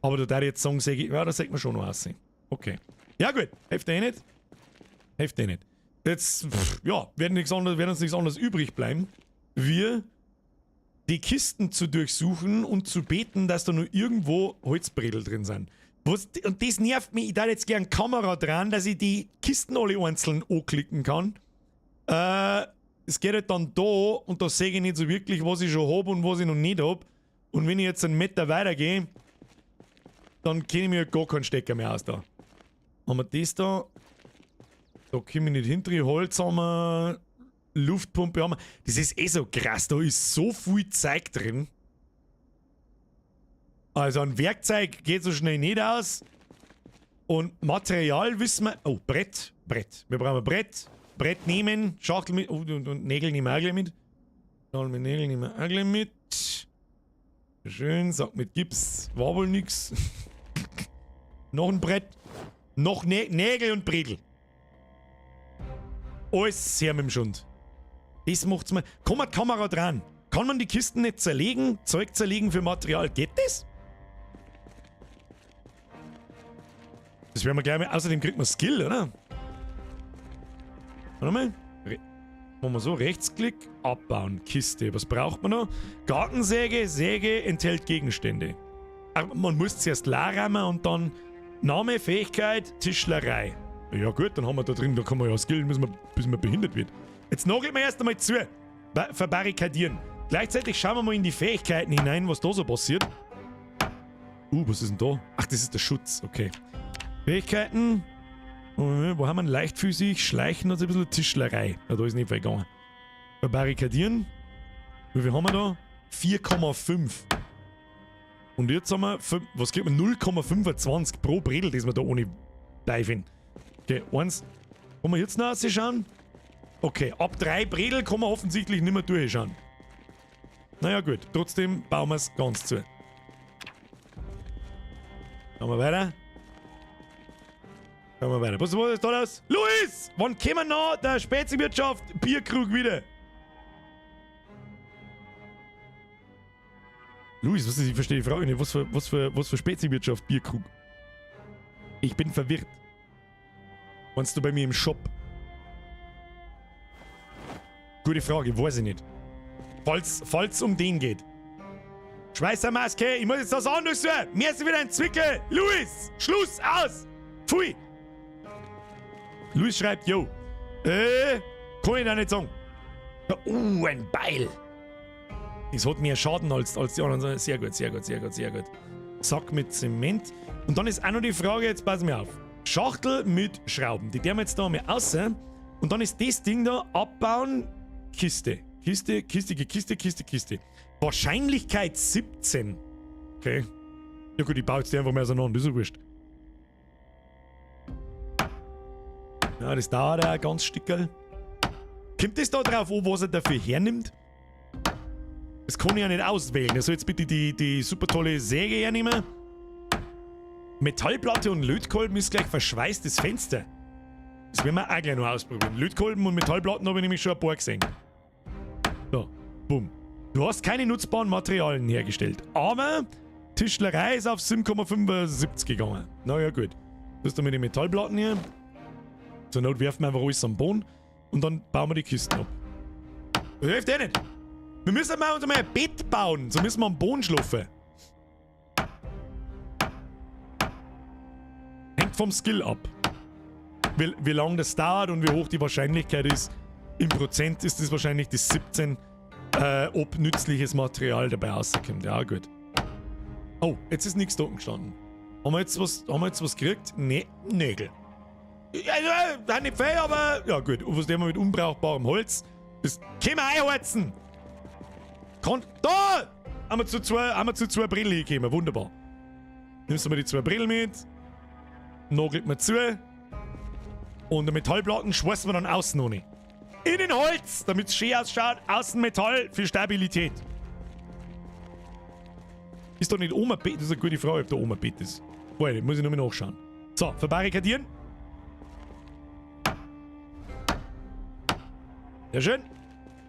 Aber da darf ich jetzt sagen, ja, da sagt man schon noch aussehen. Okay. Ja, gut. Hilft eh nicht. Hilft eh nicht. Jetzt, ja, werden uns nichts anderes übrig bleiben, wie die Kisten zu durchsuchen und zu beten, dass da nur irgendwo Holzbredel drin sind. Und das nervt mich. Ich da jetzt gern Kamera dran, dass ich die Kisten alle einzeln anklicken kann. Es geht halt dann da und da sehe ich nicht so wirklich, was ich schon habe und was ich noch nicht habe. Und wenn ich jetzt einen Meter weitergehe, dann kenne ich mir halt gar keinen Stecker mehr aus da. Haben wir das da? Da komme ich nicht hinter. Holz haben wir, Luftpumpe haben wir. Das ist eh so krass, da ist so viel Zeug drin. Also ein Werkzeug geht so schnell nicht aus. Und Material wissen wir... Oh, Brett. Wir brauchen ein Brett. Brett nehmen, Schachtel mit... Oh, und Nägel nehmen wir auch gleich mit. Schachtel mit Nägel nehmen wir auch gleich mit. Schön, Sack mit Gips. War wohl nix. Noch ein Brett. Noch Nägel und Bredel. Alles sehr mit dem Schund. Das macht's mal... Komm, eine Kamera dran. Kann man die Kisten nicht zerlegen? Zeug zerlegen für Material. Geht das? Das werden wir gleich mal... Außerdem kriegt man Skill, oder? Warte mal. Machen wir so, Rechtsklick, abbauen, Kiste. Was braucht man noch? Gartensäge, Säge enthält Gegenstände. Aber man muss zuerst Lahrhammer und dann Name, Fähigkeit, Tischlerei. Ja gut, dann haben wir da drin, da kann man ja skillen, bis man behindert wird. Jetzt nageln wir erst einmal zu. Verbarrikadieren. Gleichzeitig schauen wir mal in die Fähigkeiten hinein, was da so passiert. Was ist denn da? Ach, das ist der Schutz, okay. Fähigkeiten... Wo haben wir ihn? Leichtfüßig, Schleichen und ein bisschen Tischlerei. Ja, da ist nicht viel gegangen. Verbarrikadieren. Wie viel haben wir da? 4,5. Und jetzt haben wir, was kriegt man? 0,25 pro Bredel, das wir da ohne Dive. Okay, 1. Kann man jetzt noch ausschauen? Okay, ab 3 Bredel kann man offensichtlich nicht mehr durchschauen. Naja gut, trotzdem bauen wir es ganz zu. Schauen wir weiter. Schauen wir weiter. Was ist da los? Luis! Wann kommen noch der Speziwirtschaft Bierkrug wieder? Luis, ich verstehe die Frage nicht. Was für Spezienwirtschaft Bierkrug? Ich bin verwirrt. Meinst du bei mir im Shop? Gute Frage, weiß ich nicht. Falls um den geht. Schweißermaske, ich muss jetzt was anderes sagen. Mir ist wieder ein Zwickel. Luis, Schluss, aus. Pfui. Luis schreibt, yo. Kann ich da nicht sagen. Ein Beil. Das hat mehr Schaden als die anderen. Sehr gut. Sack mit Zement. Und dann ist auch noch die Frage, jetzt pass mir auf. Schachtel mit Schrauben. Die wir jetzt da mal raus. Und dann ist das Ding da abbauen. Kiste. Wahrscheinlichkeit 17. Okay. Ja gut, ich baue jetzt die einfach mal auseinander. Das ist ja wurscht. Ja, das dauert auch ein ganz Stückel. Kommt das da drauf an, was er dafür hernimmt? Das kann ich ja nicht auswählen. Er soll jetzt bitte die super tolle Säge hernehmen. Metallplatte und Lötkolben ist gleich verschweißtes Fenster. Das werden wir auch gleich noch ausprobieren. Lötkolben und Metallplatten habe ich nämlich schon ein paar gesehen. So, bumm. Du hast keine nutzbaren Materialien hergestellt. Aber Tischlerei ist auf 7,75 gegangen. Naja, gut. Du hast da mit den Metallplatten hier. Zur Not werfen wir einfach alles am Boden. Und dann bauen wir die Kisten ab. Das hilft eh nicht. Wir müssen mal uns mal ein Bett bauen. So müssen wir am Boden schlafen. Hängt vom Skill ab. Wie lange das dauert und wie hoch die Wahrscheinlichkeit ist. Im Prozent ist das wahrscheinlich das 17, ob nützliches Material dabei rauskommt. Ja, gut. Oh, jetzt ist nichts da gestanden. Haben wir jetzt was gekriegt? Nee, Nägel. Ja, nicht viel, aber ja gut. Und was nehmen wir mit unbrauchbarem Holz? Das können wir einheizen. Da! Haben wir zu zwei Brillen gekommen. Wunderbar. Nimmst du mal die 2 Brillen mit. Nagelt man zu. Und die Metallplatten schweißen wir dann außen ohne. Innen Holz, damit es schön ausschaut. Außen Metall für Stabilität. Ist da nicht oben ein Bett? Das ist eine gute Frage, ob da oben ein Bett ist. Warte, muss ich nochmal nachschauen. So, verbarrikadieren. Sehr schön.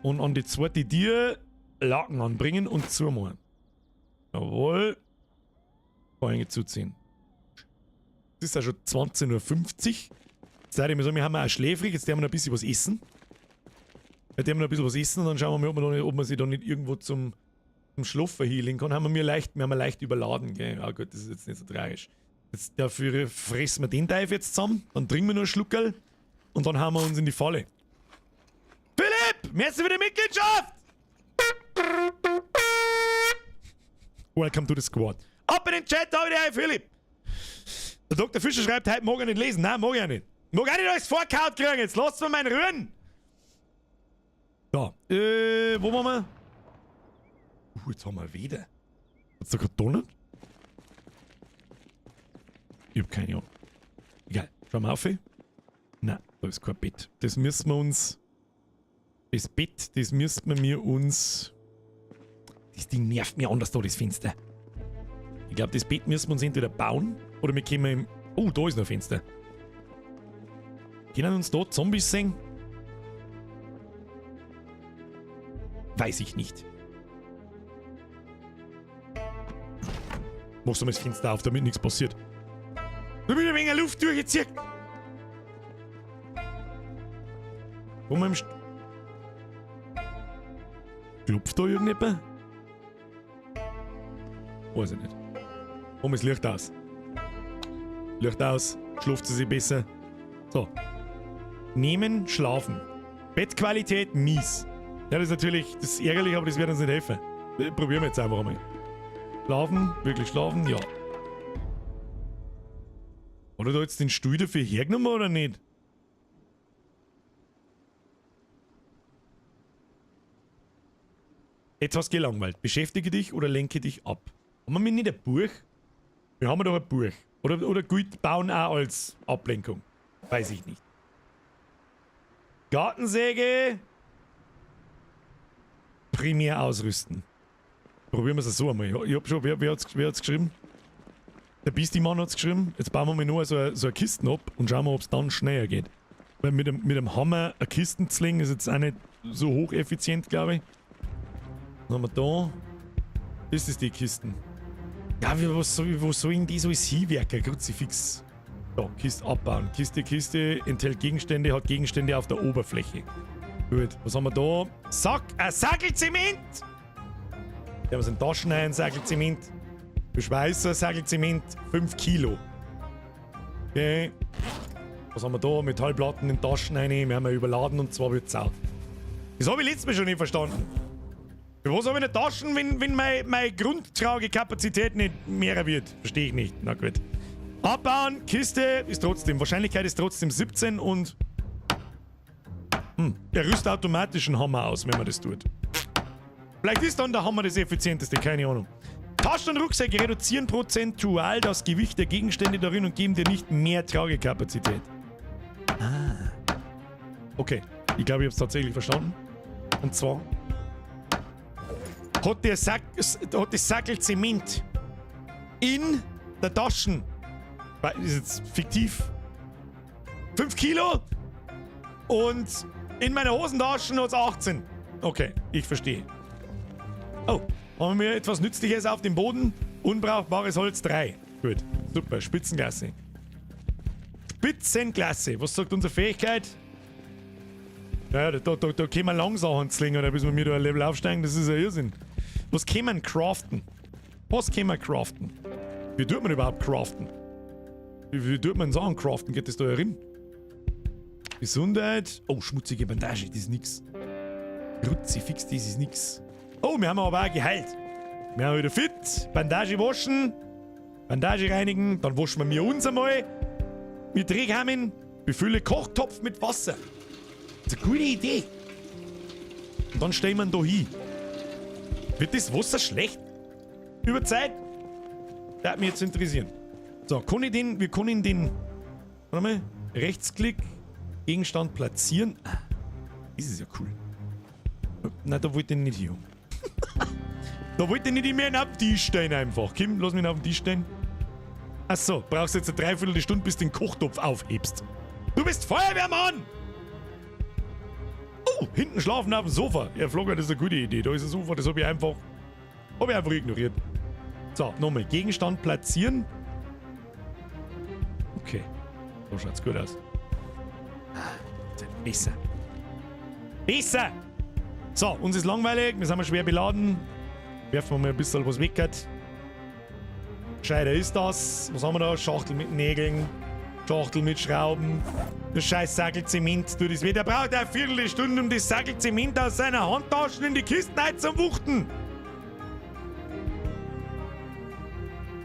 Und an die zweite Tür Laken anbringen und zumachen. Jawohl. Vorhänge zuziehen. Es ist ja schon 20:50 Uhr. Jetzt würde ich mal sagen, wir haben auch schläfrig, jetzt werden wir noch ein bisschen was essen. Jetzt werden wir noch ein bisschen was essen und dann schauen wir mal, ob man sich da nicht irgendwo zum Schlafen healen kann. Wir haben leicht überladen, gell? Ja gut, das ist jetzt nicht so tragisch. Jetzt dafür fressen wir den Teil jetzt zusammen, dann trinken wir noch einen Schluckerl und dann hauen wir uns in die Falle. Philipp! Merci für die Mitgliedschaft! Welcome to the squad. Ab in den Chat, da wieder ein Philipp! Der Dr. Fischer schreibt, heute mag er nicht lesen. Nein, mag er nicht. Mag auch nicht alles vorkaut kriegen. Jetzt lasst mir meinen Rühren. Da. Wo waren wir? Jetzt haben wir wieder. Hat's da gerade donnert? Ich hab keine Ahnung. Egal. Schauen wir auf. Nein, da ist kein Bett. Das müssen wir uns. Das Bett, das müssen wir uns. Das Ding nervt mir anders da, das Fenster. Ich glaube, das Bett müssen wir uns entweder bauen oder wir können im. Oh, da ist noch ein Fenster. Können uns da Zombies sehen? Weiß ich nicht. Machst du mal das Fenster auf, damit nichts passiert. Da wird ein wenig Luft durchgezogen. Wo man im klopft da irgendjemand? Weiß ich nicht. Warum ist Licht aus? Licht aus, schläft sie sich besser. So. Nehmen, schlafen. Bettqualität mies. Ja, das ist natürlich, das ist ärgerlich, aber das wird uns nicht helfen. Probieren wir jetzt einfach mal. Schlafen, wirklich schlafen, ja. Hat er da jetzt den Stuhl dafür hergenommen oder nicht? Etwas gelangweilt. Beschäftige dich oder lenke dich ab. Haben wir nicht ein Buch? Wir haben doch ein Buch. Oder gut bauen auch als Ablenkung. Weiß ich nicht. Gartensäge. Primär ausrüsten. Probieren wir es so einmal. Ich hab schon, wer hat's geschrieben? Der Beastie-Mann hat's geschrieben. Jetzt bauen wir mal nur so eine Kisten ab und schauen wir, ob es dann schneller geht. Weil mit dem Hammer eine Kisten zu legen ist jetzt auch nicht so hocheffizient, glaube ich. Dann haben wir da. Ist es die Kisten? Ja, wo sollen die so hinwerken? Kruzifix. So, Kiste abbauen. Kiste enthält Gegenstände, hat Gegenstände auf der Oberfläche. Gut, was haben wir da? Sackelzement! Da haben wir in Taschen ein, Sackelzement. Beschweißer, Sackelzement, 5 Kilo. Okay. Was haben wir da? Metallplatten in Taschen rein, wir haben überladen und zwar wird's auch. Das habe ich letztes Mal schon nicht verstanden. Für was habe ich eine Taschen, wenn meine Grundtragekapazität nicht mehr wird? Verstehe ich nicht. Na gut. Abbauen, Kiste ist trotzdem. Wahrscheinlichkeit ist trotzdem 17 und. Er rüstet automatisch einen Hammer aus, wenn man das tut. Vielleicht ist dann der Hammer das effizienteste, keine Ahnung. Taschen und Rucksäcke reduzieren prozentual das Gewicht der Gegenstände darin und geben dir nicht mehr Tragekapazität. Ah. Okay, ich glaube, ich habe es tatsächlich verstanden. Und zwar hat das Sackel Zement in der Taschen, das ist jetzt fiktiv, 5 Kilo und in meiner Hosentaschen hat es 18. Okay, ich verstehe. Oh, haben wir etwas Nützliches auf dem Boden? Unbrauchbares Holz 3. Gut, super, Spitzenklasse. Spitzenklasse. Was sagt unsere Fähigkeit? Ja, da können wir langsam slingen, oder bis wir mir da ein Level aufsteigen, das ist ein Irrsinn. Was können wir craften? Was können wir craften? Wie tut man überhaupt craften? Wie tut man Sachen craften? Geht das da herin? Gesundheit. Oh, schmutzige Bandage, das ist nix. Kruzifix, das ist nix. Oh, wir haben aber auch geheilt. Wir haben wieder fit. Bandage waschen. Bandage reinigen. Dann waschen wir mir uns einmal. Mit Drehkamin. Befülle Kochtopf mit Wasser. Das ist eine gute Idee. Und dann stellen wir ihn da hin. Wird das Wasser schlecht? Über Zeit? Das hat mich jetzt interessieren. So, wir können den. Warte mal. Rechtsklick. Gegenstand platzieren. Ah, das ist ja cool. Nein, da wollte ich nicht hier. Da wollte ich nicht mehr auf den Tisch stehen einfach. Kim, lass mich auf den Tisch stehen. Achso, brauchst jetzt eine Dreiviertelstunde, bis du den Kochtopf aufhebst. Du bist Feuerwehrmann! Oh, hinten schlafen auf dem Sofa. Ja, Vlogger, das ist eine gute Idee. Da ist ein Sofa, das habe ich einfach ignoriert. So, nochmal. Gegenstand platzieren. Okay. So schaut's gut aus. Besser. Besser! So, uns ist langweilig, wir sind schwer beladen. Werfen wir mal ein bisschen was weg. Scheider ist das. Was haben wir da? Schachtel mit Nägeln. Schachtel mit Schrauben. Das scheiß Sackel Zement. Du, das der braucht eine Viertelstunde, um das Sackel Zement aus seiner Handtaschen in die Kisten zu wuchten.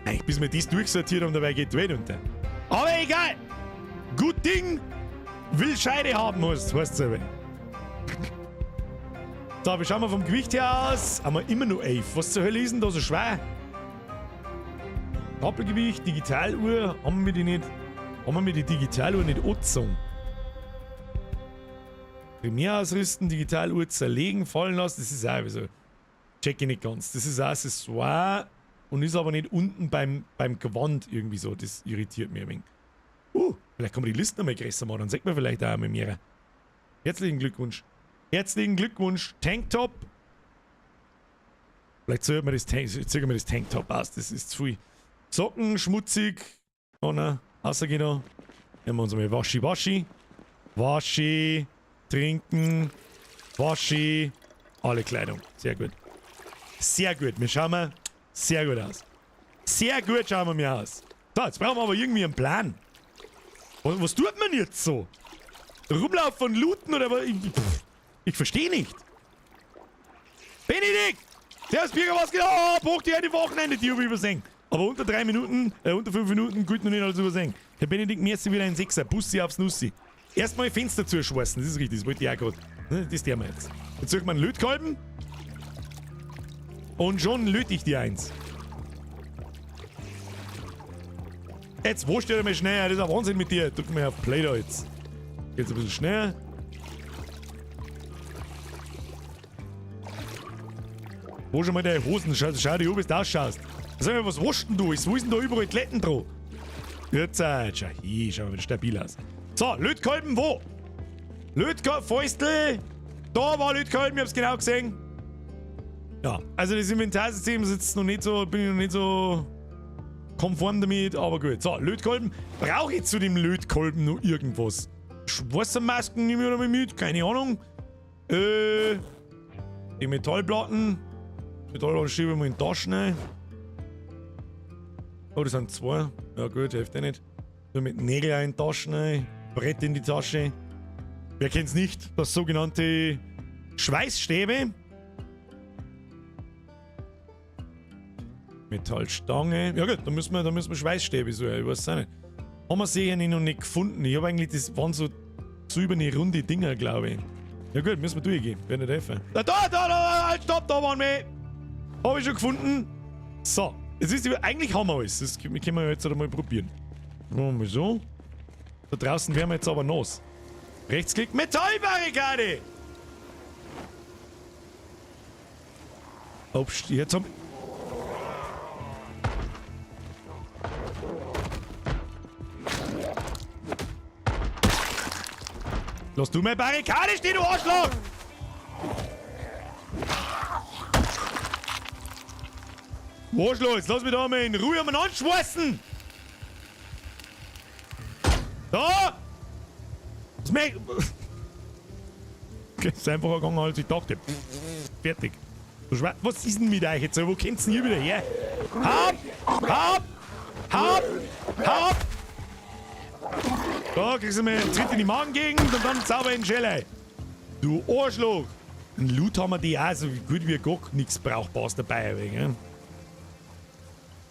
Eigentlich bis wir das durchsortiert haben, dabei geht die Welt unter. Aber egal! Gut Ding! Will Scheide haben muss, weißt du. So, wie schauen wir vom Gewicht her aus? Haben wir immer nur 11. Was zur Hölle ist denn da so schwer? Doppelgewicht, Digitaluhr, haben wir die nicht? Haben wir mir die Digitaluhr nicht angezogen? Primär ausrüsten, Digitaluhr zerlegen, fallen lassen, das ist auch so. Check ich nicht ganz. Das ist ein Accessoire und ist aber nicht unten beim Gewand irgendwie so. Das irritiert mich ein wenig. Vielleicht kann man die Liste noch mal größer machen, dann sagt man vielleicht auch einmal mehr. Herzlichen Glückwunsch. Herzlichen Glückwunsch, Tanktop. Vielleicht ziehen wir das Tanktop aus, das ist zu viel. Socken, schmutzig. Oh nein, rausgehen da. Nehmen wir uns mal Waschi. Waschi, trinken, Waschi. Alle Kleidung, sehr gut. Sehr gut, wir schauen mal sehr gut aus. Sehr gut schauen wir mir aus. So, jetzt brauchen wir aber irgendwie einen Plan. Was tut man jetzt so? Rumlauf von Looten oder was? Ich verstehe nicht. Benedikt! Der ist Bürger was genau. Oh, braucht ihr eine Wochenende, die habe ich übersehen. Aber unter 5 Minuten gut noch nicht alles übersehen. Herr Benedikt, mir ist wieder ein Sechser. Bussi aufs Nussi. Erstmal Fenster zuschweißen, das ist richtig, das wollte ich auch gerade. Das tun wir jetzt. Jetzt sucht man einen Lötkolben. Und schon löte ich die eins. Jetzt wascht ihr mal schneller, das ist ein Wahnsinn mit dir. Drück mal auf Play da jetzt. Jetzt ein bisschen schneller. Wasch mal deine Hosen, schau dir an, wie du ausschaust. Sag mal, was waschst denn du? Wo ist denn da überall Kletten dran? Jetzt, schau hier, schau mal wieder stabil aus. So, Lötkolben wo? Lötkolben, Fäustel. Da war Lötkolben, ich hab's genau gesehen. Ja, also das Inventarsystem ist jetzt noch nicht so, bin ich noch nicht so konform damit, aber gut. So, Lötkolben. Brauche ich zu dem Lötkolben noch irgendwas? Wassermasken nehme ich noch mal mit, keine Ahnung. Die Metallplatten. Metallplatten schiebe ich mal in die Taschen rein. Oh, das sind 2. Ja gut, hilft ja nicht. So mit Nägeln in die Taschen rein. Brett in die Tasche. Wer kennt's nicht? Das sogenannte Schweißstäbe. Metallstange. Ja gut, da müssen wir Schweißstäbe suchen. Ich weiß auch nicht. Haben wir sie ja noch nicht gefunden. Ich habe eigentlich, das waren so über eine runde Dinger, glaube ich. Ja gut, müssen wir durchgehen. Wird nicht helfen. Da, stopp, da waren wir. Habe ich schon gefunden. So, jetzt ist eigentlich haben wir alles. Das können wir jetzt mal probieren. Machen wir mal so. Da draußen werden wir jetzt aber nass. Rechtsklick, Metallbarrikade! Ups, jetzt haben... Lass du meine Barrikade stehen, du Arschloch! Arschloch, jetzt lass mich da mal in Ruhe am anschweißen! Da! Das merkt... Okay, ist einfacher gegangen, als ich dachte. Fertig. Was ist denn mit euch jetzt? Wo kommt's denn hier wieder her? Hab! Hab! Hab! Hab! Da kriegst du mir einen Tritt in die Magengegend und dann sauber in den Schelle. Du Arschloch! Ein Loot haben wir die auch so gut wie gar nichts Brauchbares dabei. Gell?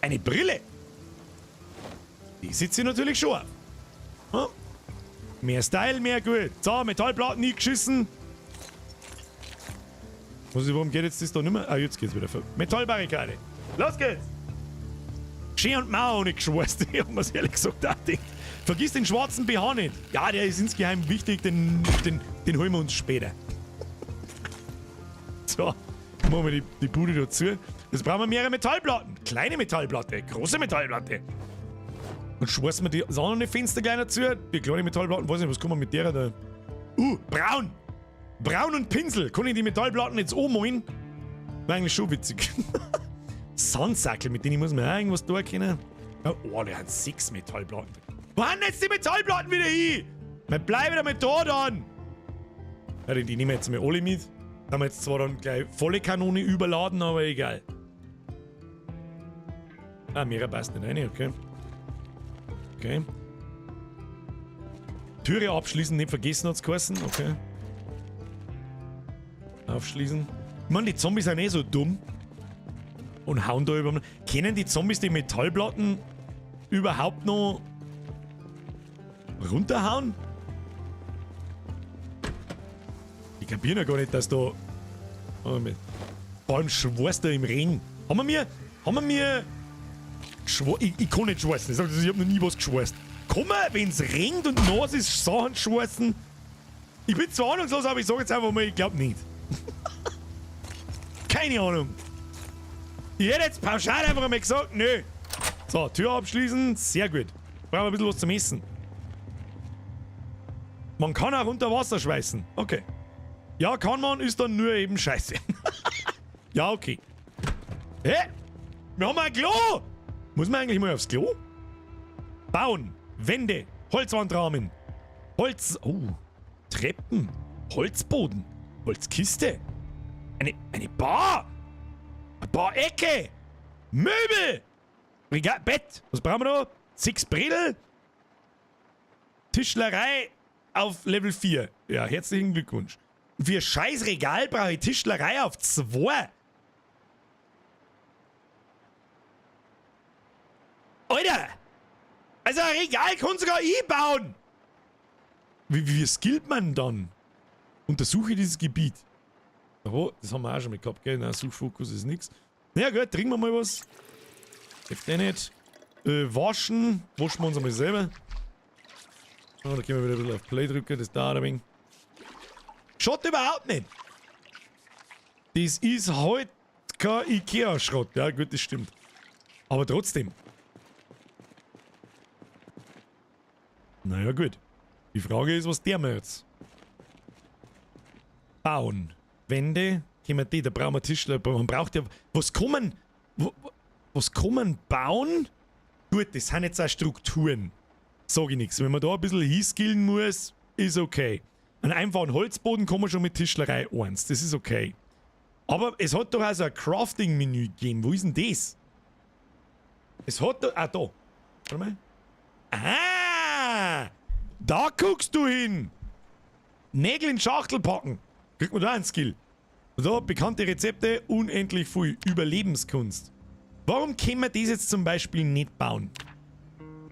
Eine Brille! Die sitzt sie natürlich schon auf. Hm? Mehr Style, mehr gut. So, Metallplatten eingeschissen. Warum geht jetzt das da nicht mehr? Ah, jetzt geht's wieder. Metallbarrikade. Los geht's! Schön und mau nicht geschweißt. Ich hab mir's ehrlich gesagt auch gedacht. Vergiss den schwarzen BH nicht. Ja, der ist insgeheim wichtig, den holen wir uns später. So, machen wir die Bude dazu. Jetzt brauchen wir mehrere Metallplatten. Kleine Metallplatte, große Metallplatte. Und schweißen wir das andere Fenster gleich dazu. Die kleine Metallplatten, weiß nicht, was kann man mit der da? Braun! Braun und Pinsel. Kann ich die Metallplatten jetzt anmalen? War eigentlich schon witzig. Sandsackel, mit denen muss man auch irgendwas tun können. Oh, der hat 6 Metallplatten. Wo haben jetzt die Metallplatten wieder hin? Wir bleiben damit da dann. Ja, die nehmen wir jetzt mal alle mit. Haben wir jetzt zwar dann gleich volle Kanone überladen, aber egal. Ah, mehr passt nicht rein, okay. Okay. Türe abschließen, nicht vergessen hat's geheißen, okay. Aufschließen. Ich meine, die Zombies sind eh so dumm. Und hauen da über... Können die Zombies die Metallplatten überhaupt noch runterhauen? Ich kapiere ja gar nicht, dass da... Vor allem schwarst da im Regen. Haben wir mir... Ich kann nicht schweißen. Ich hab noch nie was geschweißt. Kann man, wenn's regnet und nass ist, Sachen schweißen? Ich bin zwar ahnungslos, aber ich sag jetzt einfach mal, ich glaub nicht. Keine Ahnung. Ich hätte jetzt pauschal einfach mal gesagt, nö. So, Tür abschließen, sehr gut. Brauchen wir ein bisschen was zum Essen. Man kann auch unter Wasser schweißen. Okay. Ja, kann man, ist dann nur eben scheiße. Ja, okay. Hä? Wir haben ein Klo! Muss man eigentlich mal aufs Klo? Bauen, Wände, Holzwandrahmen, Holz... Oh, Treppen, Holzboden, Holzkiste, eine Bar, eine Bar-Ecke, Möbel, Regal, Bett. Was brauchen wir noch? 6 Bredel, Tischlerei auf Level 4. Ja, herzlichen Glückwunsch. Für scheiß Regal brauche ich Tischlerei auf 2. Alter! Also ein Regal kann sogar ich bauen! Wie skillt man dann? Untersuche dieses Gebiet. Oh, das haben wir auch schon mal gehabt, gell? Na, Suchfokus ist nix. Na ja, gut, trinken wir mal was. Hilft eh nicht. Waschen. Waschen wir uns einmal selber. Oh, da können wir wieder ein bisschen auf Play drücken, das dauert ein wenig. Schrott überhaupt nicht! Das ist halt kein Ikea-Schrott. Ja, gut, das stimmt. Aber trotzdem. Naja, gut. Die Frage ist, was der wir jetzt? Bauen. Wände, können die, da brauchen wir Tischler, man braucht ja, was kann man bauen? Gut, das sind jetzt auch Strukturen. Sag ich nichts. Wenn man da ein bisschen hinskillen muss, ist okay. Einen einfachen Holzboden kann man schon mit Tischlerei 1, das ist okay. Aber es hat doch auch so ein Crafting-Menü gegeben. Wo ist denn das? Es hat doch... Ah, da. Warte mal. Ah! Da guckst du hin! Nägel in Schachtel packen. Kriegt man da einen Skill. Da bekannte Rezepte, unendlich viel. Überlebenskunst. Warum können wir das jetzt zum Beispiel nicht bauen?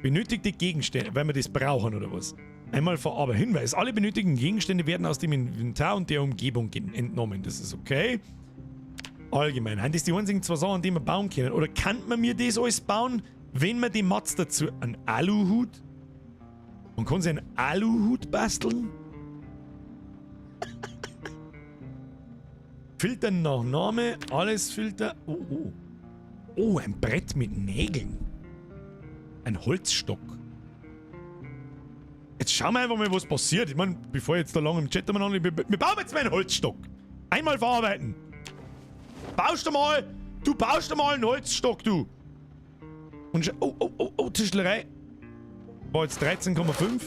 Benötigte Gegenstände, weil wir das brauchen oder was? Einmal verarbeiten. Hinweis. Alle benötigten Gegenstände werden aus dem Inventar und der Umgebung entnommen. Das ist okay. Allgemein. Sind das die einzigen zwei Sachen, die wir bauen können? Oder kann man mir das alles bauen, wenn man die Mats dazu... Ein Aluhut? Man kann sich einen Aluhut basteln? Filtern nach Name, alles Filter. Oh, oh. Oh, ein Brett mit Nägeln. Ein Holzstock. Jetzt schauen wir einfach mal, was passiert. Ich meine, bevor ich jetzt da lange im Chat wir bauen jetzt mal einen Holzstock. Einmal verarbeiten. Du baust mal einen Holzstock, du. Und oh, Tischlerei. War jetzt 13,5.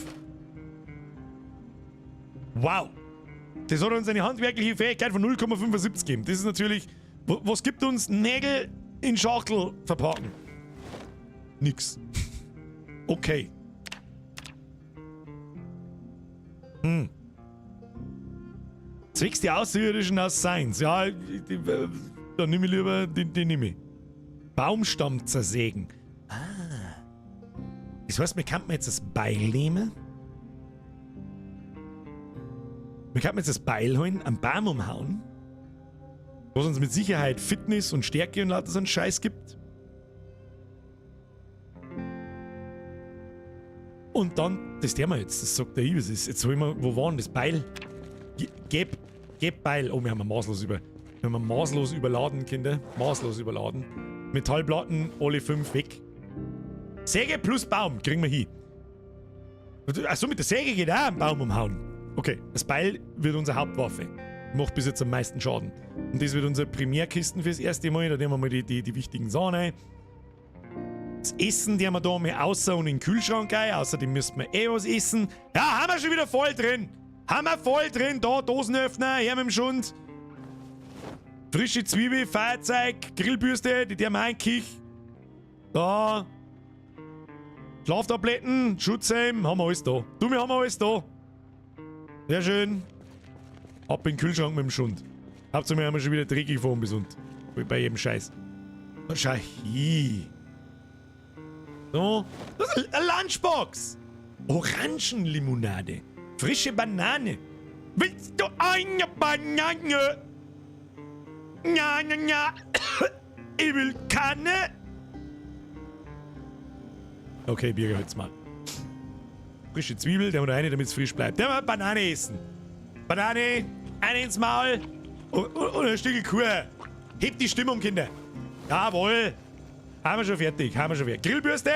Wow. Das hat uns eine handwerkliche Fähigkeit von 0,75 gegeben. Das ist natürlich... Was gibt uns Nägel in Schachtel verpacken? Nix. Okay. Zwecks die Außerirdischen aus Science. Ja, dann nehme ich lieber den nehme ich. Baumstamm zersägen. Ah. Das heißt, wir könnten jetzt das Beil nehmen. Wir könnten jetzt das Beil holen, am Baum umhauen. Was uns mit Sicherheit Fitness und Stärke und lauter so einen Scheiß gibt. Und dann, das tun wir jetzt, das sagt der Ibis. Jetzt holen wir, wo war denn das Beil? Geb Beil. Oh, wir haben maßlos überladen, Kinder. Maßlos überladen. Metallplatten, alle 5 weg. Säge plus Baum, kriegen wir hin. Achso, mit der Säge geht auch ein Baum umhauen. Okay, das Beil wird unsere Hauptwaffe. Macht bis jetzt am meisten Schaden. Und das wird unsere Primärkisten fürs erste Mal. Da nehmen wir mal die wichtigen Sachen ein. Das Essen, die haben wir da mal außer und in den Kühlschrank ein. Außerdem müssten wir was essen. Ja, haben wir schon wieder voll drin. Da, Dosenöffner, her mit dem Schund. Frische Zwiebel, Feuerzeug, Grillbürste, die haben wir einkich. Da. Schlaftabletten, Schutzhelm, haben wir alles da. Wir haben alles da. Sehr schön. Ab in den Kühlschrank mit dem Schund. Hauptsache, wir haben schon wieder dreckig vor bis und bei jedem Scheiß. Da schau hin. So. Das ist eine Lunchbox. Orangenlimonade. Frische Banane. Willst du eine Banane? Ja. Ich will keine. Okay, Birger, halt's mal. Frische Zwiebel, der haben wir da rein, damit es frisch bleibt. Der wird Banane essen. Banane, eine ins Maul und ein Stück Kuh. Hebt die Stimmung, Kinder. Jawohl. Haben wir schon fertig. Grillbürste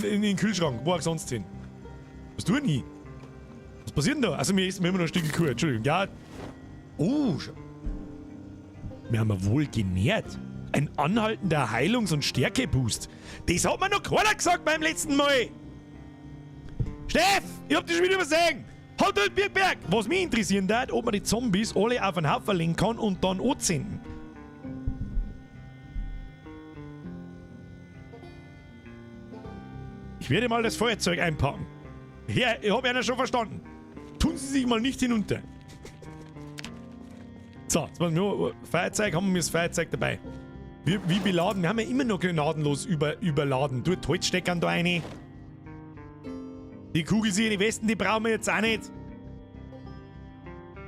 in den Kühlschrank, wo auch sonst hin. Was tun die? Was passiert denn da? Also wir essen immer noch ein Stück Kuh, Entschuldigung. Ja. Oh. Wir haben wohl genährt. Ein anhaltender Heilungs- und Stärkeboost. Das hat mir noch keiner gesagt beim letzten Mal. Steff, ich hab dich schon wieder übersehen. Halt halt Birkberg. Was mich interessieren darf, ob man die Zombies alle auf einen Haufen legen kann und dann anzünden. Ich werde mal das Feuerzeug einpacken. Ja, ich habe einer schon verstanden. Tun Sie sich mal nicht hinunter. So, jetzt machen wir Feuerzeug, haben wir das Feuerzeug dabei. Wie beladen? Wir haben ja immer noch gnadenlos überladen. Tut Holzsteckern da rein. Die Kugelsieger, die Westen, die brauchen wir jetzt auch nicht.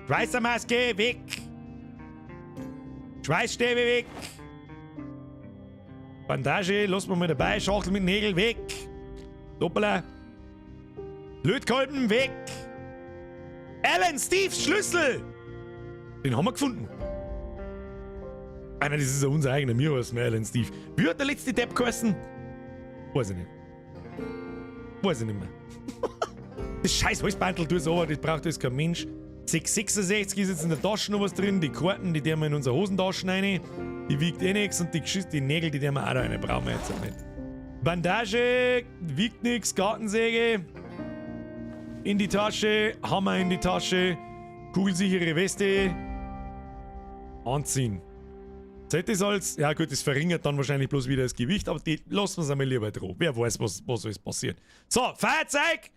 Schweißermaske, weg. Schweißstäbe, weg. Bandage, lassen wir mal dabei. Schachtel mit Nägel, weg. Doppela. Lötkolben, weg. Alan Steves Schlüssel. Den haben wir gefunden. Nein, das ist ja unser eigener Mirrors, Alan Steve. Wie hat der letzte Depp geheißen? Weiß ich nicht. Weiß ich nicht mehr. Das scheiß Holzbandel, tu es aber, das braucht jetzt kein Mensch. 666 ist jetzt in der Tasche noch was drin. Die Karten, die tun wir in unsere Hosentaschen rein. Die wiegt eh nichts und die Nägel, die tun wir auch noch rein. Brauchen wir jetzt auch nicht. Bandage, wiegt nichts. Gartensäge in die Tasche. Hammer in die Tasche. Kugelsichere Weste. Anziehen. Z-Salz, ja gut, das verringert dann wahrscheinlich bloß wieder das Gewicht, aber die lassen wir es einmal lieber drauf. Wer weiß, was alles passiert. So, Feuerzeug!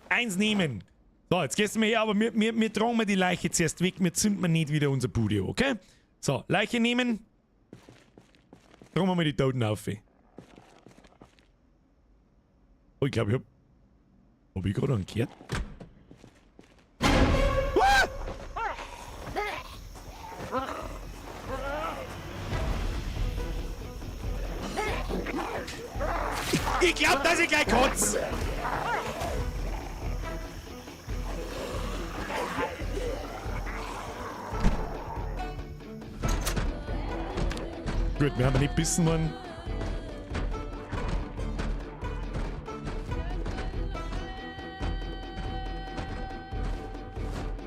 1 nehmen. So, jetzt gehst du mir her, aber wir tragen die Leiche zuerst weg, wir zünden nicht wieder unser Bude, okay? So, Leiche nehmen. Tragen wir mal die Toten auf. Oh, ich glaube, hab ich gerade einen gehört? Ich glaub, dass ich gleich kotze! Gut, wir haben nicht bissen worden.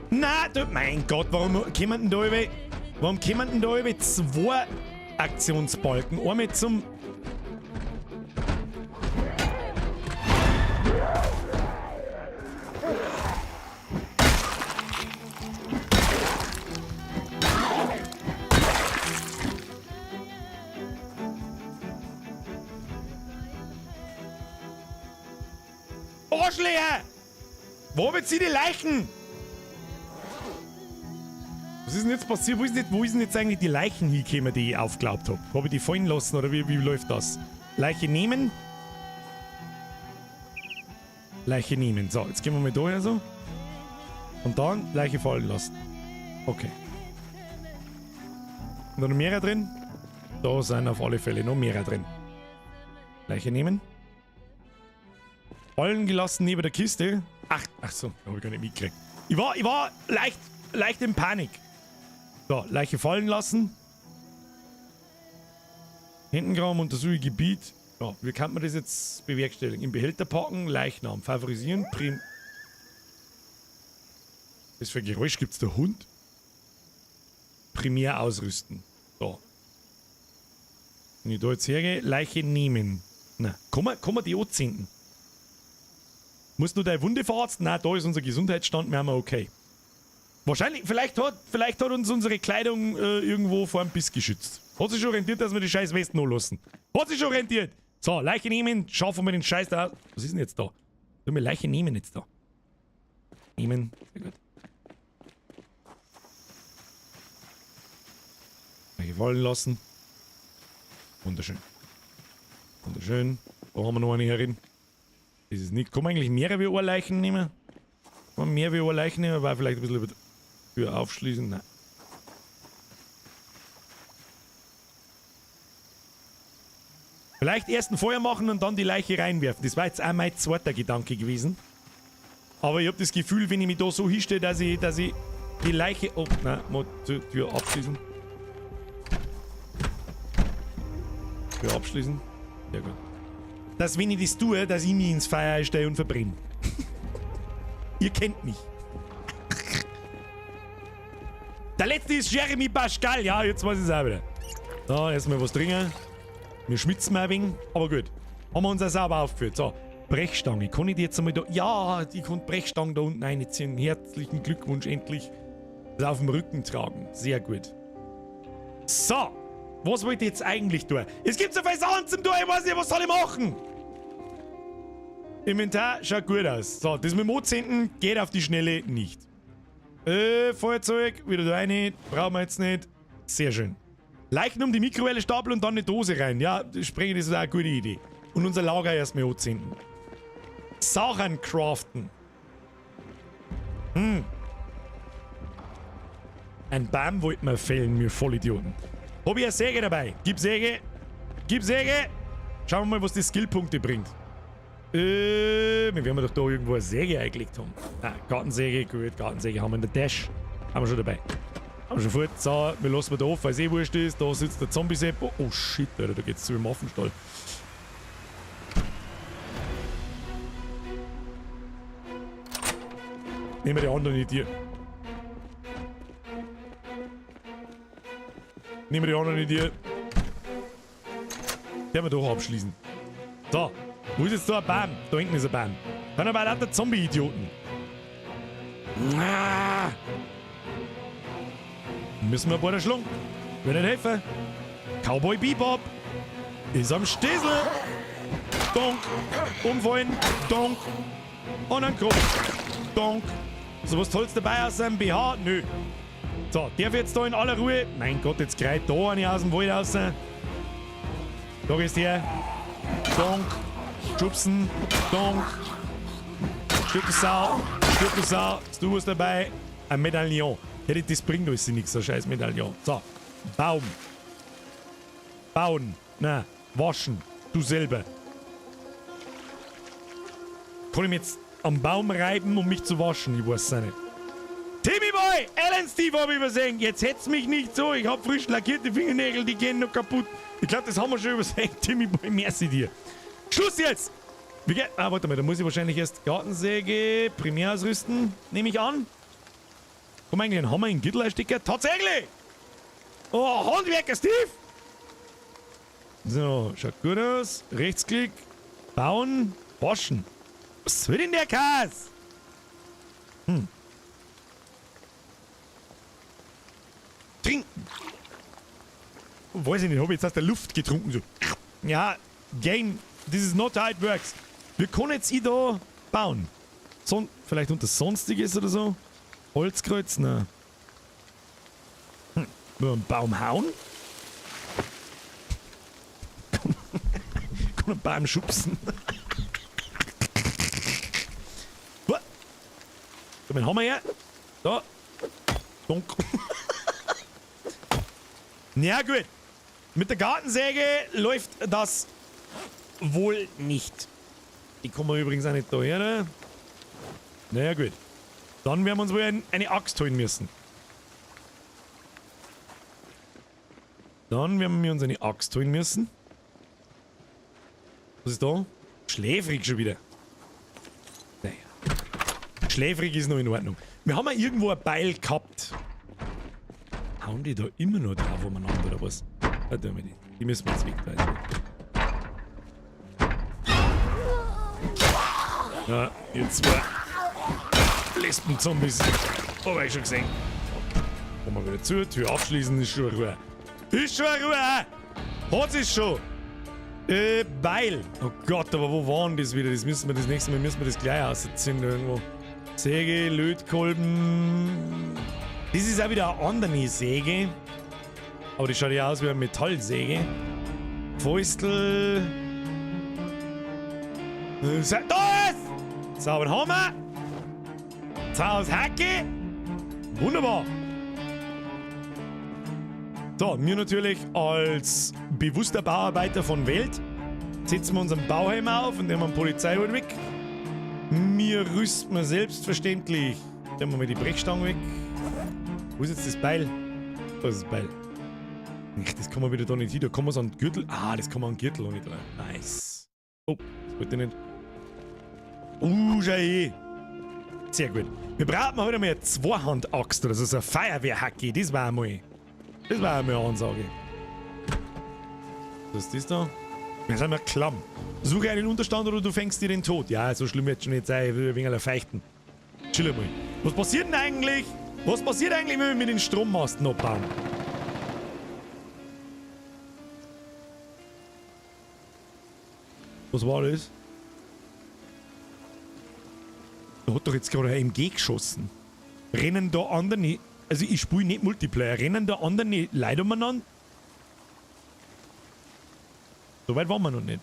Na, du, mein Gott, warum kommen denn da über 2 Aktionsbalken? Einmal zum... Arschlöcher! Wo haben jetzt die Leichen? Was ist denn jetzt passiert? Wo ist denn jetzt eigentlich die Leichen hingekommen, die ich aufgeglaubt habe? Habe ich die fallen lassen oder wie läuft das? Leiche nehmen. Leiche nehmen. So, jetzt gehen wir mal da her so. Und dann Leiche fallen lassen. Okay. Und noch mehrere drin? Da sind auf alle Fälle noch mehrere drin. Leiche nehmen. Fallen gelassen neben der Kiste. Ach so, habe ich gar nicht mitgekriegt. Ich war leicht in Panik. So, Leiche fallen lassen. Hintengraben, untersuche Gebiet. Ja, wie kann man das jetzt bewerkstelligen? Im Behälter packen, Leichnam, favorisieren, Was für ein Geräusch gibt's der Hund? Primär ausrüsten. So. Wenn ich da jetzt hergehe, Leiche nehmen. Na, kann man die anzünden? Musst du deine Wunde verarzten? Nein, da ist unser Gesundheitsstand, wir haben okay. Wahrscheinlich, vielleicht hat uns unsere Kleidung irgendwo vor einem Biss geschützt. Hat sich schon rentiert, dass wir die scheiß Westen lassen. Hat sich schon rentiert. So, Leiche nehmen, schaffen wir den Scheiß da aus. Was ist denn jetzt da? Tu mir Leiche nehmen jetzt da. Nehmen, sehr gut. Leiche fallen lassen. Wunderschön. Wunderschön. Da haben wir noch eine herin. Das ist nicht. Kann man eigentlich mehrere wie eine Leichen nehmen? Kann man mehr wie eine Leichen nehmen, weil vielleicht ein bisschen für aufschließen? Nein. Vielleicht erst ein Feuer machen und dann die Leiche reinwerfen. Das war jetzt auch mein zweiter Gedanke gewesen. Aber ich habe das Gefühl, wenn ich mich da so hinstelle, dass ich die Leiche... Oh, nein, mal die Tür abschließen. Tür abschließen. Sehr gut. Dass wenn ich das tue, dass ich mich ins Feuer stelle und verbrenne. Ihr kennt mich. Der letzte ist Jeremy Pascal. Ja, jetzt weiß ich es auch wieder. So, erstmal was trinken. Wir schwitzen mal ein wenig, aber gut. Haben wir uns auch sauber aufgeführt. So, Brechstange. Kann ich die jetzt einmal da... Ja, ich kann die Brechstange da unten reinziehen. Herzlichen Glückwunsch, endlich das auf dem Rücken tragen. Sehr gut. So, was wollt ihr jetzt eigentlich tun? Es gibt so viele Sachen zum tun, ich weiß nicht, was soll ich machen? Inventar schaut gut aus. So, das mit dem Anzünden geht auf die Schnelle nicht. Feuerzeug, wieder da rein. Brauchen wir jetzt nicht. Sehr schön. Leichen um die Mikrowelle stapeln und dann eine Dose rein. Ja, das ist auch eine gute Idee. Und unser Lager erstmal anzünden. Sachen craften. Ein Baum wollten wir fällen, wir Vollidioten. Hab ich eine Säge dabei? Gib Säge. Gib Säge. Schauen wir mal, was die Skillpunkte bringt. Wir werden doch da irgendwo eine Säge eingelegt haben. Ah, Gartensäge, gut, Gartensäge haben wir in der Dash. Haben wir schon dabei. Haben wir schon fort. So, wir lassen da auf, weil es eh wurscht ist. Da sitzt der Zombie-Sepp. Oh shit, Alter, da geht's zu dem Affenstall. Nehmen wir die anderen Idee. Nehmen wir die anderen Idee. Können wir doch abschließen. So, wo ist jetzt da ein Baum? Da hinten ist ein Baum. Dann aber lauter Zombie-Idioten. Ah. Müssen wir ein paar erschlungen. Will nicht helfen. Cowboy Bebop ist am Stesel. Donk. Umfallen. Donk. Und dann Kopf. Donk. So was Tolles dabei aus seinem BH? Nö. So, darf jetzt da in aller Ruhe. Mein Gott, jetzt kreit da eine aus dem Wald raus. Da gehst du her. Donk. Schubsen. Donk. Stückelsau. Stückelsau. Hast du was dabei? Ein Medaillon. Ja, das bringt uns nichts, so scheiß Medaillon. So. Baum. Bauen. Na, waschen. Du selber. Kann ich mich jetzt am Baum reiben, um mich zu waschen? Ich weiß es nicht. Timmy Boy! Alan Steve hab ich übersehen. Jetzt hetz mich nicht so. Ich hab frisch lackierte Fingernägel, die gehen noch kaputt. Ich glaube, das haben wir schon übersehen. Timmy Boy, merci dir. Schluss jetzt! Wie geht? Ah, warte mal, da muss ich wahrscheinlich erst Gartensäge primär ausrüsten. Nehme ich an. Komm, eigentlich einen Hammer in den Gürtel einstecken. Tatsächlich! Oh, Handwerker Steve! So, schaut gut aus. Rechtsklick. Bauen. Waschen. Was soll denn der Kass? Trinken. Weiß ich nicht, hab ich jetzt aus der Luft getrunken. So. Ja, Game. This is not how it works. Wir können jetzt da bauen. Vielleicht unter Sonstiges oder so. Holzkreuz, na. Nur einen Baum hauen. Kann einen Baum schubsen. So, den haben wir her. Da. Donk. Ja, gut. Mit der Gartensäge läuft das wohl nicht. Die kommen wir übrigens auch nicht daher, ne? Naja, gut. Dann werden wir uns wohl eine Axt holen müssen. Was ist da? Schläfrig schon wieder. Naja. Schläfrig ist noch in Ordnung. Wir haben ja irgendwo ein Beil gehabt. Hauen die da immer noch drauf umeinander oder was? Die müssen wir jetzt wegweisen. Ja, jetzt zwei Lesben-Zombies. Hab ich schon gesehen. Kommen wir wieder zu, Tür aufschließen, ist schon Ruhe. Ist schon Ruhe! Hat es schon! Beil. Oh Gott, aber wo waren das wieder? Das nächste Mal müssen wir das gleich ausziehen irgendwo. Säge, Lötkolben. Das ist auch wieder eine andere Säge. Aber die schaut ja aus wie eine Metallsäge. Fäustel. Da ist! Sauber Hammer. Zaus Hacke. Wunderbar. So, wir natürlich als bewusster Bauarbeiter von Welt setzen wir unseren Bauhelm auf und nehmen einen Polizeihut weg. Wir rüsten selbstverständlich. Nehmen wir mal die Brechstange weg. Wo ist jetzt das Beil? Da ist das Beil. Das kann man wieder da nicht hin. Da kann man so an den Gürtel. Ah, das kann man an den Gürtel auch nicht rein. Nice. Oh, das wollte ich nicht. Schau hier. Sehr gut. Wir brauchen heute mal eine Zweihand-Axt oder so eine Feuerwehrhacke. Das war einmal eine Ansage. Was ist das da? Wir sind mal klamm. Suche einen Unterstand oder du fängst dir den Tod. Ja, so schlimm wird schon nicht sein. Ich will ein wenig feichten. Chill mal. Was passiert denn eigentlich? Was passiert eigentlich, wenn wir mit den Strommasten abbauen? Was war das? Da hat doch jetzt gerade ein MG geschossen. Rennen da andere... Also ich spiele nicht Multiplayer. Rennen da andere Leute umeinander? So weit waren wir noch nicht.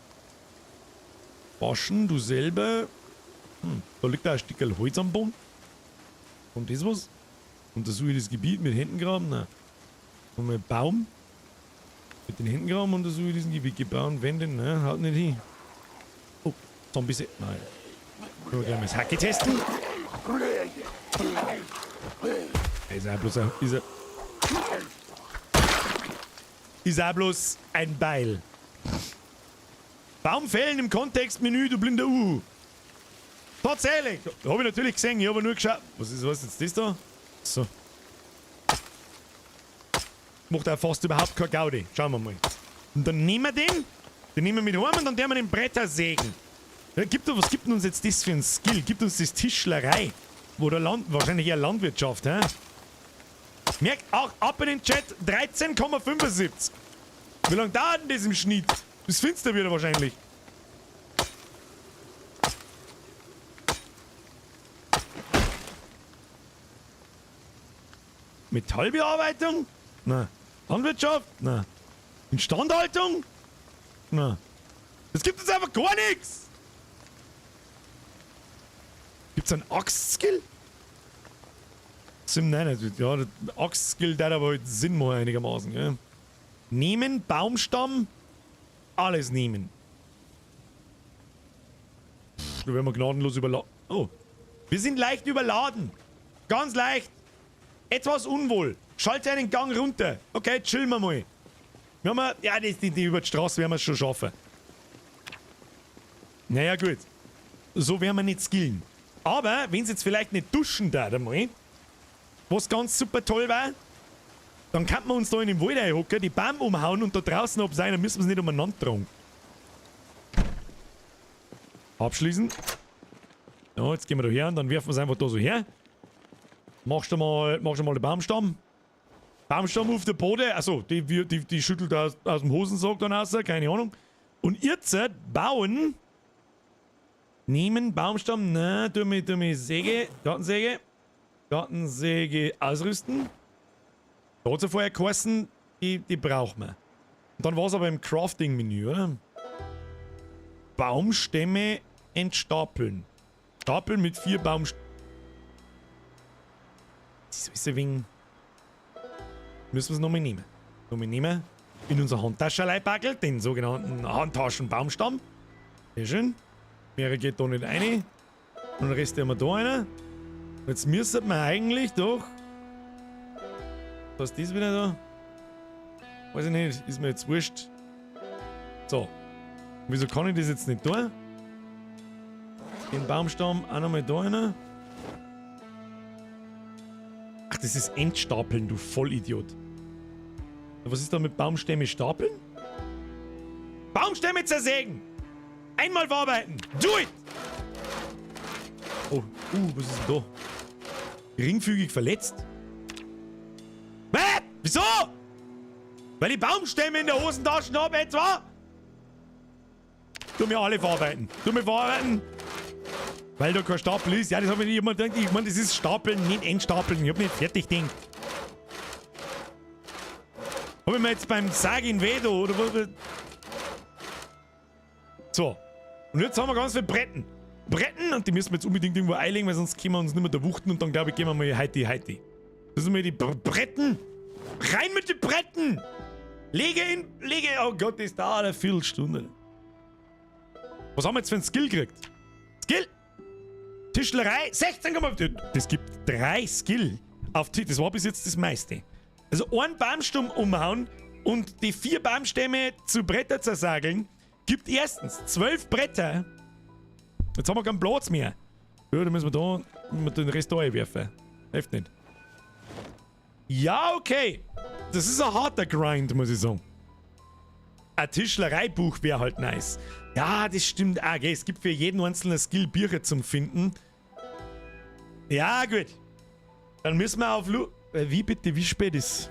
Waschen, du selber. Da liegt da ein Stück Holz am Boden. Und das was? Untersuche das Gebiet mit Händen graben? Nein. Und mit Baum. Mit den Händen graben untersuche ich das Gebiet. Gebaut, Wände, ne? Haut nicht hin. Oh, Zombies. Nein. So, gleich mal das Hacke testen. Ist auch bloß ein Beil. Baum fällen im Kontextmenü, du blinder Tatsächlich! Habe ich natürlich gesehen, ich habe nur geschaut. Was ist jetzt das da? So. Macht auch fast überhaupt kein Gaudi. Schauen wir mal. Und dann nehmen wir den nehmen wir mit heim und dann werden wir den Bretter sägen. Ja, was gibt uns jetzt das für ein Skill? Gibt uns das Tischlerei? Oder wahrscheinlich eher Landwirtschaft, hä? Merkt auch ab in den Chat 13,75. Wie lange dauert denn das im Schnitt? Bis finster wieder wahrscheinlich. Metallbearbeitung? Nein. Landwirtschaft? Nein. Instandhaltung? Nein. Das gibt uns einfach gar nichts. Gibt's einen Axt-Skill? Nein, ja, der Axt-Skill, der aber halt Sinn machen einigermaßen, gell? Nehmen, Baumstamm, alles nehmen. Da werden wir gnadenlos überladen. Oh, wir sind leicht überladen. Ganz leicht. Etwas unwohl. Schalte einen Gang runter. Okay, chillen wir mal. Ja, die über die Straße werden wir es schon schaffen. Naja, gut. So werden wir nicht skillen. Aber, wenn sie jetzt vielleicht nicht duschen da einmal, was ganz super toll war, dann kann man uns da in den Wald hocken, die Baum umhauen und da draußen ab sein, dann müssen wir es nicht umeinander tragen. Abschließen. Ja, jetzt gehen wir da her und dann werfen wir es einfach da so her. Machst du mal den Baumstamm. Baumstamm auf der Boden. Achso, die schüttelt aus dem Hosensack dann raus, keine Ahnung. Und jetzt bauen. Nehmen, Baumstamm, na, tu mir Säge, Gartensäge ausrüsten. Da hat sie vorher geheißen, die braucht man. Und dann war es aber im Crafting-Menü, oder? Baumstämme entstapeln. Stapeln mit 4 Baumstämmen. Das ist ein wenig... Müssen wir es nochmal nehmen. In unser Handtaschenlein packelt, den sogenannten Handtaschenbaumstamm. Sehr schön. Mehr geht da nicht rein. Und den Rest haben wir da rein. Jetzt müssen wir eigentlich doch... Was ist das wieder da? Weiß ich nicht, ist mir jetzt wurscht. So. Wieso kann ich das jetzt nicht tun? Den Baumstamm auch nochmal da rein. Ach, das ist Entstapeln, du Vollidiot. Was ist da mit Baumstämme stapeln? Baumstämme zersägen! Einmal verarbeiten! Do it! Oh, was ist denn da? Geringfügig verletzt? Wieso? Weil ich Baumstämme in der Hosentasche habe etwa? Tu mir alle verarbeiten. Weil da kein Stapel ist. Ja, das habe ich nicht immer gedacht. Ich meine, das ist Stapeln, nicht Endstapeln. Ich habe nicht fertig gedacht. Habe ich mir jetzt beim Sagen Vedo oder was? So. Und jetzt haben wir ganz viele Bretten. Und die müssen wir jetzt unbedingt irgendwo einlegen, weil sonst können wir uns nicht mehr da wuchten und dann glaube ich, gehen wir mal heiti. Das sind mal die Bretten. Rein mit den Bretten. Lege. Oh Gott, das dauert eine Viertelstunde. Was haben wir jetzt für ein Skill gekriegt? Skill. Tischlerei. 16,5. Das gibt 3 Skill auf Tisch. Das war bis jetzt das meiste. Also einen Baumstamm umhauen und die 4 Baumstämme zu Bretter zersageln, gibt erstens 12 Bretter. Jetzt haben wir keinen Platz mehr. Ja, dann müssen wir den Rest da einwerfen. Hilft nicht. Ja, okay. Das ist ein harter Grind, muss ich sagen. Ein Tischlereibuch wäre halt nice. Ja, das stimmt auch, gell. Es gibt für jeden einzelnen Skill Bücher zum Finden. Ja, gut. Dann müssen wir auf wie bitte? Wie spät ist?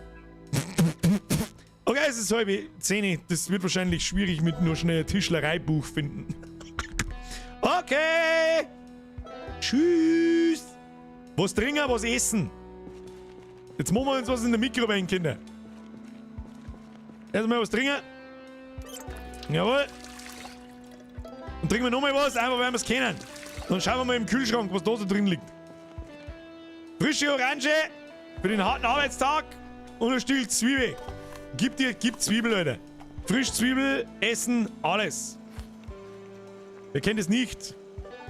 Okay, es ist 9:30. Das wird wahrscheinlich schwierig mit nur schnell ein Tischlereibuch finden. Okay. Tschüss. Was trinken, was essen. Jetzt machen wir uns was in der Mikrowelle, Kinder. Erstmal was trinken. Jawohl. Und trinken wir nochmal was, einfach weil wir es kennen. Dann schauen wir mal im Kühlschrank, was da so drin liegt. Frische Orange für den harten Arbeitstag und ein Stück Zwiebel. Gib Zwiebel, Leute. Frisch Zwiebel, Essen, alles. Wer kennt es nicht?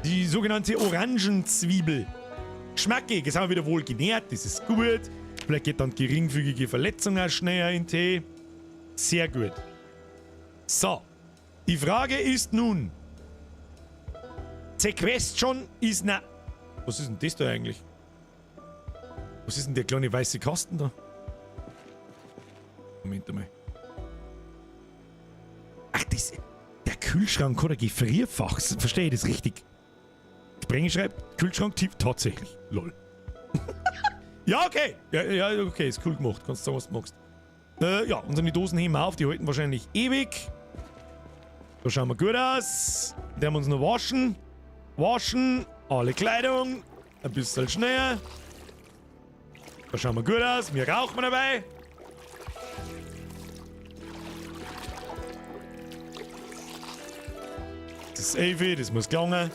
Die sogenannte Orangenzwiebel. Geschmackig, jetzt haben wir wieder wohl genährt, das ist gut. Vielleicht geht dann geringfügige Verletzungen schneller in Tee. Sehr gut. So, die Frage ist nun: letzte Quest schon ist na... Was ist denn das da eigentlich? Was ist denn der kleine weiße Kasten da? Moment einmal. Ach, das... Der Kühlschrank oder Gefrierfach. Verstehe ich das richtig? Sprenge schreibt, Kühlschrank tief. Tatsächlich. Lol. Ja, okay. Ja, okay. Ist cool gemacht. Kannst sagen, was du magst. Ja, unsere Dosen heben wir auf. Die halten wahrscheinlich ewig. Da schauen wir gut aus. Die haben uns noch waschen. Waschen. Alle Kleidung. Ein bisschen schneller. Da schauen wir gut aus. Wir rauchen dabei. Das ist Evi, das muss gelangen.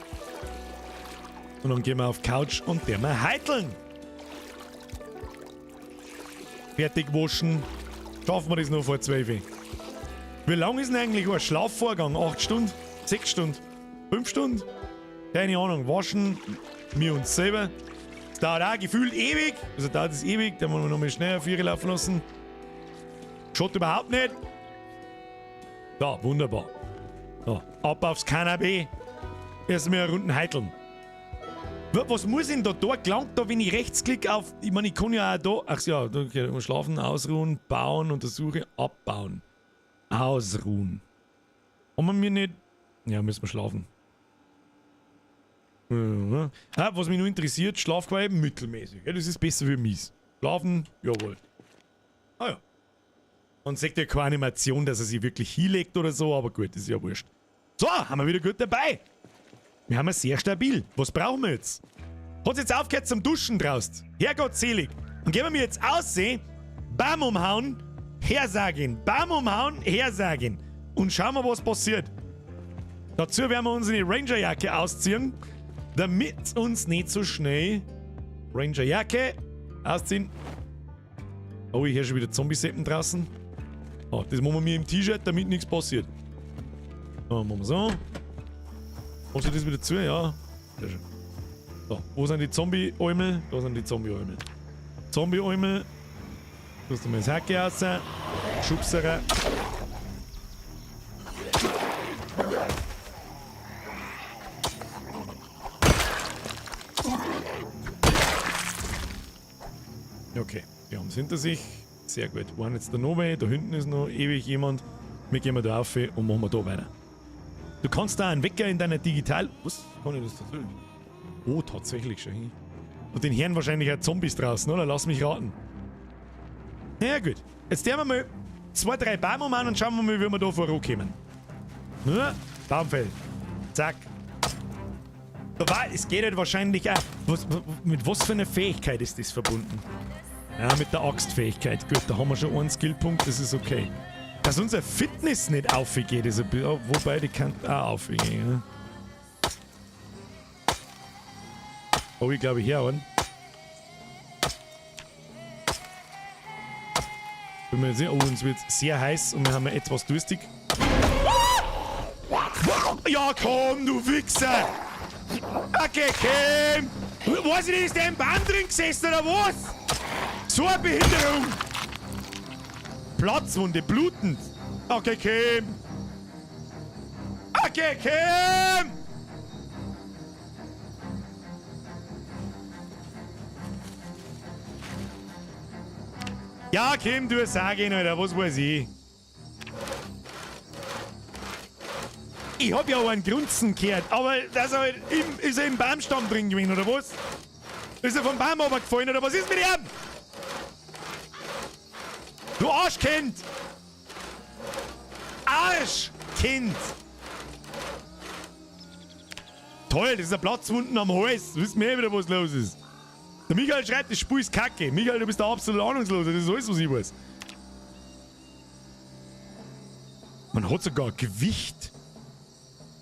Und dann gehen wir auf die Couch und der wir heiteln. Fertig waschen. Schaffen wir das noch vor 12. Wie lang ist denn eigentlich ein Schlafvorgang? 8 Stunden? 6 Stunden? 5 Stunden? Keine Ahnung. Waschen. Wir uns selber. Das dauert auch gefühlt ewig. Also dauert es ewig. Da wollen wir noch mal schnell auf 4 laufen lassen. Schaut überhaupt nicht. Da, wunderbar. So, ab aufs Kanapee. Erstmal eine Runde heiteln. Was muss denn da? Da gelangt da, wenn ich rechtsklick auf... Ich meine, ich kann ja auch da... Ach ja, okay, schlafen, ausruhen, bauen, untersuche, abbauen. Ausruhen. Haben wir mir nicht... Ja, müssen wir schlafen. Ja, was mich nur interessiert, Schlafqualität mittelmäßig. Ja, das ist besser für mies. Schlafen, jawohl. Ah ja. Man sagt ja keine Animation, dass er sich wirklich hinlegt oder so, aber gut, das ist ja wurscht. So, haben wir wieder gut dabei. Wir haben sehr stabil. Was brauchen wir jetzt? Hat's jetzt aufgehört zum Duschen draußen? Herrgottselig. Dann gehen wir mir jetzt aussehen, Bam umhauen, hersagen. Bam umhauen, hersagen. Und schauen wir, was passiert. Dazu werden wir unsere Rangerjacke ausziehen, damit uns nicht so schnell... Rangerjacke ausziehen. Oh, ich höre schon wieder Zombie-Seppen draußen. Oh, das machen wir mir im T-Shirt, damit nichts passiert. So, machen wir so. Machst du das wieder zu? Ja. Sehr schön. So, wo sind die Zombie-Äumel? Da sind die Zombie-Äumel. Zombie-Äumel. Tust du mal das Hacke raus. Schubserer. Okay, wir haben es hinter sich. Sehr gut. Waren jetzt da noch welche, da hinten ist noch ewig jemand. Wir gehen da rauf und machen wir da weiter. Du kannst da einen Wecker in deiner Digital... Was? Kann ich das dazu? Oh, tatsächlich schon. Und den Herrn wahrscheinlich auch Zombies draußen, oder? Lass mich raten. Ja gut. Jetzt werden wir mal 2, 3 Bäume an und schauen wir mal, wie wir da vorankommen. Ja, Baumfell. Zack. Es geht halt wahrscheinlich auch... mit was für einer Fähigkeit ist das verbunden? Ja, mit der Axtfähigkeit. Gut, da haben wir schon einen Skillpunkt, das ist okay. Dass unser Fitness nicht aufgeht, ist ein bisschen... Wobei, die kann auch aufgehen. Ja. Oh, ich glaube, hier an. Wenn wir sehen, oh, uns wird sehr heiß und wir haben etwas durstig. Ja, komm, du Wichser! Okay, komm! Weiß ich nicht, ist der im Baum drin gesessen oder was? So eine Behinderung! Platzwunde, blutend. Okay, komm! Okay, komm! Ja, Kim, du sag ihn, Alter, was weiß ich. Ich hab ja auch einen Grunzen gehört, aber dass er halt ist er im Baumstamm drin gewesen, oder was? Ist er vom Baum runtergefallen, oder was ist mit ihm? Du Arschkind! Arschkind! Toll, das ist ein Platzwunden am Hals. Wissen wir wieder, was los ist. Der Michael schreibt, das Spiel ist kacke. Michael, du bist der absolute Ahnungslose. Das ist alles, was ich weiß. Man hat sogar Gewicht.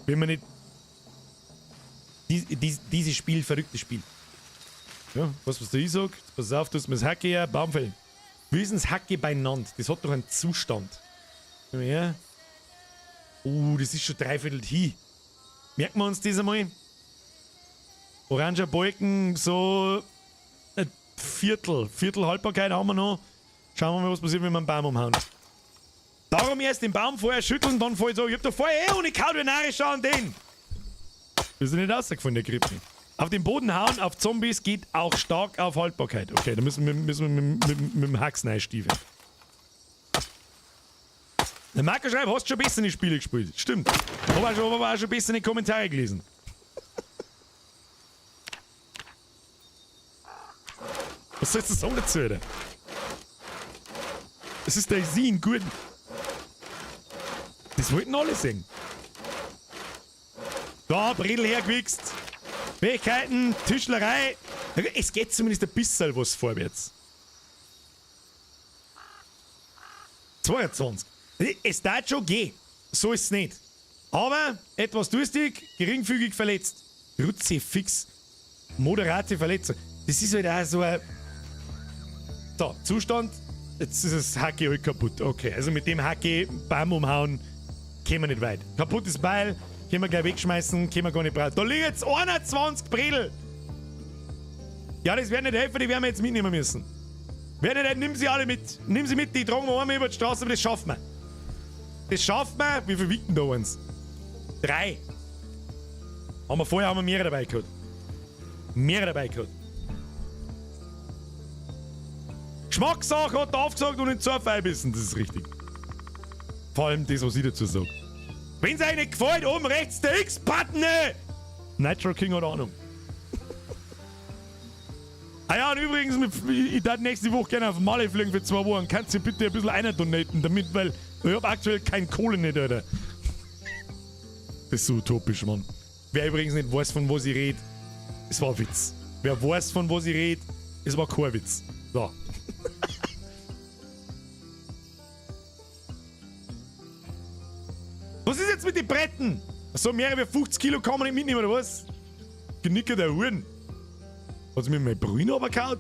Wenn man nicht... Dieses Spiel, verrücktes Spiel. Ja, was da ich sag, pass auf, du hast mir das Hacke her, Baumfell. Wie ist denn das Hacke beieinander? Das hat doch einen Zustand. Ja. Oh, das ist schon dreiviertel hin. Merken wir uns das einmal? Oranger Balken, so... ein Viertel Haltbarkeit haben wir noch. Schauen wir mal, was passiert, wenn wir einen Baum umhauen. Darum erst den Baum vorher schütteln, dann fällt so. Ich hab doch vorher ohne Kaudinarisch an den. Wir sind nicht rausgefallen, der Grip. Auf den Boden hauen, auf Zombies geht auch stark auf Haltbarkeit. Okay, da müssen wir mit dem Haxen einstiefeln. Der Marco schreibt, hast du schon bessere Spiele gespielt? Stimmt. Habe auch schon bessere Kommentare gelesen. Was sollst du sagen dazu, Alter? Das ist der Sinn, gut. Das wollten alle sehen. Da, Bredel hergewichst. Fähigkeiten, Tischlerei. Es geht zumindest ein bisschen was vorwärts. 22. Es darf schon gehen. So ist es nicht. Aber etwas durstig, geringfügig verletzt. Kruzifix. Moderate Verletzung. Das ist halt auch so ein... So, Zustand. Jetzt ist das Hacke halt kaputt. Okay, also mit dem Hacke Bam umhauen, kommen wir nicht weit. Kaputtes Beil, können wir gleich wegschmeißen, können wir gar nicht brauchen. Da liegen jetzt 21 Bredel. Ja, das werden nicht helfen, die werden wir jetzt mitnehmen müssen. Werden nicht, nimm sie alle mit. Nimm sie mit, die tragen wir einmal über die Straße, aber das schaffen wir. Das schaffen wir. Wie viel wiegen da uns? 3. Vorher haben wir mehrere dabei gehabt. Mehrere dabei gehabt. Geschmackssache hat er aufgesagt und nicht so beißen, das ist richtig. Vor allem das, was ich dazu sage. Wenn es euch nicht gefällt, oben rechts der X-Button! Nitro King hat Ahnung. Ah ja, und übrigens, ich darf nächste Woche gerne auf Malle fliegen für 2 Wochen. Kannst du bitte ein bisschen eindonaten damit, weil ich hab aktuell keine Kohle nicht, Alter. Das ist so utopisch, Mann. Wer übrigens nicht weiß, von was ich rede, es war ein Witz. Wer weiß, von was ich rede, es war kein Witz. So. Was ist jetzt mit den Bretten? So mehrere 50 Kilo kann man nicht mitnehmen, oder was? Genicker der Huren. Hat sie mir meine Brühe runtergehauen?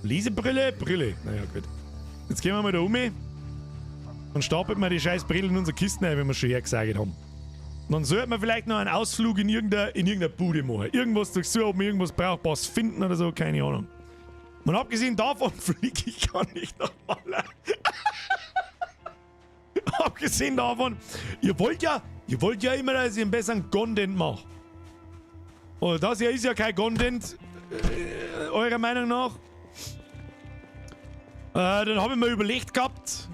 Lesebrille? Brille. Naja, gut. Jetzt gehen wir mal da um. Dann stapelt man die scheiß Brille in unsere Kisten ein, wenn wir schon hergesagt haben. Und dann sollten wir vielleicht noch einen Ausflug in irgendeiner Bude machen. Irgendwas durchsuchen, ob man irgendwas brauchbares finden oder so, keine Ahnung. Und abgesehen davon fliege ich gar nicht nach Malle. Abgesehen davon, ihr wollt ja immer, dass ich einen besseren Content mache. Und das hier ist ja kein Content, eurer Meinung nach. Dann habe ich mir überlegt gehabt,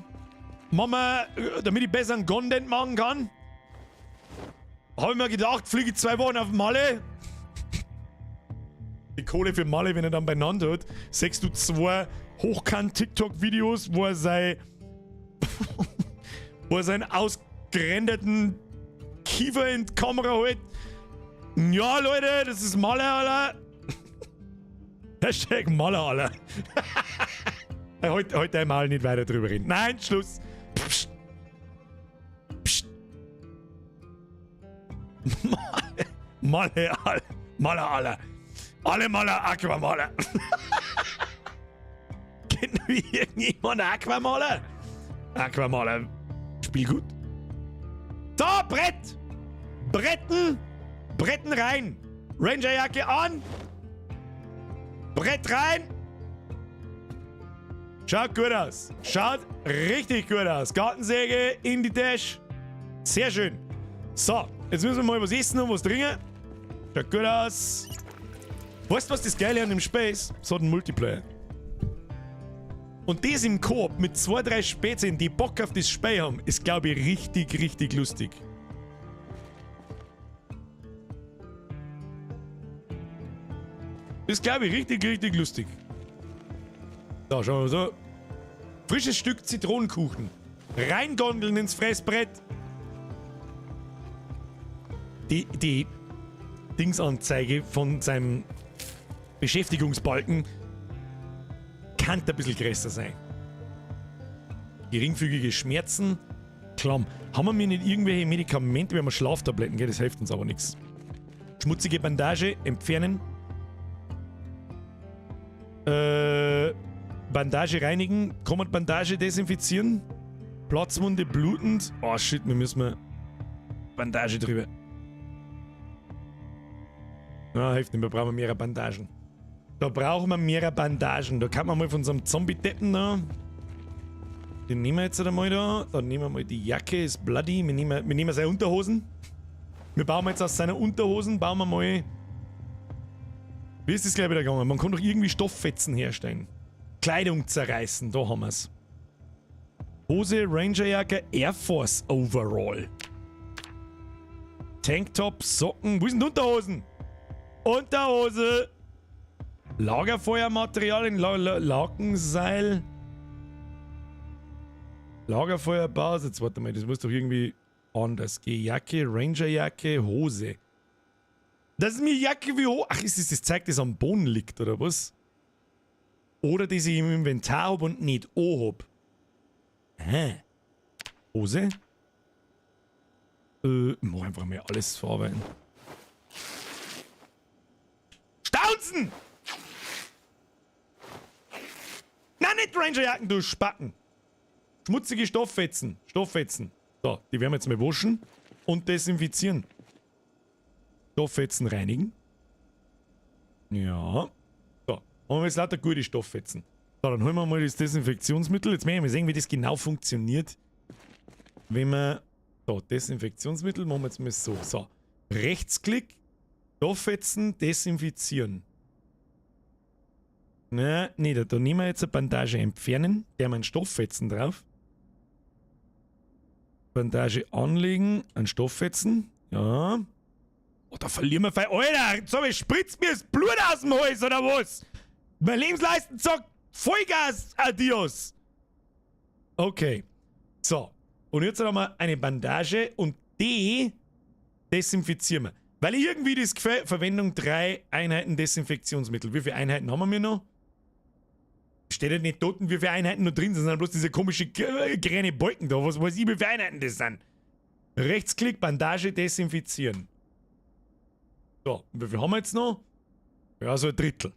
damit ich besseren Content machen kann, habe ich mir gedacht, fliege ich 2 Wochen auf Malle. Die Kohle für Malle, wenn er dann beieinander hat, siehst du 2 Hochkant-TikTok-Videos, wo er seinen ausgerenderten Kiefer in die Kamera hält. Ja, Leute, das ist Malle, Alter. Hashtag Malle, Alter. Heute einmal nicht weiter drüber reden. Nein, Schluss. Psst. Psst. Malle, Alter. Malle, Alter. Alle Maler Aquamaler. Kennt wir irgendjemand Aquamaler? Aquamaler. Spiel gut. So, Brett. Bretten rein. Rangerjacke an. Brett rein. Schaut gut aus. Schaut richtig gut aus. Gartensäge in die Tasche. Sehr schön. So, jetzt müssen wir mal was essen und was trinken. Schaut gut aus. Weißt du, was das Geile an dem Spiel ist? Es hat einen Multiplayer. Und das im Koop mit 2, 3 Spätzchen, die Bock auf das Spiel haben, ist, glaube ich, richtig, richtig lustig. Ist, glaube ich, richtig, richtig lustig. Da, schauen wir so. Frisches Stück Zitronenkuchen. Reingondeln ins Fressbrett. Die Dingsanzeige von seinem Beschäftigungsbalken kann ein bisschen größer sein. Geringfügige Schmerzen. Klamm. Haben wir mir nicht irgendwelche Medikamente, wenn wir Schlaftabletten gehen? Das hilft uns aber nichts. Schmutzige Bandage entfernen. Bandage reinigen. Kann man Bandage desinfizieren? Platzwunde blutend. Oh shit, wir müssen Bandage drüber. Na, hilft nicht, wir brauchen mehrere Bandagen. Da brauchen wir mehrere Bandagen. Da kann man mal von so einem Zombie-Deppen da. Den nehmen wir jetzt einmal da. Dann nehmen wir mal die Jacke, ist bloody. Wir nehmen seine Unterhosen. Wir bauen jetzt aus seiner Unterhosen, bauen wir mal... Wie ist das gleich wieder gegangen? Man kann doch irgendwie Stofffetzen herstellen. Kleidung zerreißen, da haben wir's. Hose, Rangerjacke, Air Force Overall. Tanktop, Socken. Wo sind die Unterhosen? Unterhose. Lagerfeuermaterialien, Lakenseil. Lagerfeuerbasis. Jetzt warte mal, das muss doch irgendwie anders gehen. Jacke, Rangerjacke, Hose. Das ist mir Jacke wie hoch. Ach, ist das zeigt, dass am Boden liegt, oder was? Oder dass ich im Inventar habe und nicht hab. Hä? Hose? Mach einfach mal alles verarbeiten. Staunzen! Na, nicht Rangerjacken, du Spacken! Schmutzige Stofffetzen. Stofffetzen. So, die werden wir jetzt mal waschen und desinfizieren. Stofffetzen reinigen. Ja. So, haben wir jetzt lauter gute Stofffetzen. So, dann holen wir mal das Desinfektionsmittel. Jetzt werden wir sehen, wie das genau funktioniert. Wenn wir... So, Desinfektionsmittel machen wir jetzt mal so. So, Rechtsklick, Stofffetzen, desinfizieren. Na, nee, da nehmen wir jetzt eine Bandage entfernen. Der haben einen Stofffetzen drauf. Bandage anlegen, einen Stofffetzen. Ja. Oh, da verlieren wir Alter, so spritzt mir das Blut aus dem Hals, oder was? Mein Lebensleisten sagt Vollgas, adios. Okay. So. Und jetzt haben wir eine Bandage und die desinfizieren wir. Weil irgendwie das gefällt, Verwendung 3 Einheiten Desinfektionsmittel. Wie viele Einheiten haben wir noch? Steht ja nicht dort, wie viele Einheiten noch drin sind, sondern bloß diese komische grüne Balken da. Was weiß ich, wie viele Einheiten das sind. Rechtsklick, Bandage desinfizieren. So, wie viel haben wir jetzt noch? Ja, so ein Drittel.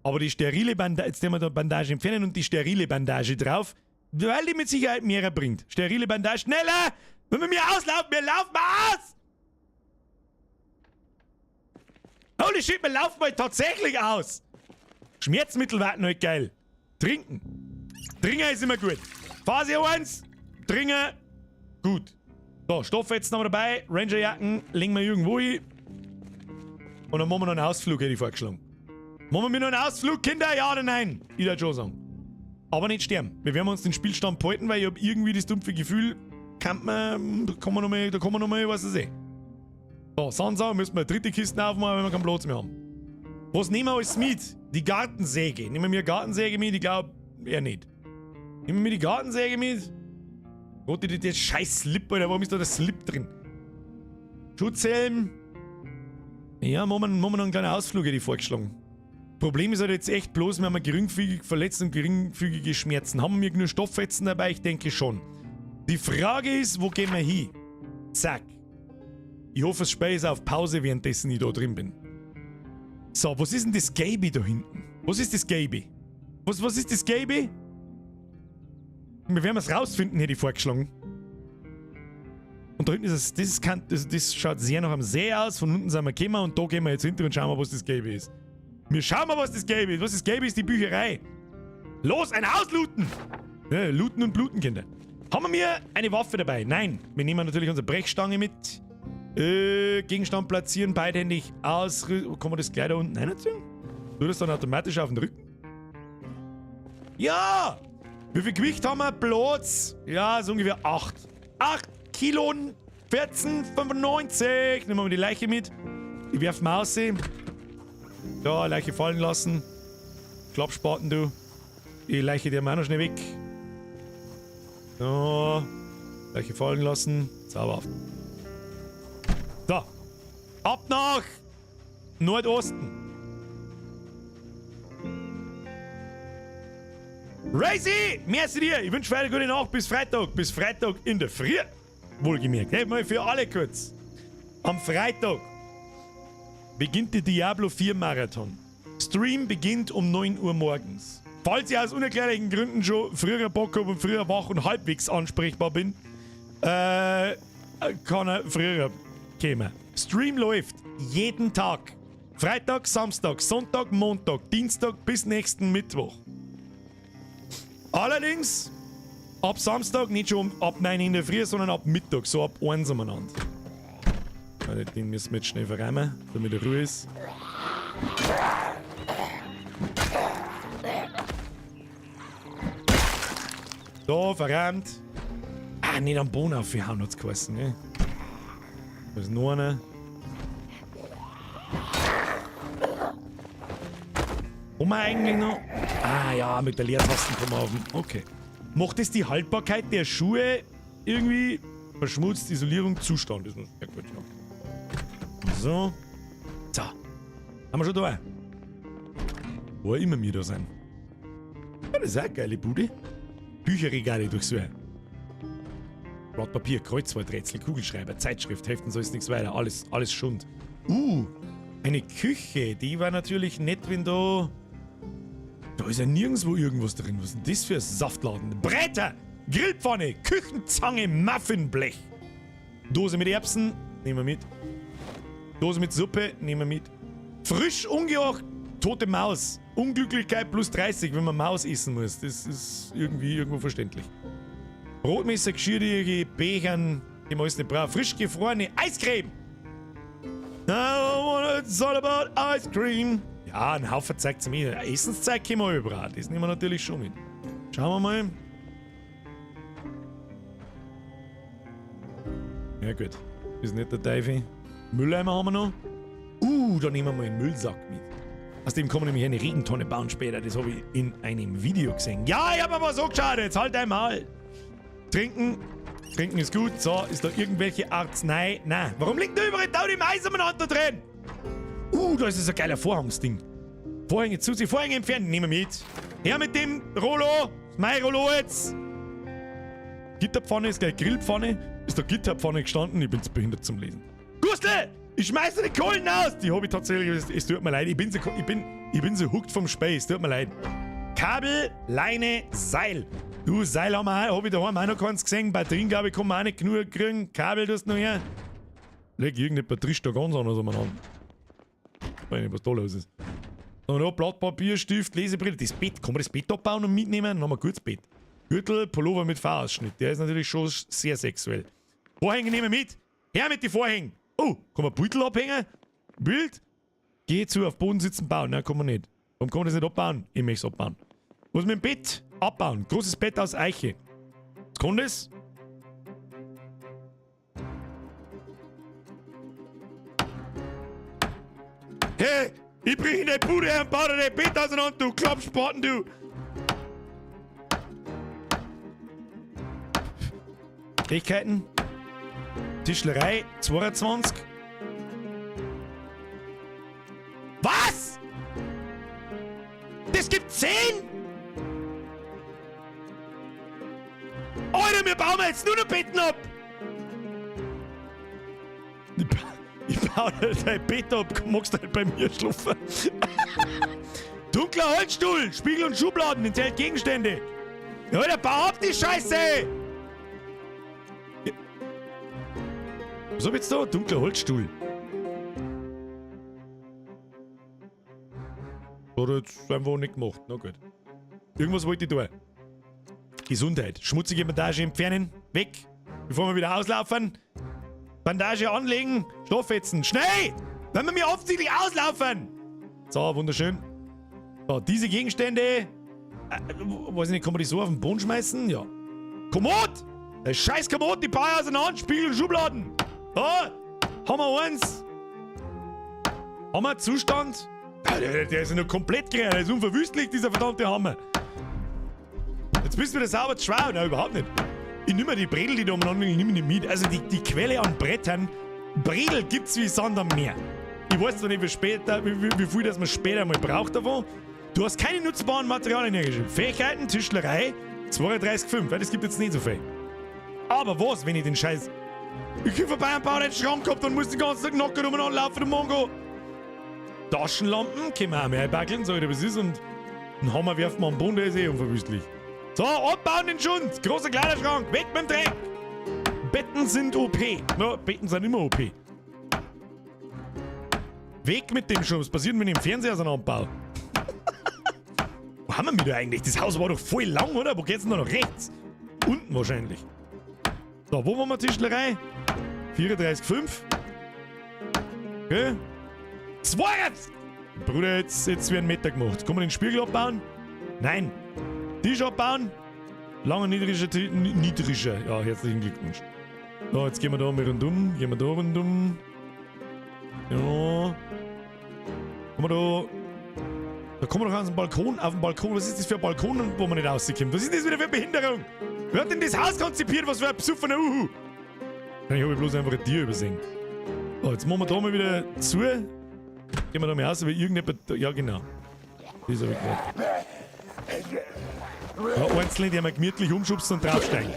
Aber die sterile Bandage, jetzt nehmen wir da Bandage entfernen und die sterile Bandage drauf, weil die mit Sicherheit mehr bringt. Sterile Bandage, schneller! Wenn wir mir auslaufen, wir laufen mal aus! Holy shit, wir laufen mal tatsächlich aus! Schmerzmittel warten halt geil. Trinken. Trinken ist immer gut. Phase 1, trinken, gut. So, Stofffetzen haben wir dabei, Rangerjacken, legen wir irgendwo hin. Und dann machen wir noch einen Ausflug, hätte ich vorgeschlagen. Machen wir mir noch einen Ausflug, Kinder, ja oder nein? Ich würde schon sagen. Aber nicht sterben. Wir werden uns den Spielstand behalten, weil ich habe irgendwie das dumpfe Gefühl, da kann man noch mal, was ich. So, Sansau müssen wir eine dritte Kiste aufmachen, wenn wir keinen Platz mehr haben. Was nehmen wir alles mit? Die Gartensäge. Nehmen wir mir Gartensäge mit? Ich glaube, eher nicht. Nehmen wir mir die Gartensäge mit? Gott, der scheiß Slip, Alter. Warum ist da der Slip drin? Schutzhelm. Ja, machen wir noch einen kleinen Ausflug, hätte ich vorgeschlagen. Problem ist halt jetzt echt bloß, wir haben geringfügig verletzt und geringfügige Schmerzen. Haben wir nur Stofffetzen dabei? Ich denke schon. Die Frage ist, wo gehen wir hin? Zack. Ich hoffe, es spielt auf Pause, währenddessen ich da drin bin. So, was ist denn das Gelbe da hinten? Was ist das Gelbe? Was ist das Gelbe? Wir werden es rausfinden, hätte ich vorgeschlagen. Und da hinten ist es, das schaut sehr nach einem See aus. Von unten sind wir gekommen und da gehen wir jetzt hinter und schauen wir, was das Gelbe ist. Wir schauen mal, was das Gelbe ist. Was das Gelbe ist, die Bücherei. Los, ein Haus looten! Ja, looten und bluten, Kinder. Haben wir eine Waffe dabei? Nein. Wir nehmen natürlich unsere Brechstange mit. Gegenstand platzieren, beidhändig ausrüsten. Kann man das gleich da unten reinziehen? Tut das dann automatisch auf den Rücken? Ja! Wie viel Gewicht haben wir? Platz? Ja, so ungefähr 8. 8 Kilo 14,95. Nehmen wir mal die Leiche mit. Ich werfe mal aus. Da, Leiche fallen lassen. Klappspaten, du. Die Leiche, die haben wir auch noch schnell weg. So. Leiche fallen lassen. Zauberhaft. So. Ab nach Nordosten. Racy! Merci dir! Ich wünsche weiter gute Nacht bis Freitag. Bis Freitag in der Früh. Wohlgemerkt. Hey, mal für alle kurz. Am Freitag beginnt der Diablo 4 Marathon. Stream beginnt um 9 Uhr morgens. Falls ich aus unerklärlichen Gründen schon früher Bock habe und früher wach und halbwegs ansprechbar bin, kann er früher kommen. Stream läuft jeden Tag. Freitag, Samstag, Sonntag, Montag, Dienstag bis nächsten Mittwoch. Allerdings ab Samstag nicht schon ab 9 in der Früh, sondern ab Mittag, so ab 1 umeinander. Den müssen wir jetzt schnell verräumen, damit er Ruhe ist. So, verräumt. Ah, nicht am Boden aufgehauen hat's geheißen, ne? Da ist noch einer. Haben wir eigentlich noch? Ah ja, mit der Leertasten kommen wir auf den. Okay. Macht es die Haltbarkeit der Schuhe irgendwie verschmutzt, Isolierung, Zustand? Das ist ja gut, ja. So. So. Haben wir schon da. Wo immer wir da sind. Ja, das ist auch eine geile Bude. Bücherregale durchsuchen. Blatt Papier, Kreuzworträtsel, Kugelschreiber, Zeitschrift, Heften, so ist nichts weiter. Alles Schund. Eine Küche. Die war natürlich nett, wenn da... Da ist ja nirgendwo irgendwas drin. Was ist denn das für ein Saftladen? Bretter, Grillpfanne, Küchenzange, Muffinblech. Dose mit Erbsen, nehmen wir mit. Dose mit Suppe, nehmen wir mit. Frisch ungeocht, tote Maus. Unglücklichkeit plus 30, wenn man Maus essen muss. Das ist irgendwo verständlich. Brotmesser, Geschirrtücher, Bechern, die man alles nicht braucht. Frisch gefrorene Eiscreme. It's all about ice cream. Ja, ein Haufen zeigt es mir. Essenszeug können wir überall. Das nehmen wir natürlich schon mit. Schauen wir mal. Ja gut. Ist nicht der Teufel. Mülleimer haben wir noch. Da nehmen wir mal einen Müllsack mit. Aus dem kann man nämlich eine Regentonne bauen später. Das habe ich in einem Video gesehen. Ja, ich habe aber so geschaut. Jetzt halt einmal. Trinken. Trinken ist gut. So, ist da irgendwelche Arznei? Nein. Warum liegt da überall da die Mais umeinander drin? Da ist so ein geiler Vorhangsding. Vorhänge zu, Vorhänge entfernen. Nehmen wir mit. Her mit dem Rollo. Das ist mein Rollo jetzt. Gitterpfanne ist gleich Grillpfanne. Ist da Gitterpfanne gestanden? Ich bin zu behindert zum Lesen. Gustl! Ich schmeiße die Kohlen aus! Die habe ich tatsächlich. Es tut mir leid. Ich bin so hooked vom Space. Tut mir leid. Kabel, Leine, Seil. Du, Seil haben wir auch. Hab ich daheim auch noch keins gesehen. Batterien, glaube ich, kann man auch nicht genug kriegen. Kabel, das noch her. Leg irgendeine Batteriste ganz anders umeinander. Ich weiß nicht, was da los ist. Dann noch Blatt Papier, Stift, Lesebrille. Das Bett. Kann man das Bett abbauen und mitnehmen? Dann haben wir ein gutes Bett. Gürtel, Pullover mit V-Ausschnitt. Der ist natürlich schon sehr sexuell. Vorhänge nehmen wir mit. Her mit den Vorhängen. Kann man Beutel abhängen? Bild? Geh zu, auf Boden sitzen, bauen. Nein, kann man nicht. Warum kann man das nicht abbauen? Ich möchte es abbauen. Muss mit dem Bett abbauen. Großes Bett aus Eiche. Was kann das? Hey, ich bring in die Bude und baue dir das Bett auseinander, du Klappspaten, du! Fähigkeiten. Tischlerei, 22. Was? Das gibt 10? Alter, wir bauen jetzt nur noch Betten ab! Ich baue dein Bett ab, magst du halt bei mir schlafen? Dunkler Holzstuhl, Spiegel und Schubladen, enthält Gegenstände. Alter, bau ab die Scheiße! Was hab ich jetzt da? Dunkler Holzstuhl. Hat jetzt einfach nicht gemacht. Na gut. Irgendwas wollte ich tun. Gesundheit. Schmutzige Bandage entfernen. Weg. Bevor wir wieder auslaufen. Bandage anlegen. Stofffetzen. Schnell! Wenn wir mir offensichtlich auslaufen! So, wunderschön. So, diese Gegenstände. Weiß ich nicht, kann man die so auf den Boden schmeißen? Ja. Kommod! Der scheiß Kommod, die Paar auseinander, Spiegel und Schubladen. Da! Haben wir eins. Haben wir Zustand? Der ist ja noch komplett grün. Der ist unverwüstlich, dieser verdammte Hammer. Jetzt bist du wieder sauber zu schwer. Nein, überhaupt nicht. Ich nehme die Bredel, die da umeinander liegen, nehme ich nicht mit. Also die Quelle an Brettern. Bredel gibt's wie Sand am Meer. Ich weiß zwar nicht, wie viel das man später mal braucht davon. Du hast keine nutzbaren Materialien hergeschrieben. Fähigkeiten, Tischlerei, 32,5. Das gibt jetzt nicht so viel. Aber was, wenn ich den Scheiß... Ich geh vorbei und baue den Schrank gehabt und muss den ganzen Tag nackert umeinander laufen und Mongo. Taschenlampen können wir auch mehr einbackeln, sag ich dir, was ist. Und einen Hammer werfen wir am Boden, der ist eh unverwüstlich. So, abbauen den Schund. Großer Kleiderschrank, weg mit dem Dreck. Betten sind OP. Ja, Betten sind immer OP. Weg mit dem Schund. Was passiert, wenn ich den Fernseher auseinanderbaue? Wo haben wir mich da eigentlich? Das Haus war doch voll lang, oder? Wo geht's denn da nach rechts? Unten wahrscheinlich. So, wo waren wir Tischlerei? 34,5. Okay? 42! Bruder, jetzt werden Meter gemacht. Kann man den Spiegel abbauen? Nein. Tisch abbauen? Langer niedriger. Ja, herzlichen Glückwunsch. So, jetzt gehen wir da mal rundum. Gehen wir da rundum. Ja. Kommen wir da. Da kommen wir doch auf den Balkon. Was ist das für ein Balkon, wo man nicht rauskommt? Was ist das wieder für eine Behinderung? Wer hat denn das Haus konzipiert? Was für ein besoffener Uhu? Ich habe bloß einfach ein Tier übersehen. So, jetzt machen wir da mal wieder zu. Gehen wir da mal raus, weil irgendjemand. Ja, genau. Das habe ich gehört. Ja, einzelne, die einmal gemütlich umschubsen und draufsteigen.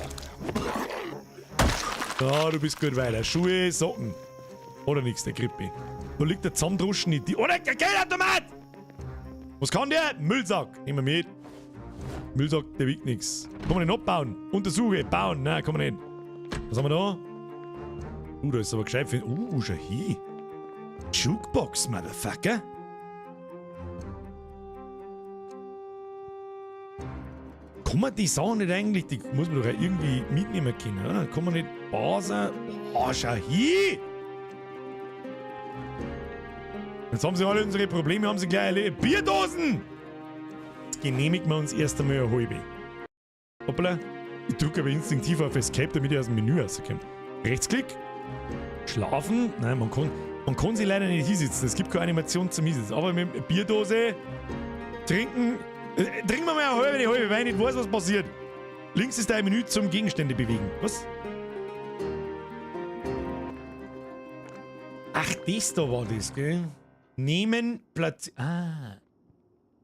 Ja, du bist gut weiter. Schuhe, Socken. Oder nix, der Krippe. Da liegt der Zusammendruschen in die. Oder der Geldautomat! Was kann der? Müllsack. Nehmen wir mit. Müllsack, der wiegt nix. Kann man den abbauen? Untersuche, bauen. Nein, kann man nicht. Was haben wir da? Da ist aber gescheit für. Schau hier. Jukebox, Motherfucker. Kann man die Sachen nicht eigentlich, die muss man doch auch irgendwie mitnehmen können, oder? Kann man nicht basen? Oh, schau hier! Jetzt haben sie alle unsere Probleme, haben sie gleich alle Bierdosen! Jetzt genehmigen wir uns erst einmal eine halbe. Hoppala. Ich drücke aber instinktiv auf Escape, damit ich aus dem Menü rauskomme. Rechtsklick. Schlafen. Nein, man kann sich leider nicht hinsitzen. Es gibt keine Animation zum Hinsitzen. Aber mit der Bierdose trinken. Trinken wir mal eine halbe, weil ich nicht weiß, was passiert. Links ist ein Menü zum Gegenstände bewegen. Was? Ach, das da war das, gell? Nehmen, Platz. Ah.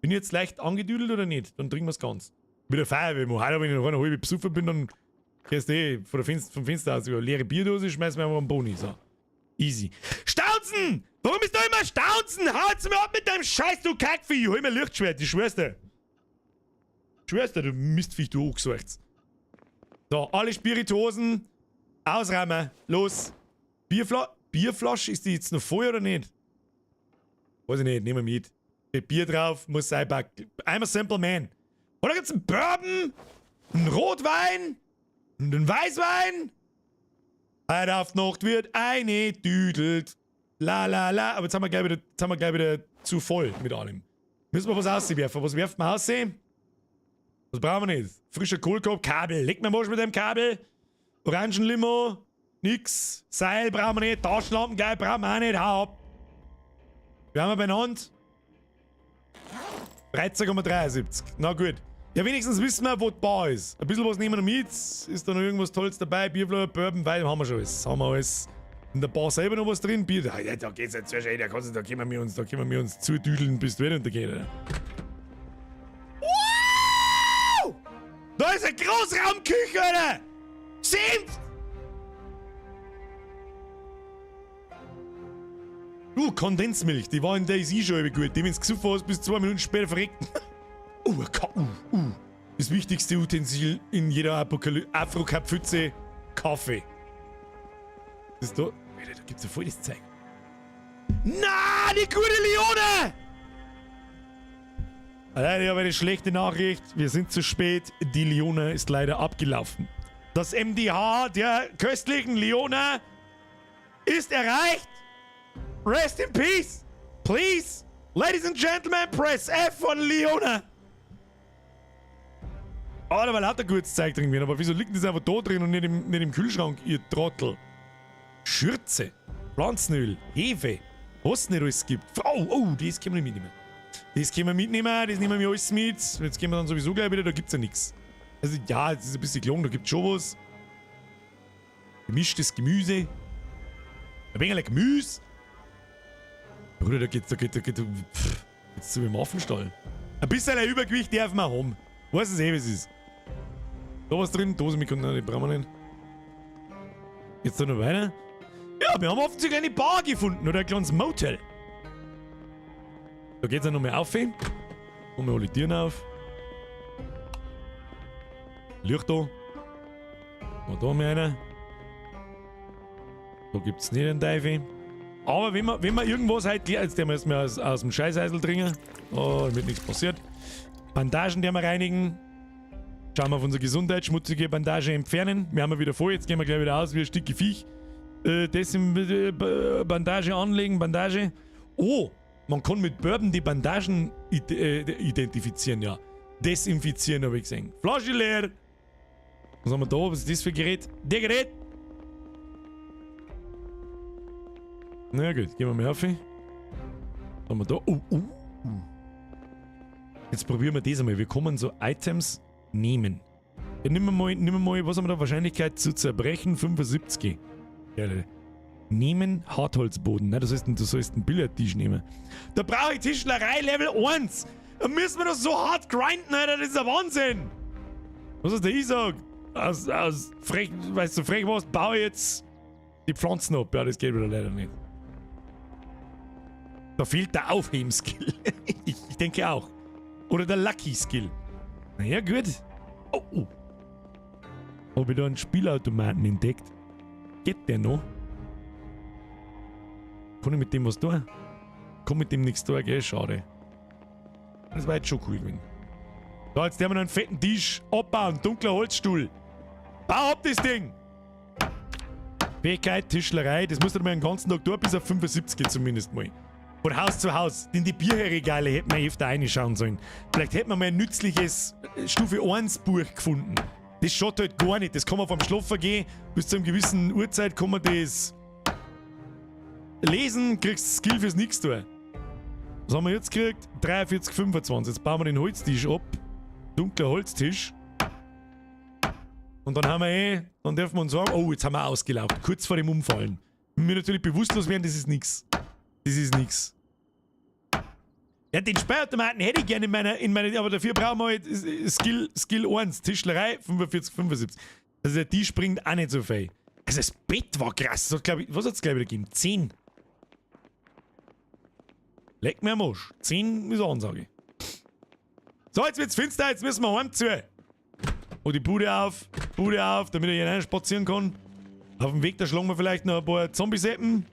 Bin ich jetzt leicht angedüdelt oder nicht? Dann trinken wir es ganz. Mit der Feuerwehr. Wenn ich noch eine halbe besoffen bin, dann gehst du vom Fenster aus über leere Bierdose, schmeißen wir einfach einen Boni. So. Easy. Staunzen! Warum bist du immer Staunzen? Haut's mir ab mit deinem Scheiß, du Kackvieh! Hol mir Lichtschwert, ich schwör's dir. Schwör's dir, du Mistviech, du Hochseufz. So, alle Spirituosen ausräumen. Los. Bierflasche, ist die jetzt noch voll oder nicht? Weiß ich nicht, nehmen wir mit. Steht Bier drauf, muss sein backen. I'm a simple man. Oder gibt's einen Bourbon, einen Rotwein und einen Weißwein? Heute auf die Nacht wird eine düdelt. La la la. Aber jetzt haben wir gleich wieder zu voll mit allem. Müssen wir was auswerfen. Was werfen wir aussehen? Was brauchen wir nicht? Frischer Kohlkorb, Kabel. Legt man was mit dem Kabel? Orangenlimo? Nix. Seil brauchen wir nicht. Taschenlampen, geil, brauchen wir auch nicht. Hau ab. Wir haben beieinander. 13,73. Na gut. Ja, wenigstens wissen wir, wo die Bar ist. Ein bisschen was nehmen wir noch mit. Ist da noch irgendwas Tolles dabei? Bierflasche, Bourbon, Wein, haben wir schon alles. Haben wir alles. In der Bar selber noch was drin? Bier. Da geht's jetzt so schön. Da können wir uns zudüdeln, bis die Welt untergeht. Wow! Da ist eine Großraumküche, Alter! Senf! Kondensmilch, die war in der schon gut. Die, wenn du gesoffen hast, bis 2 Minuten später verreckt. Das wichtigste Utensil in jeder Afro-Cup-Pfütze: Kaffee. Das ist da. Alter, da gibt's ja voll das Zeug. Na, die gute Leone! Alter, ich habe eine schlechte Nachricht. Wir sind zu spät. Die Leone ist leider abgelaufen. Das MDH der köstlichen Leone ist erreicht. Rest in peace! Please! Ladies and gentlemen, press F von Leone! Oh, da war lauter gutes Zeug drin gewesen, aber wieso liegt das einfach da drin und nicht im Kühlschrank, ihr Trottel? Schürze, Pflanzenöl, Hefe, was es nicht alles gibt. Oh, das können wir nicht mitnehmen. Das nehmen wir alles mit. Jetzt gehen wir dann sowieso gleich wieder, da gibt's ja nichts. Also ja, es ist ein bisschen gelungen, da gibt's schon was. Gemischtes Gemüse. Ein wenig Gemüse. Bruder, da geht's zu dem Affenstall. Ein bisschen ein Übergewicht darf man haben. Weiß es wie es ist. Da was drin, Dose mit Konten, die brauchen wir nicht. Jetzt da noch weiter. Ja, wir haben offensichtlich eine Bar gefunden oder ein kleines Motel. Da geht's ja noch mehr auf. Machen wir alle Türen auf. Licht da. Mal da mehr einer. Da gibt's nicht einen Teufel. Aber wenn wir irgendwas halt, jetzt müssen wir aus dem Scheißeisel trinken. Oh, damit nichts passiert. Bandagen, die wir reinigen. Schauen wir auf unsere Gesundheit, schmutzige Bandage entfernen. Wir haben wieder voll, jetzt gehen wir gleich wieder aus wie ein Stück Viech. Bandage anlegen, Bandage. Oh, man kann mit Bourbon die Bandagen identifizieren, ja. Desinfizieren, habe ich gesehen. Flasche leer. Was haben wir da? Was ist das für ein Gerät? Der Gerät! Na gut, gehen wir mal auf. Was haben wir da? Jetzt probieren wir das einmal. Wir können so Items nehmen. Ja, nehmen wir mal, was haben wir da? Wahrscheinlichkeit zu zerbrechen, 75. Ja, nehmen Hartholzboden. Nein, du sollst einen Billardtisch nehmen. Da brauche ich Tischlerei Level 1. Da müssen wir doch so hart grinden, Alter. Das ist ein Wahnsinn. Was ist der Isaac? Aus frech, weißt du, frech warst, baue jetzt die Pflanzen ab. Ja, das geht wieder leider nicht. Da fehlt der Aufheben-Skill. Ich denke auch. Oder der Lucky-Skill. Naja, gut. Oh. Habe ich da einen Spielautomaten entdeckt? Geht der noch? Kann ich mit dem was tun? Kann mit dem nichts tun, gell? Schade. Das war jetzt schon cool gewesen. Da, jetzt haben wir noch einen fetten Tisch abbauen. Dunkler Holzstuhl. Bau ab das Ding! Fähigkeit, Tischlerei. Das musst du mal den ganzen Tag tun, bis auf 75 zumindest mal. Von Haus zu Haus. In die Bierregale hätten wir öfter reinschauen sollen. Vielleicht hätten wir mal ein nützliches Stufe 1 Buch gefunden. Das schaut halt gar nicht. Das kann man vom Schlafen gehen. Bis zu einer gewissen Uhrzeit kann man das lesen, kriegst Skill fürs Nix tun. Was haben wir jetzt gekriegt? 43, 25. Jetzt bauen wir den Holztisch ab. Dunkler Holztisch. Und dann haben wir dann dürfen wir uns sagen, oh, jetzt haben wir ausgelaufen. Kurz vor dem Umfallen. Wenn wir natürlich bewusstlos werden, das ist nix. Das ist nix. Ja, den Speerautomaten hätte ich gerne in meiner, aber dafür brauchen wir halt Skill 1, Tischlerei, 45, 75. Also der Tisch bringt auch nicht so viel. Also das Bett war krass. Das hat, was hat es gleich wieder gegeben? 10. Leck mir am Arsch. 10 ist eine Ansage. So, jetzt wird's finster, jetzt müssen wir heim zu. Oh, die Bude auf, damit er hier rein spazieren kann. Auf dem Weg, da schlagen wir vielleicht noch ein paar Zombie-Seppen.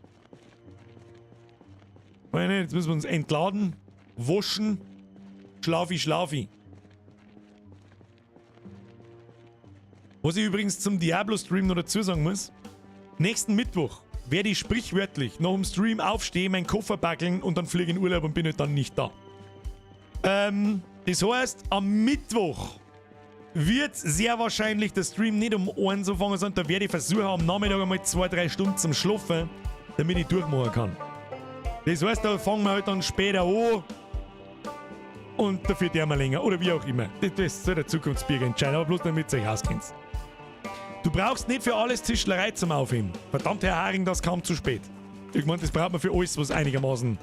Jetzt müssen wir uns entladen, waschen, schlafi. Was ich übrigens zum Diablo-Stream noch dazu sagen muss, nächsten Mittwoch werde ich sprichwörtlich nach dem Stream aufstehen, meinen Koffer backeln und dann fliege in Urlaub und bin halt dann nicht da. Das heißt, am Mittwoch wird sehr wahrscheinlich der Stream nicht um 1 so fangen, sondern da werde ich versuchen, am Nachmittag einmal 2-3 Stunden zum Schlafen, damit ich durchmachen kann. Das heißt, da fangen wir halt dann später an und dafür der wir länger oder wie auch immer. Das soll der Zukunftsbürger entscheiden, aber bloß damit ihr euch auskennt. Du brauchst nicht für alles Tischlerei zum Aufheben. Verdammt, Herr Haring, das kam zu spät. Ich meine, das braucht man für alles, was einigermaßen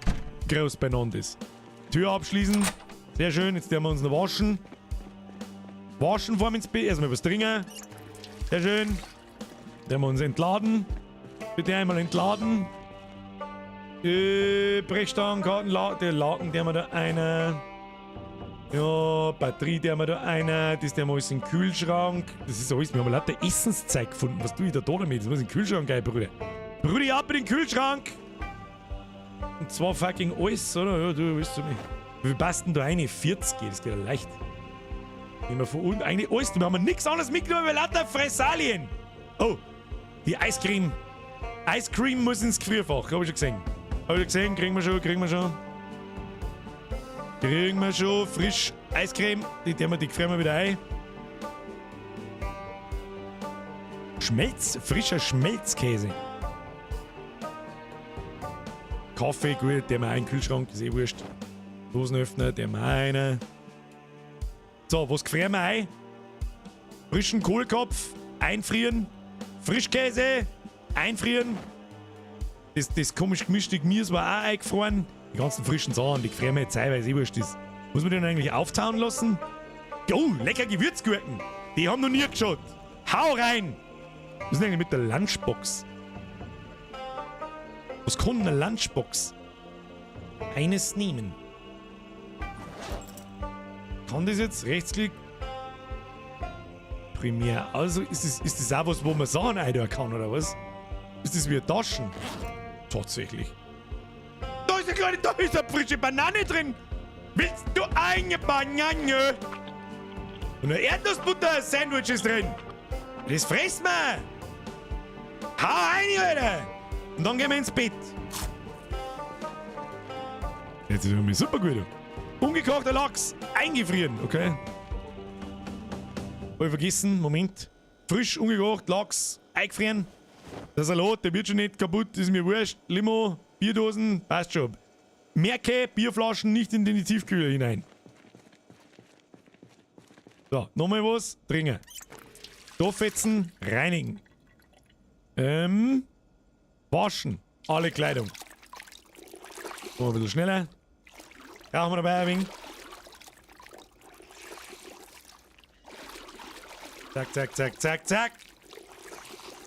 groß beieinander ist. Tür abschließen. Sehr schön, jetzt werden wir uns noch waschen. Waschen vor ins Bett, erstmal was trinken. Sehr schön. Werden wir uns entladen. Bitte einmal entladen. Brechstangen, Karten, der Laken, der wir da eine. Ja, Batterie, der wir da eine. Das der wir alles in den Kühlschrank. Das ist alles. Wir haben lauter Essenszeug gefunden. Was tue ich da damit? Das muss in den Kühlschrank gehen, Bruder. Bruder, ab in den Kühlschrank! Und zwar fucking alles, oder? Ja, du weißt du nicht. Wie viel passt denn da rein? 40 geht, das geht ja leicht. Nehmen wir von unten eigentlich alles. Wir haben nichts anderes mitgenommen, wir lauter Fressalien. Oh, die Eiscreme. Eiscreme muss ins Gefrierfach, hab ich schon gesehen. Kriegen wir schon. Frisch Eiscreme. Die gefrieren wir wieder ein. Frischer Schmelzkäse. Kaffee, gut, der mal einen Kühlschrank, ist eh wurscht. Dosenöffner, der mal eine. So, was gefrieren wir ein? Frischen Kohlkopf, einfrieren. Frischkäse, einfrieren. Das komisch gemischte Gemüse war auch eingefroren. Die ganzen frischen Sachen, die gefrieren wir jetzt ein, weil es eh wurscht ist. Muss man den eigentlich auftauen lassen? Jo, lecker Gewürzgurken. Die haben noch nie geschaut. Hau rein! Was ist denn eigentlich mit der Lunchbox? Was kann eine Lunchbox? Eines nehmen. Kann das jetzt? Rechtsklick. Primär. Also ist das auch was, wo man Sachen einbauen kann, oder was? Ist das wie eine Taschen? Tatsächlich. Da ist eine frische Banane drin. Willst du eine Banane? Und eine Erdnussbutter-Sandwich ist drin. Das fressen wir. Hau rein, Alter! Und dann gehen wir ins Bett. Jetzt ist mir super gut. Ungekochter Lachs, eingefrieren, okay? Hab ich vergessen, Moment. Frisch, ungekocht, Lachs, eingefrieren. Der Salat, der wird schon nicht kaputt, ist mir wurscht. Limo, Bierdosen, passt schon. Merke, Bierflaschen nicht in die Tiefkühle hinein. So, nochmal was, trinken. Stofffetzen, reinigen. Waschen, alle Kleidung. Mal ein bisschen schneller. Rauchen wir dabei ein wenig. Zack, zack, zack, zack, zack.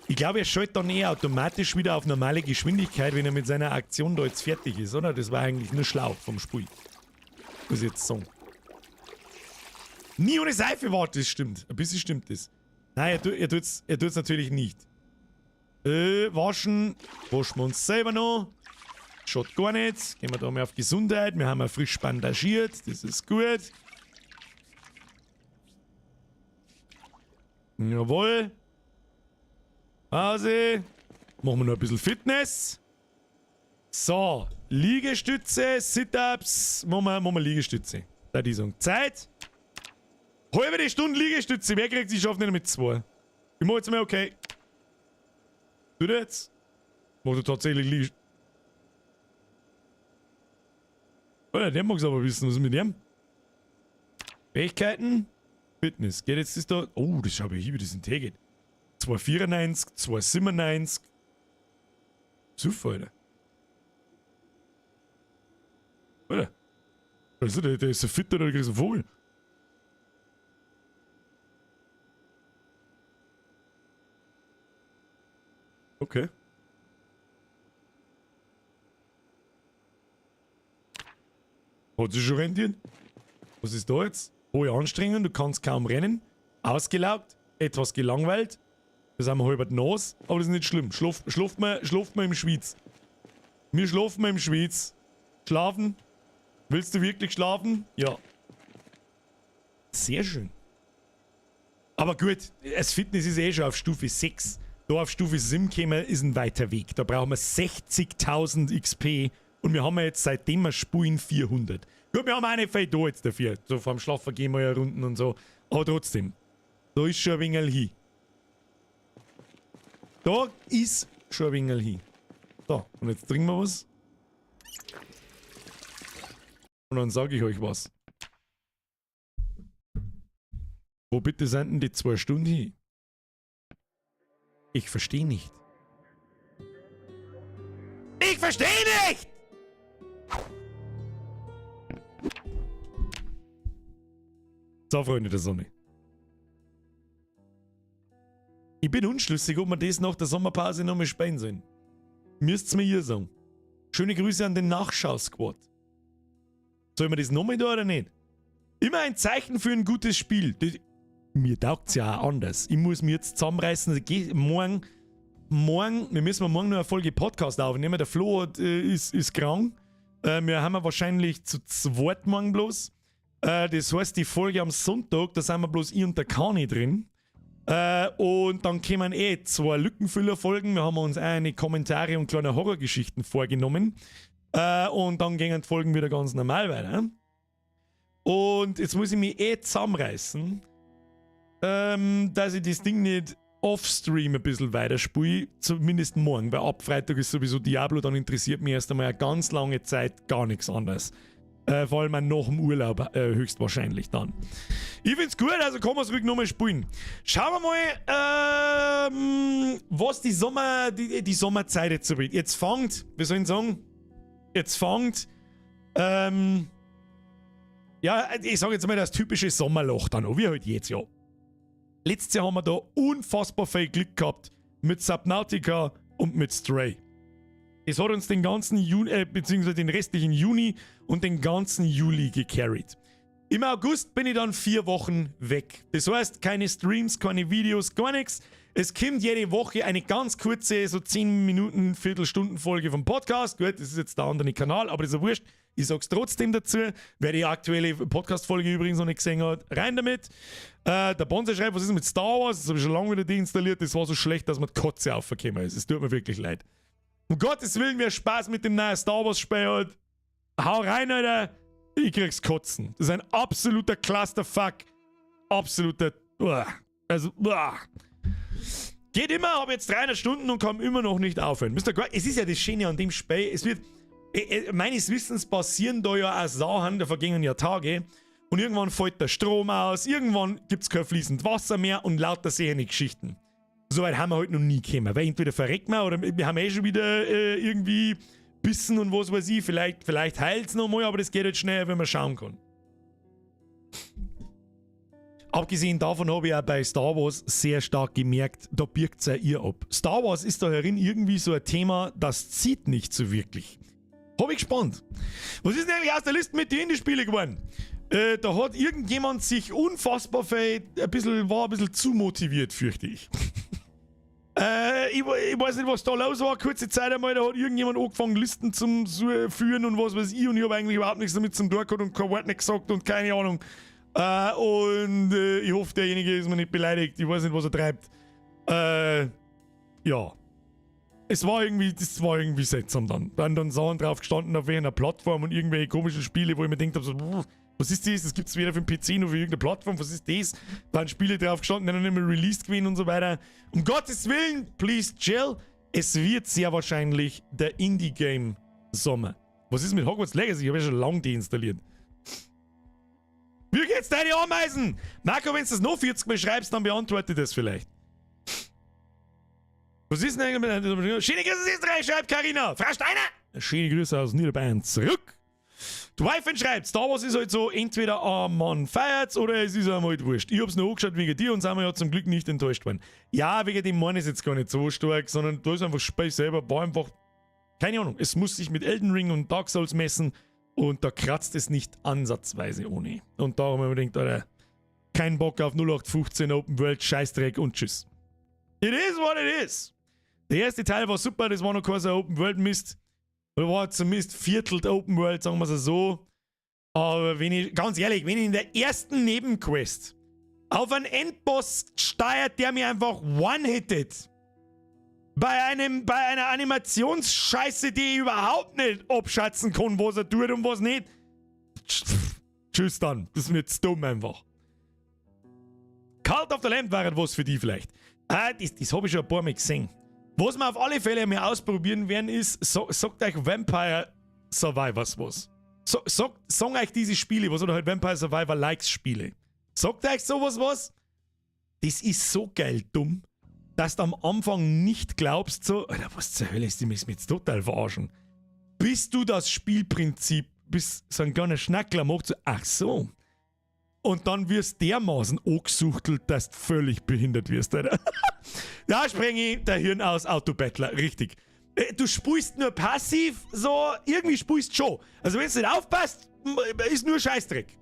Ich glaube, er schaltet dann eh automatisch wieder auf normale Geschwindigkeit, wenn er mit seiner Aktion da jetzt fertig ist, oder? Das war eigentlich nur schlau vom Spiel. Muss ich jetzt sagen. Nie ohne Seife warte, das stimmt. Ein bisschen stimmt das. Nein, er tut's natürlich nicht. Waschen. Waschen wir uns selber noch. Schaut gar nicht. Gehen wir da mal auf Gesundheit. Wir haben ja frisch bandagiert. Das ist gut. Jawohl. Pause. Machen wir noch ein bisschen Fitness. So. Liegestütze, Sit-Ups. Machen wir Liegestütze. Da die sagen. Zeit. Halbe Stunde Liegestütze. Wer kriegt sie schafft nicht mit 2? Ich mach jetzt mal okay. Du jetzt? Mach du tatsächlich Liegestütze. Oder der mag's aber wissen, was ist mit dem? Fähigkeiten? Fitness. Geht jetzt das da. Oh, das schau ich, wie das in Tee geht. 294, 297. Super, Alter. Alter. Also, der ist so fit, oder der kriegt so Vogel. Okay. Hat sich schon rentiert? Was ist da jetzt? Hohe Anstrengung, du kannst kaum rennen. Ausgelaugt, etwas gelangweilt. Das haben wir halb Nase, aber das ist nicht schlimm. Schlaft man im Schweiz. Wir schlafen im Schweiz. Schlafen? Willst du wirklich schlafen? Ja. Sehr schön. Aber gut, das Fitness ist eh schon auf Stufe 6. Da auf Stufe 7 kommen, ist ein weiter Weg. Da brauchen wir 60.000 XP. Und wir haben jetzt, seitdem wir spielen, 400. Gut, wir haben eine Feld da jetzt dafür. So vorm Schlafen gehen wir ja Runden und so. Aber trotzdem. Da ist schon ein wenig hin. Da ist schon ein wenig hin. So, und jetzt trinken wir was. Und dann sage ich euch was. Wo bitte sind denn die 2 Stunden hin? Ich verstehe nicht. Ich verstehe nicht! So, Freunde der Sonne. Ich bin unschlüssig, ob wir das nach der Sommerpause noch mal spielen sollen. Müsst's mir hier sagen. Schöne Grüße an den Nachschau-Squad. Sollen wir das nochmal da oder nicht? Immer ein Zeichen für ein gutes Spiel. Mir taugt's ja auch anders. Ich muss mir jetzt zusammenreißen. Morgen, wir müssen morgen noch eine Folge Podcast aufnehmen. Der Flo ist krank. Wir haben wahrscheinlich zu zweit morgen bloß. Das heißt, die Folge am Sonntag, da sind wir bloß ich und der Kani drin. Und dann kommen 2 Lückenfüller-Folgen. Wir haben uns eine Kommentare und kleine Horrorgeschichten vorgenommen. Und dann gehen die Folgen wieder ganz normal weiter. Und jetzt muss ich mich zusammenreißen, dass ich das Ding nicht off-stream ein bisschen weiterspiele. Zumindest morgen, weil ab Freitag ist sowieso Diablo, dann interessiert mich erst einmal eine ganz lange Zeit gar nichts anderes. Vor allem nach dem Urlaub höchstwahrscheinlich dann. Ich find's gut, also kann man es ruhig nochmal spielen. Schauen wir mal, was die Sommerzeit jetzt so wird. Jetzt fängt, wie soll ich sagen? Jetzt fängt, ja, ich sage jetzt mal das typische Sommerloch dann an, wie halt jetzt, ja. Letztes Jahr haben wir da unfassbar viel Glück gehabt mit Subnautica und mit Stray. Es hat uns den ganzen Juni, beziehungsweise den restlichen Juni und den ganzen Juli gecarried. Im August bin ich dann 4 Wochen weg. Das heißt, keine Streams, keine Videos, gar nichts. Es kommt jede Woche eine ganz kurze, so 10 Minuten, Viertelstunden Folge vom Podcast. Gut, das ist jetzt der andere Kanal, aber das ist ja wurscht. Ich sag's trotzdem dazu. Wer die aktuelle Podcast-Folge übrigens noch nicht gesehen hat, rein damit. Der Bonze schreibt, was ist mit Star Wars? Das habe ich schon lange wieder deinstalliert. Das war so schlecht, dass mir die Kotze aufgekommen ist. Es tut mir wirklich leid. Um Gottes Willen, wer Spaß mit dem neuen Star Wars-Spiel hat, hau rein, Alter. Ich krieg's kotzen. Das ist ein absoluter Clusterfuck. Absoluter... Also... Geht immer, habe jetzt 300 Stunden und kann immer noch nicht aufhören. Es ist ja das Schöne an dem Spiel. Es wird... meines Wissens passieren da ja auch Sachen, da vergingen ja Tage. Und irgendwann fällt der Strom aus. Irgendwann gibt's kein fließend Wasser mehr und lauter sehende Geschichten. Soweit haben wir heute noch nie gekommen. Weil entweder verreckt wir oder wir haben schon wieder irgendwie Bissen und was weiß ich. Vielleicht heilt es nochmal, aber das geht halt schneller, wenn man schauen kann. Abgesehen davon habe ich auch bei Star Wars sehr stark gemerkt, da birgt es ja ihr ab. Star Wars ist da herin irgendwie so ein Thema, das zieht nicht so wirklich. Hab ich gespannt. Was ist denn eigentlich aus der Liste mit den Indie-Spielen geworden? Da hat irgendjemand sich unfassbar war ein bisschen zu motiviert, fürchte ich. Ich weiß nicht, was da los war. Kurze Zeit einmal, da hat irgendjemand angefangen, Listen zum führen und was weiß ich. Und ich habe eigentlich überhaupt nichts damit zum Tor gehabt und kein Wort nicht gesagt und keine Ahnung. Ich hoffe, derjenige ist mir nicht beleidigt. Ich weiß nicht, was er treibt. Ja. Das war irgendwie seltsam dann. Dann Sachen drauf gestanden auf einer Plattform und irgendwelche komischen Spiele, wo ich mir gedacht habe, so, was ist das? Das gibt es weder für den PC noch für irgendeine Plattform. Was ist das? Dann Spiele drauf gestanden, die dann nicht mehr released gewesen und so weiter. Um Gottes Willen, please chill. Es wird sehr wahrscheinlich der Indie-Game-Sommer. Was ist mit Hogwarts Legacy? Ich habe ja schon lange deinstalliert. Wie geht's deine Ameisen? Marco, wenn du das noch 40 Mal schreibst, dann beantworte ich das vielleicht. Was ist denn eigentlich? Schöne Grüße aus Österreich, schreibt Carina. Frau Steiner! Schöne Grüße aus Niederbayern zurück. Dwifen schreibt, Star Wars ist halt so, entweder man feiert's oder es ist einem halt wurscht. Ich hab's noch angeschaut wegen dir und sind wir ja zum Glück nicht enttäuscht worden. Ja, wegen dem Mann ist jetzt gar nicht so stark, sondern da ist einfach Spiel selber, war einfach, keine Ahnung, es muss sich mit Elden Ring und Dark Souls messen und da kratzt es nicht ansatzweise ohne. Und darum habe ich gedacht, Alter, kein Bock auf 0815 Open World, Scheißdreck und tschüss. It is what it is. Der erste Teil war super, das war noch kein so Open World Mist. Oder war zumindest viertelt Open World, sagen wir es so. Aber ganz ehrlich, wenn ich in der ersten Nebenquest auf einen Endboss steuert, der mir einfach one-hittet, bei einer Animationsscheiße, die ich überhaupt nicht abschätzen kann, was er tut und was nicht. Tschüss dann, das ist mir jetzt dumm einfach. Cult of the Lamb wäre was für die vielleicht. Das habe ich schon ein paar Mal gesehen. Was wir auf alle Fälle mal ausprobieren werden, ist, sagt euch Vampire Survivors was. Sagen euch diese Spiele was, oder halt Vampire Survivor Likes Spiele. Sagt euch sowas was? Das ist so geil dumm, dass du am Anfang nicht glaubst, so, Alter, was zur Hölle ist, die müssen mich jetzt total verarschen. Bis du das Spielprinzip, bis so ein kleiner Schnackler macht, so, ach so. Und dann wirst du dermaßen angesuchtelt, dass du völlig behindert wirst, Alter. Da spreng ich der Hirn aus Autobattler, richtig. Du spielst nur passiv, so, irgendwie spielst du schon. Also wenn du nicht aufpasst, ist nur Scheißdreck.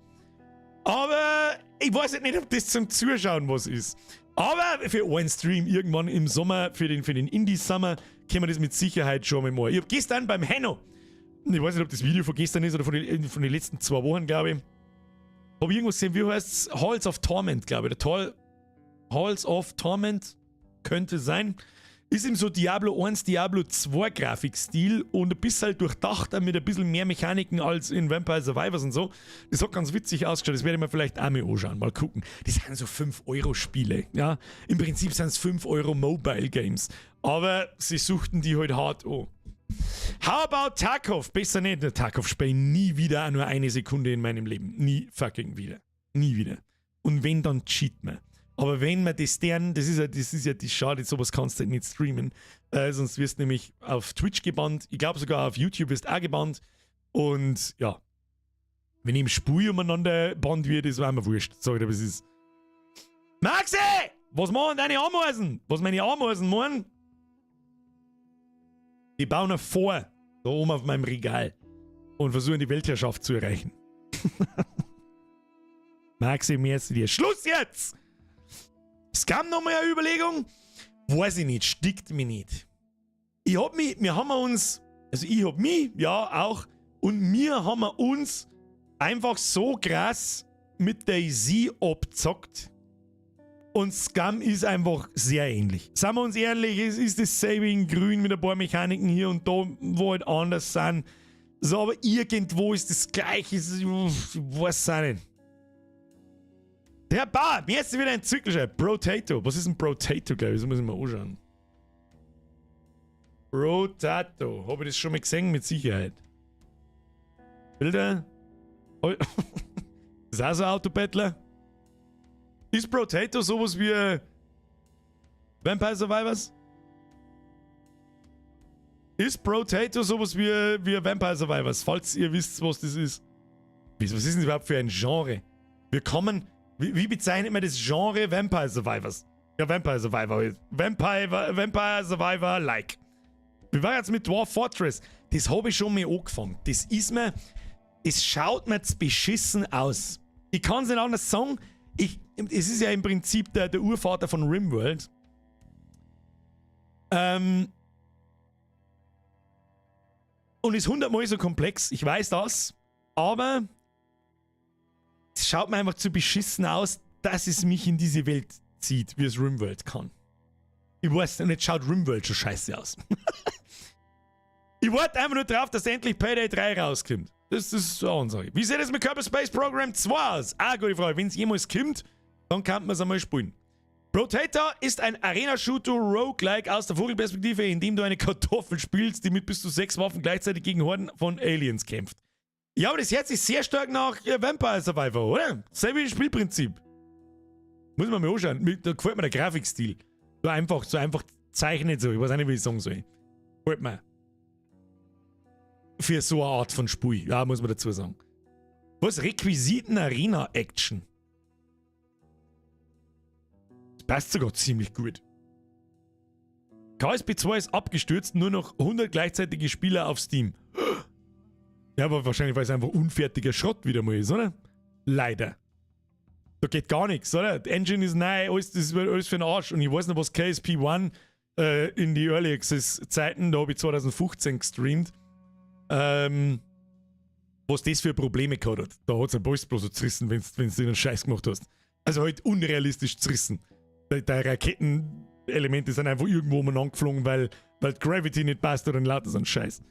Aber ich weiß nicht, ob das zum Zuschauen was ist. Aber für einen Stream irgendwann im Sommer, für den Indie-Summer, können wir das mit Sicherheit schon mal. Ich hab gestern beim Henno, ich weiß nicht, ob das Video von gestern ist oder von den letzten 2 Wochen, glaube ich, habe ich irgendwas gesehen, wie heißt es? Halls of Torment, glaube ich. Der Halls of Torment könnte sein. Ist eben so Diablo 1, Diablo 2 Grafikstil und ein bisschen halt durchdachter mit ein bisschen mehr Mechaniken als in Vampire Survivors und so. Das hat ganz witzig ausgeschaut. Das werde ich mir vielleicht auch mal anschauen. Mal gucken. Das sind so 5-Euro-Spiele. Ja? Im Prinzip sind es 5 Euro Mobile Games. Aber sie suchten die halt hart an. How about Tarkov? Besser nicht. Tarkov spiele nie wieder nur eine Sekunde in meinem Leben. Nie fucking wieder. Nie wieder. Und wenn, dann cheat man. Aber wenn man das das ist ja die Schade, sowas kannst du nicht streamen. Sonst wirst du nämlich auf Twitch gebannt. Ich glaube sogar auf YouTube wirst du auch gebannt. Und ja. Wenn ich im Spiel umeinander bannt wird, ist mir wurscht. Sag ich dir, was ist. Maxi! Was machen deine Ameisen? Was meine Ameisen machen? Die bauen vor, da oben auf meinem Regal und versuchen die Weltherrschaft zu erreichen. Maxi, merci dir. Schluss jetzt! Es gab noch mal eine Überlegung. Weiß ich nicht, stickt mich nicht. Ich hab mich, ja auch Und wir haben uns einfach so krass mit Daisy abgezockt. Und Scum ist einfach sehr ähnlich. Seien wir uns ehrlich, es ist dasselbe in Grün mit ein paar Mechaniken hier und da, wo halt anders sind. So, aber irgendwo ist das gleiche. Ich weiß es auch nicht. Der Bar, mir ist wieder ein Zyklischer. Brotato. Was ist ein Brotato, glaube ich? Das muss ich mal anschauen. Brotato. Habe ich das schon mal gesehen? Mit Sicherheit. Bilder. Oh. Ist auch so ein Autobattler? Ist Brotato sowas wie Vampire Survivors? Ist Brotato sowas wie Vampire Survivors? Falls ihr wisst, was das ist. Was ist denn überhaupt für ein Genre? Wir kommen... Wie bezeichnet man das Genre Vampire Survivors? Ja, Vampire Survivor. Vampire Survivor-like. Wir waren jetzt mit Dwarf Fortress. Das habe ich schon mal angefangen. Das ist mir... Es schaut mir jetzt beschissen aus. Ich kann es nicht anders sagen. Es ist ja im Prinzip der Urvater von RimWorld. Und ist 100-mal so komplex. Ich weiß das. Aber... Es schaut mir einfach zu beschissen aus, dass es mich in diese Welt zieht, wie es RimWorld kann. Ich weiß nicht, jetzt schaut RimWorld schon scheiße aus. Ich warte einfach nur drauf, dass endlich Payday 3 rauskommt. Das ist so unsere. Wie sieht es mit Kerbal Space Program 2 aus? Ah, gute Frage. Wenn es jemals kommt, dann kann man es einmal spielen. Brotator ist ein Arena-Shooter-Roguelike aus der Vogelperspektive, in dem du eine Kartoffel spielst, die mit bis zu 6 Waffen gleichzeitig gegen Horden von Aliens kämpft. Ja, aber das hört sich sehr stark nach Vampire Survivor, oder? Selbe Spielprinzip. Muss man mal anschauen. Da gefällt mir der Grafikstil. So einfach zeichnet so. Ich weiß auch nicht, wie ich sagen soll. Gefällt mir. Für so eine Art von Spiel. Ja, muss man dazu sagen. Was? Requisiten-Arena-Action. Das passt sogar ziemlich gut. KSP 2 ist abgestürzt, nur noch 100 gleichzeitige Spieler auf Steam. Ja, aber wahrscheinlich, weil es einfach unfertiger Schrott wieder mal ist, oder? Leider. Da geht gar nichts, oder? Die Engine ist neu, das ist alles für den Arsch. Und ich weiß noch, was KSP 1 in die Early Access Zeiten, da habe ich 2015 gestreamt, was das für Probleme gehabt hat. Da hat es ein bloß so zerrissen, wenn du einen Scheiß gemacht hast. Also halt unrealistisch zerrissen. Die Raketenelemente sind einfach irgendwo umeinander geflogen, weil die Gravity nicht passt oder ein lauter so ein Scheiß.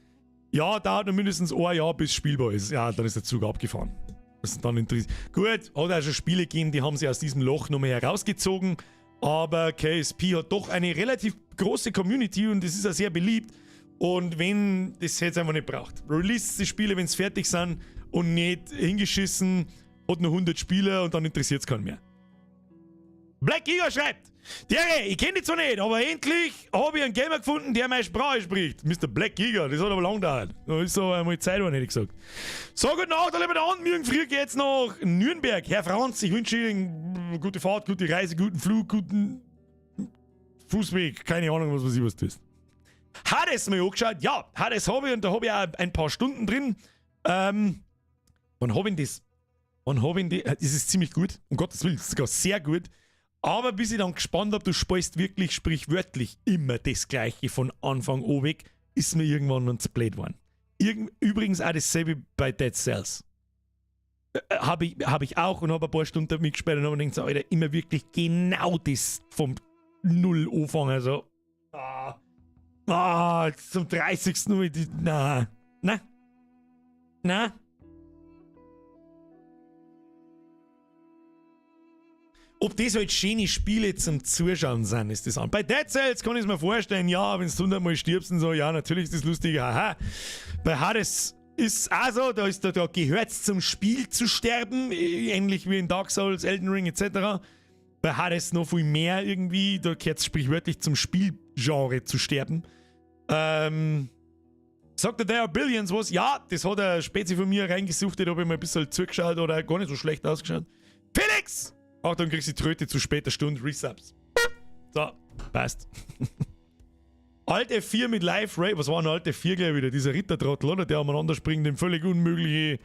Ja, dauert noch mindestens ein Jahr, bis es spielbar ist. Ja, dann ist der Zug abgefahren. Das ist dann interessiert. Gut, hat auch schon Spiele gegeben, die haben sie aus diesem Loch nochmal herausgezogen. Aber KSP hat doch eine relativ große Community und es ist ja sehr beliebt. Und wenn, das hätte es einfach nicht braucht. Release die Spiele, wenn sie fertig sind und nicht hingeschissen, hat nur 100 Spieler und dann interessiert es keinen mehr. Black Giga schreibt: Derre, ich kenne die zwar nicht, aber endlich habe ich einen Gamer gefunden, der meine Sprache spricht. Mr. Black Giga, das hat aber lang gedauert. Da ist so einmal Zeit, hätte ich gesagt. So, gute Nacht, alle miteinander. Morgen früh geht's nach Nürnberg. Herr Franz, ich wünsche Ihnen eine gute Fahrt, gute Reise, guten Flug, guten Fußweg. Keine Ahnung, was ich was tust. Hades mir angeschaut. Ja, Hades habe ich und da habe ich auch ein paar Stunden drin. Wann habe ich das? Das ist ziemlich gut. Um Gottes Willen, das ist sogar sehr gut. Aber bis ich dann gespannt habe, du spielst wirklich sprichwörtlich immer das Gleiche von Anfang an weg, ist mir irgendwann noch zu blöd geworden. Übrigens auch dasselbe bei Dead Cells. Hab ich auch und habe ein paar Stunden damit gespielt und habe mir gedacht, so, Alter, immer wirklich genau das vom Null anfangen. Also, zum 30. Mal, na. Ob das halt schöne Spiele zum Zuschauen sind, ist das an. Bei Dead Cells kann ich es mir vorstellen, ja, wenn du 100 Mal stirbst und so, ja, natürlich ist das lustig, haha. Bei Hades ist es auch so, da gehört es zum Spiel zu sterben, ähnlich wie in Dark Souls, Elden Ring etc. Bei Hades noch viel mehr irgendwie, da gehört es sprichwörtlich zum Spielgenre zu sterben. Sagt der There Are Billions was? Ja, das hat ein Spezi von mir reingesucht, da habe ich mal ein bisschen zugeschaut oder gar nicht so schlecht ausgeschaut. Felix! Achtung, kriegst du die Tröte zu später Stunde, Resubs. So, passt. Alt F4 mit Live Ray, was war ein Alt F4 gleich wieder? Dieser Rittertrottel, oder? Der aneinander springt, dem völlig unmögliche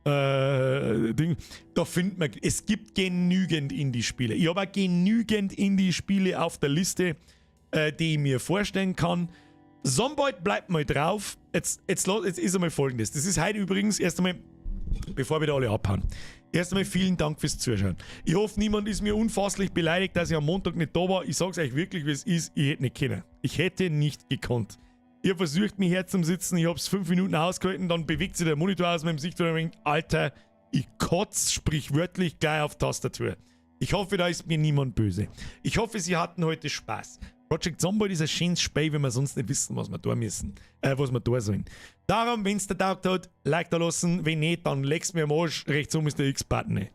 Ding. Da findet man, es gibt genügend Indie-Spiele. Ich habe auch genügend Indie-Spiele auf der Liste, die ich mir vorstellen kann. Somebold bleibt mal drauf. Jetzt ist einmal folgendes. Das ist heute übrigens erst einmal, bevor wir da alle abhauen. Erst einmal vielen Dank fürs Zuschauen. Ich hoffe, niemand ist mir unfasslich beleidigt, dass ich am Montag nicht da war. Ich sag's euch wirklich, wie es ist. Ich hätte nicht können. Ich hätte nicht gekonnt. Ich habe versucht, mich herzusitzen. Ich hab's 5 Minuten ausgehalten. Dann bewegt sich der Monitor aus meinem Sicht und ich denke, Alter, ich kotz sprichwörtlich gleich auf Tastatur. Ich hoffe, da ist mir niemand böse. Ich hoffe, Sie hatten heute Spaß. Project Zomboid ist ein schönes Spiel, wenn wir sonst nicht wissen, was wir da müssen. Was wir da sollen. Darum, wenn es dir taugt hat, Like da lassen. Wenn nicht, dann legst mir am Arsch. Rechts oben ist der X-Button.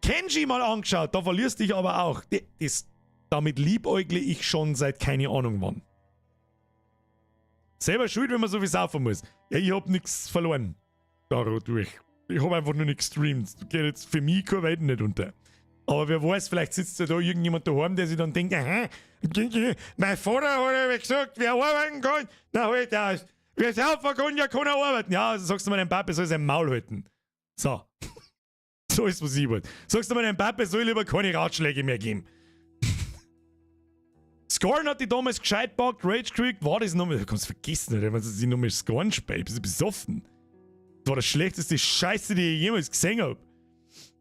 Kenji mal angeschaut, da verlierst dich aber auch. Damit liebäugle ich schon seit keine Ahnung wann. Selber schuld, wenn man so viel saufen muss. Ja, ich hab nichts verloren. Dadurch. Ich hab einfach nur nichts gestreamt. Geht jetzt für mich keine Welt nicht unter. Aber wer weiß, vielleicht sitzt ja da irgendjemand daheim, der sich dann denkt, aha, mein Vater hat ja gesagt, wer arbeiten kann, na halt aus. Wer saufen kann, ja kann er arbeiten. Ja, also sagst du mal, dein Papa soll sein Maul halten. So. So ist, was ich wollte. Sagst du mal, dein Papa soll lieber keine Ratschläge mehr geben. Scorn hat die damals gescheit gepackt, Rage gekriegt. War das nochmal? Du kannst vergessen, wenn sie sich nochmal Scorn spielt. Bist du besoffen? Das war das schlechteste Scheiße, die ich jemals gesehen habe.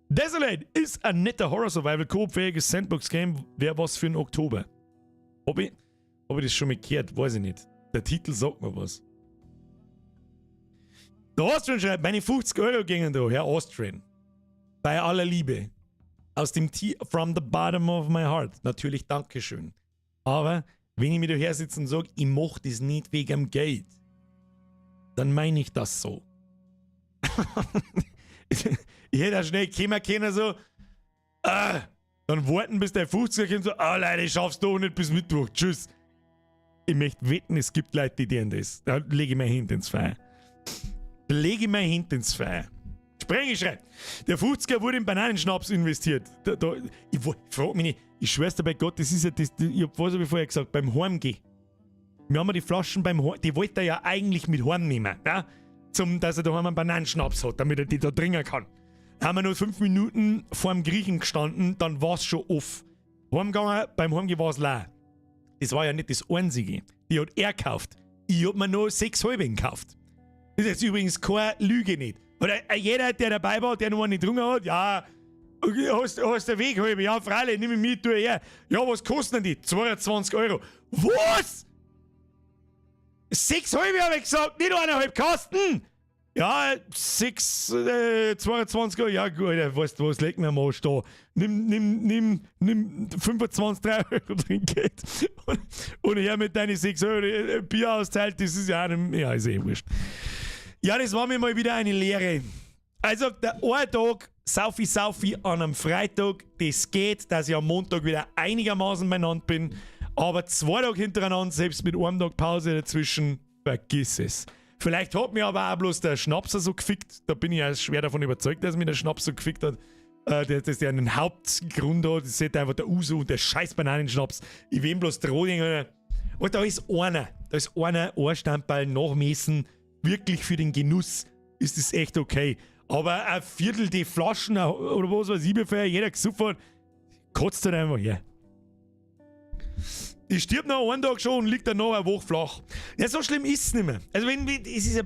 Desolate ist ein netter Horror-Survival-Coop-fähiges Sandbox-Game. Wäre was für den Oktober. Hab ich das schon mal gehört? Weiß ich nicht. Der Titel sagt mir was. Der Austrian schreibt, meine 50 Euro gingen da, Herr Austrian. Bei aller Liebe. Aus dem from the bottom of my heart. Natürlich Dankeschön. Aber wenn ich mir da her sitze und sage, ich mach das nicht wegen dem Geld, dann meine ich das so. Ich hätte auch schnell kommen können, so, dann warten bis der 50er kommt, so, Leute, ich schaff's doch nicht bis Mittwoch, tschüss. Ich möchte wetten, es gibt Leute, die denen das. Da lege ich mein Hint ins Feuer. Sprenge schreibt, der 50er wurde in Bananenschnaps investiert. Ich frage mich nicht, ich schwör's dir bei Gott, das ist ja das, was habe ich vorher gesagt, beim Heimgehen. Wir haben ja die Flaschen beim Heim, die wollte er ja eigentlich mit Heim nehmen, ja? Dass er daheim einen Bananenschnaps hat, damit er die da trinken kann. Haben wir nur 5 Minuten vor dem Griechen gestanden, dann war es schon off. Heimgegangen, beim Heimgehen war es leer. Das war ja nicht das Einzige. Die hat er gekauft. Ich hab mir noch 6 halben gekauft. Das ist jetzt übrigens keine Lüge nicht. Oder jeder, der dabei war, der noch einen getrunken hat, ja, okay, hast du Weg halbe, ja, freilich, nimm mich mit, tu her. Ja, was kosten die? 22 Euro. Was? 6 halbe habe ich gesagt, nicht 1,5 Kasten. Ja, 22 Euro, ja gut, weißt du was, leg mir mal da. Nimm 25, 3 Euro Trinkgeld und her mit deinen 6 Euro Bier austeilt, das ist ja auch nicht, ja, ist eh wurscht. Ja, das war mir mal wieder eine Lehre. Also, der eine Tag, Saufi an einem Freitag, das geht, dass ich am Montag wieder einigermaßen beieinander bin, aber 2 Tage hintereinander, selbst mit einem Tag Pause dazwischen, vergiss es. Vielleicht hat mir aber auch bloß der Schnapser so gefickt. Da bin ich ja schwer davon überzeugt, dass mir der Schnaps so gefickt hat. Dass der einen Hauptgrund hat. Das ist einfach der Uso und der scheiß Bananenschnaps. Ich will ihm bloß drohen. Und da ist einer Ohrstamperl nachmessen. Wirklich für den Genuss ist das echt okay. Aber ein Viertel die Flaschen oder was weiß ich, bevor jeder gesucht hat, kotzt halt einfach her. Ich stirb nach einem Tag schon und liegt dann noch eine Woche flach. Ja, so schlimm ist es nicht mehr. Also es ist ja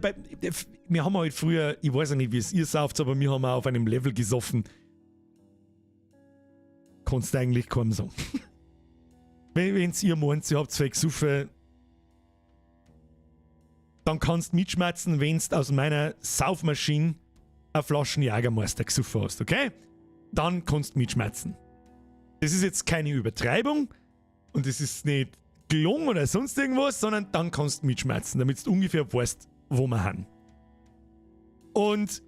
wir haben halt früher, ich weiß ja nicht, wie es ihr sauft, aber wir haben auch auf einem Level gesoffen. Kannst du eigentlich kaum sagen. Wenn ihr meint, ihr habt zwei gesoffen, dann kannst du mitschmerzen, wenn du aus meiner Saufmaschine eine Flasche Jagermeister gesoffen hast, okay? Dann kannst du mitschmerzen. Das ist jetzt keine Übertreibung. Und das ist nicht gelungen oder sonst irgendwas, sondern dann kannst du mitschmerzen, damit du ungefähr weißt, wo wir haben. Und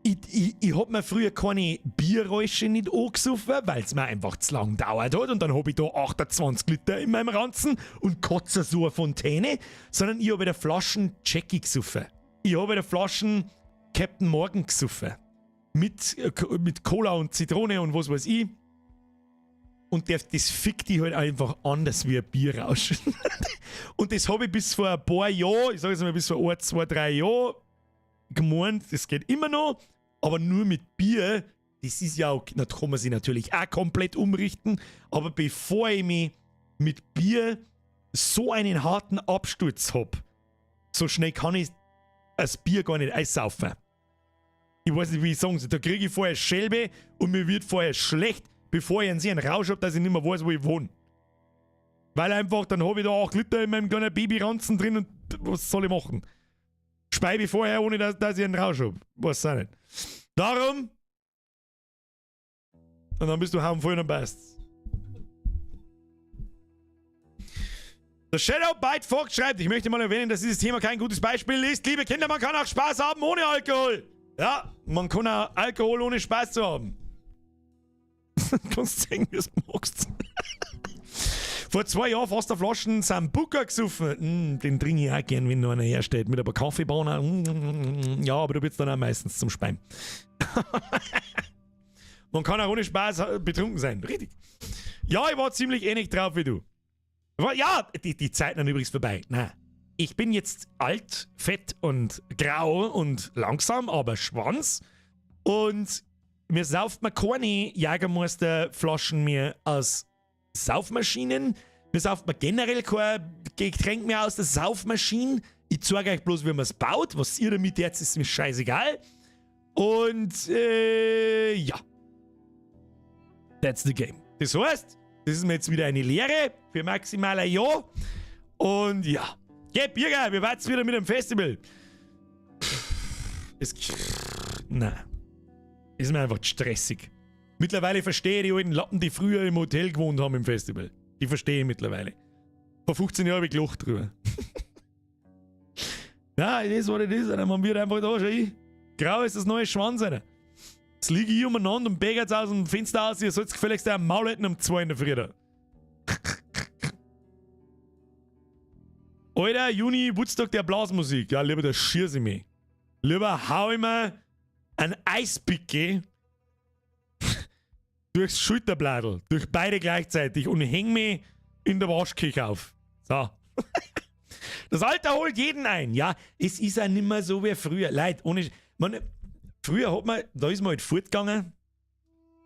ich hab mir früher keine Bierräusche nicht angesoffen, weil es mir einfach zu lang dauert hat und dann hab ich da 28 Liter in meinem Ranzen und kotze so eine Fontäne, sondern ich habe der Flaschen Jackie gesoffen. Ich habe der Flaschen Captain Morgan gesoffen. Mit Cola und Zitrone und was weiß ich. Und das fickt die halt einfach anders wie ein Bierrausch. Und das habe ich bis vor ein paar Jahren, ich sage jetzt mal bis vor 1, 2, 3 Jahren gemeint, das geht immer noch, aber nur mit Bier, das ist ja auch, da kann man sich natürlich auch komplett umrichten, aber bevor ich mich mit Bier so einen harten Absturz habe, so schnell kann ich das Bier gar nicht einsaufen. Ich weiß nicht, wie ich sagen soll. Da kriege ich vorher Schelbe und mir wird vorher schlecht, bevor ich einen Rausch habe, dass ich nicht mehr weiß, wo ich wohne. Weil einfach, dann habe ich da 8 Liter in meinem kleinen Babyranzen drin und was soll ich machen? Speibe ich vorher, ohne dass ich einen Rausch habe. Weiß auch nicht. Darum. Und dann bist du hauen voll und dann passt's. Der Shadow Bite Fox schreibt, ich möchte mal erwähnen, dass dieses Thema kein gutes Beispiel ist. Liebe Kinder, man kann auch Spaß haben ohne Alkohol. Ja, man kann auch Alkohol ohne Spaß zu haben. Du kannst sagen, wie du es magst. Vor 2 Jahren fast eine Flaschen Sambuca gesoffen. Den trinke ich auch gern, wenn noch einer hersteht. Mit ein paar Kaffeebohnen. Ja, aber du bist dann auch meistens zum Speien. Man kann auch ohne Spaß betrunken sein. Richtig. Ja, ich war ziemlich ähnlich drauf wie du. Ja, die Zeiten sind übrigens vorbei. Nein. Ich bin jetzt alt, fett und grau und langsam, aber Schwanz. Und mir sauft man keine Jägermeisterflaschen mehr aus Saufmaschinen. Mir sauft man generell kein Getränk mehr aus der Saufmaschine. Ich zeige euch bloß, wie man es baut. Was ihr damit jetzt ist mir scheißegal. Und, ja. That's the game. Das heißt, das ist mir jetzt wieder eine Lehre für maximal ein Jahr. Und ja. Geh, Birger, wir warten wieder mit dem Festival. Nein. Ist mir einfach stressig. Mittlerweile verstehe ich die alten Lappen, die früher im Hotel gewohnt haben im Festival. Die verstehe ich mittlerweile. Vor 15 Jahren habe ich gelacht drüber. Nein, das ist, was das ist. Man wird einfach da schon. Grau ist das neue Schwanz. Jetzt liege ich umeinander und begert aus dem Fenster aus. Ihr sollt gefälligst am Maul halten um 2 in der Früh. Alter, Juni, Woodstock der Blasmusik. Ja, lieber, da schieße ich mich. Lieber hau ich mir ein Eispicke durchs Schulterbladel, durch beide gleichzeitig und häng mich in der Waschküche auf. So. Das Alter holt jeden ein. Ja, es ist auch nicht mehr so wie früher. Leute, ohne... Früher hat man... Da ist man halt fortgegangen.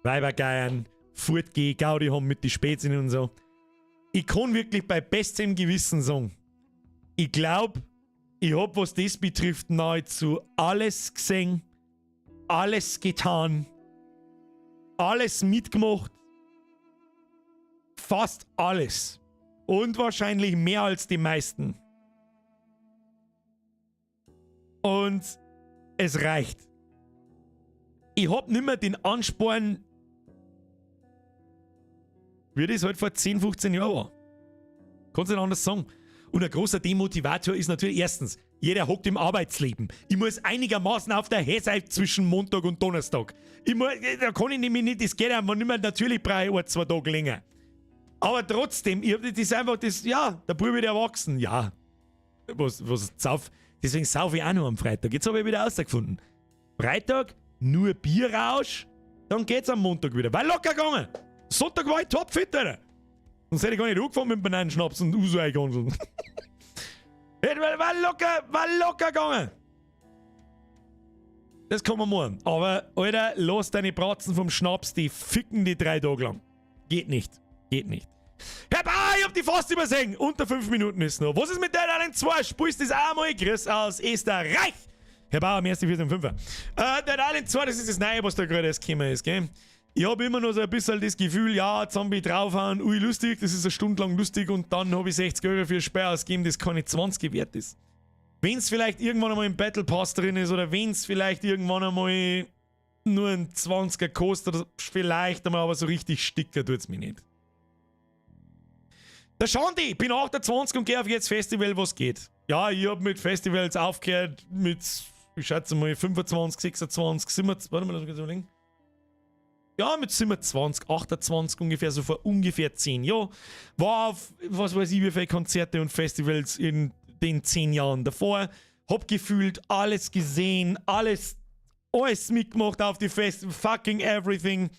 Weibergeiern, fortgehen, Gaudi haben mit die Spätzchen und so. Ich kann wirklich bei bestem Gewissen sagen, ich glaube, ich habe, was das betrifft, nahezu alles gesehen, alles getan, alles mitgemacht, fast alles. Und wahrscheinlich mehr als die meisten. Und es reicht. Ich hab nimmer den Ansporn, wie das halt vor 10, 15 Jahren war. Kannst du nicht anders sagen. Und ein großer Demotivator ist natürlich erstens, jeder hockt im Arbeitsleben. Ich muss einigermaßen auf der Höhe sein zwischen Montag und Donnerstag. Da kann ich nämlich nicht, das geht einfach nicht mehr. Natürlich brauche ich 1, 2 Tage länger. Aber trotzdem, das ist einfach das, ja, der Bub wird erwachsen. Ja, deswegen saufe ich auch noch am Freitag. Jetzt habe ich wieder rausgefunden. Freitag, nur Bierrausch, dann geht's am Montag wieder. War locker gegangen. Sonntag war ich topfit, Alter. Sonst hätte ich gar nicht angefangen mit Bananenschnaps und Uso eingegangen. War locker gegangen. Das kann man machen. Aber, Alter, lass deine Bratzen vom Schnaps, die ficken die 3 Tage lang. Geht nicht. Geht nicht. Herr Bauer, ich hab die fast übersehen. Unter 5 Minuten ist noch. Was ist mit der 2? Spulst das auch mal? Chris aus Österreich. Herr Bauer, mehr als die 4 5. Der 2, das ist das Neue, was da gerade erst gekommen ist, gell? Ich habe immer noch so ein bisschen das Gefühl, ja, Zombie draufhauen, ui, lustig, das ist eine Stunde lang lustig und dann habe ich 60 € für Sperr ausgegeben, das keine 20 wert ist. Wenn es vielleicht irgendwann einmal im Battle Pass drin ist oder wenn es vielleicht irgendwann einmal nur ein 20er kostet, oder vielleicht einmal, aber so richtig sticker tut es mich nicht. Der Schandi, ich bin 28 und gehe auf jetzt Festival, was geht. Ja, ich habe mit Festivals aufgehört mit, ich schätze mal, 25, 26, 27, warte mal, lass mich so überlegen. Ja, mit 27, 28 ungefähr, so vor ungefähr 10 Jahren. War auf, was weiß ich, wie viele Konzerte und Festivals in den 10 Jahren davor. Hab gefühlt alles gesehen, alles mitgemacht auf die Festivals, fucking everything.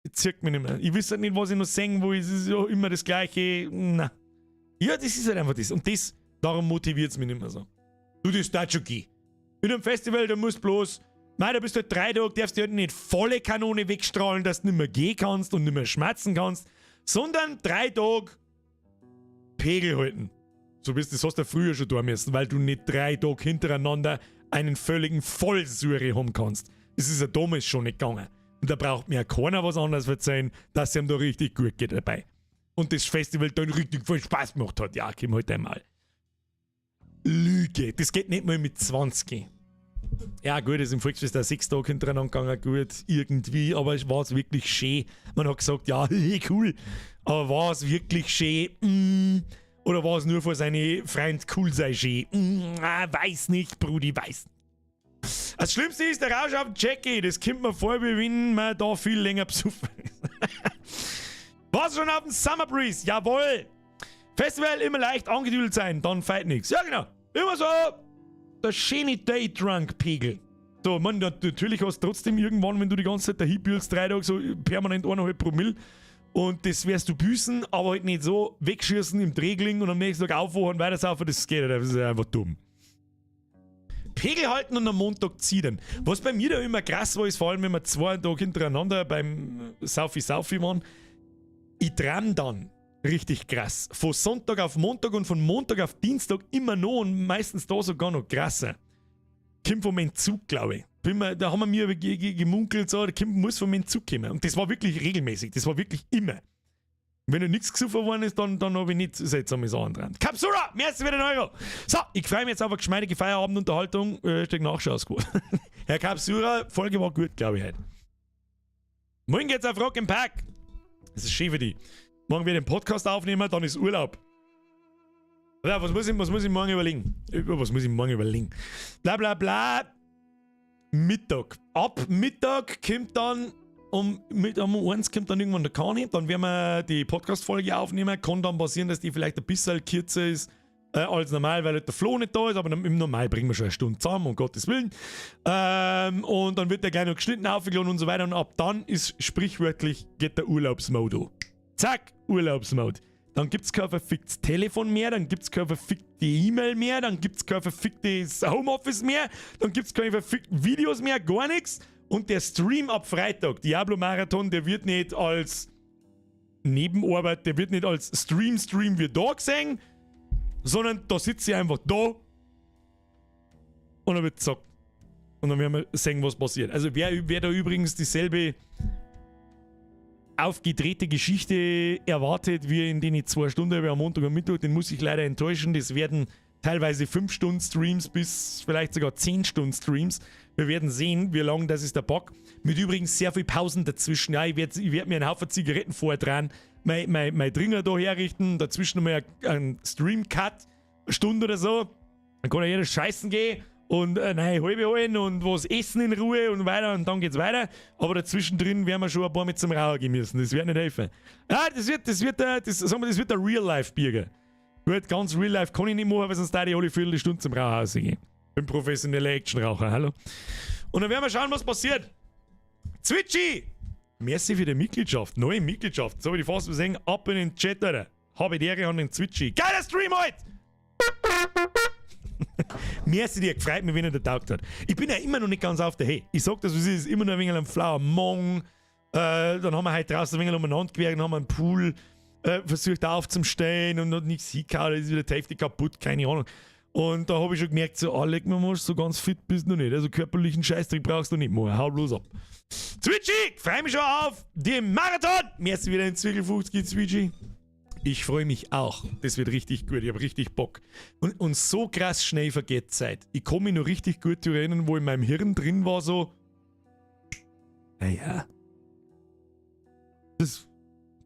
Das zirkt mich nicht mehr. Ich weiß halt nicht, was ich noch sagen will, es ist ja immer das Gleiche. Na. Ja, das ist halt einfach das. Und das, darum motiviert es mich nicht mehr so. Du, das darf schon gehen. Mit einem Festival, da musst bloß... Nein, da bist du halt 3 Tage, darfst du halt nicht volle Kanone wegstrahlen, dass du nicht mehr gehen kannst und nicht mehr schmerzen kannst, sondern 3 Tage Pegel halten. So bist das hast du früher schon tun müssen, weil du nicht 3 Tage hintereinander einen völligen Vollsäure haben kannst. Das ist ja damals schon nicht gegangen. Und da braucht mir ja keiner was anderes verzeihen, dass es ihm da richtig gut geht dabei. Und das Festival dann richtig viel Spaß gemacht hat. Ja, komm halt einmal. Lüge. Das geht nicht mal mit 20. Ja gut, ist im Volksfest auch 6 Tage hintereinander gegangen, gut, irgendwie, aber es war wirklich schön. Man hat gesagt, ja, cool, aber war es wirklich schön? Oder war es nur für seine Freund cool sei schön? Weiß nicht, Brudi, weiß nicht. Das Schlimmste ist der Rausch auf Jackie, das kommt mir vor, wie wenn man da viel länger besoffen ist. Was schon auf dem Summer Breeze? Jawohl! Festival immer leicht angedüdelt sein, dann feit nix. Ja genau, immer so der schöne Daydrunk-Pegel. So, man, natürlich hast du trotzdem irgendwann, wenn du die ganze Zeit dahin bühlst, 3 Tage so permanent 1,5 Promille und das wirst du büßen, aber halt nicht so wegschießen im Drehgling und am nächsten Tag aufwachen, weitersaufen, das geht nicht, das ist einfach dumm. Pegel halten und am Montag ziehen. Was bei mir da immer krass war, ist vor allem, wenn wir 2 Tage hintereinander beim Saufi waren, ich tram dann richtig krass. Von Sonntag auf Montag und von Montag auf Dienstag immer noch und meistens da sogar noch krasser. Kommt vom Entzug, glaube ich. Da haben wir mir gemunkelt, so, der muss vom Entzug kommen. Und das war wirklich regelmäßig, das war wirklich immer. Wenn er nichts gesucht worden ist, dann habe ich nicht seltsame Sachen dran. Capsura, merci für den Euro. So, ich freue mich jetzt auf eine geschmeidige Feierabendunterhaltung. Steck Nachschau's-Kur. Herr Capsura, Folge war gut, glaube ich, heute. Morgen geht's auf Rock im Park. Das ist schön für die. Morgen wir den Podcast aufnehmen, dann ist Urlaub. Ja, was muss ich morgen überlegen? Was muss ich morgen überlegen? Bla bla bla. Mittag. Ab Mittag kommt dann um 1 kommt dann irgendwann der Kani, dann werden wir die Podcast-Folge aufnehmen. Kann dann passieren, dass die vielleicht ein bisschen kürzer ist als normal, weil halt der Flo nicht da ist, aber im Normal bringen wir schon eine Stunde zusammen, um Gottes Willen. Und dann wird der gleich noch geschnitten, aufgeladen und so weiter und ab dann ist sprichwörtlich, geht der Urlaubsmode. Zack, Urlaubsmode. Dann gibt es kein verficktes Telefon mehr, dann gibt es keine verfickte E-Mail mehr, dann gibt es kein verficktes Homeoffice mehr, dann gibt es keine verfickten Videos mehr, gar nichts. Und der Stream ab Freitag, Diablo Marathon, der wird nicht als Nebenarbeit, der wird nicht als Stream wie da gesehen, sondern da sitze ich einfach da und dann wird gesagt. Und dann werden wir sehen, was passiert. Also wer da übrigens dieselbe aufgedrehte Geschichte erwartet, wie in den 2 Stunden am Montag und Mittwoch, den muss ich leider enttäuschen. Das werden teilweise 5 Stunden Streams bis vielleicht sogar 10 Stunden Streams. Wir werden sehen, wie lang das ist der Bock. Mit übrigens sehr viel Pausen dazwischen. Ja, ich werd mir einen Haufen Zigaretten vordran, mein Dringer da herrichten, dazwischen mal einen Stream-Cut, eine Stunde oder so. Dann kann jeder scheißen gehen und halbe holen und was essen in Ruhe und weiter und dann geht's weiter. Aber dazwischen drin werden wir schon ein paar mit zum Rauchen gehen müssen. Das wird nicht helfen. Ja, das wird der Real-Life-Bürger. Gut, ganz Real-Life kann ich nicht machen, weil sonst da die alle Viertelstunde zum Rauchen rausgehen. Ich bin professioneller Action-Raucher, hallo. Und dann werden wir schauen, was passiert. Zwitschi! Merci für die Mitgliedschaft, neue Mitgliedschaft. Jetzt habe ich die fast gesehen, ab in den Chat, Alter. Habe die Ehre an den Zwitschi. Geiler Stream heute! Merci dir, gefreut mich, wenn er da taugt hat. Ich bin ja immer noch nicht ganz auf der Hey. Ich sag das, es ist immer noch ein wenig am Flower Mong. Dann haben wir heute draußen ein wenig umeinander gewährt, dann haben wir einen Pool versucht aufzustehen und hat nichts hingehauen, das ist wieder heftig kaputt, keine Ahnung. Und da habe ich schon gemerkt, so, Alec, man so ganz fit bist du noch nicht. Also körperlichen Scheißdreck brauchst du nicht mehr. Hau bloß ab. Zwitschi, freue mich schon auf den Marathon. Merci wieder in Zwickelfuchs, Zwitschi. Ich freue mich auch. Das wird richtig gut. Ich habe richtig Bock. Und so krass schnell vergeht Zeit. Ich kann mich noch richtig gut erinnern, wo in meinem Hirn drin war so, naja, das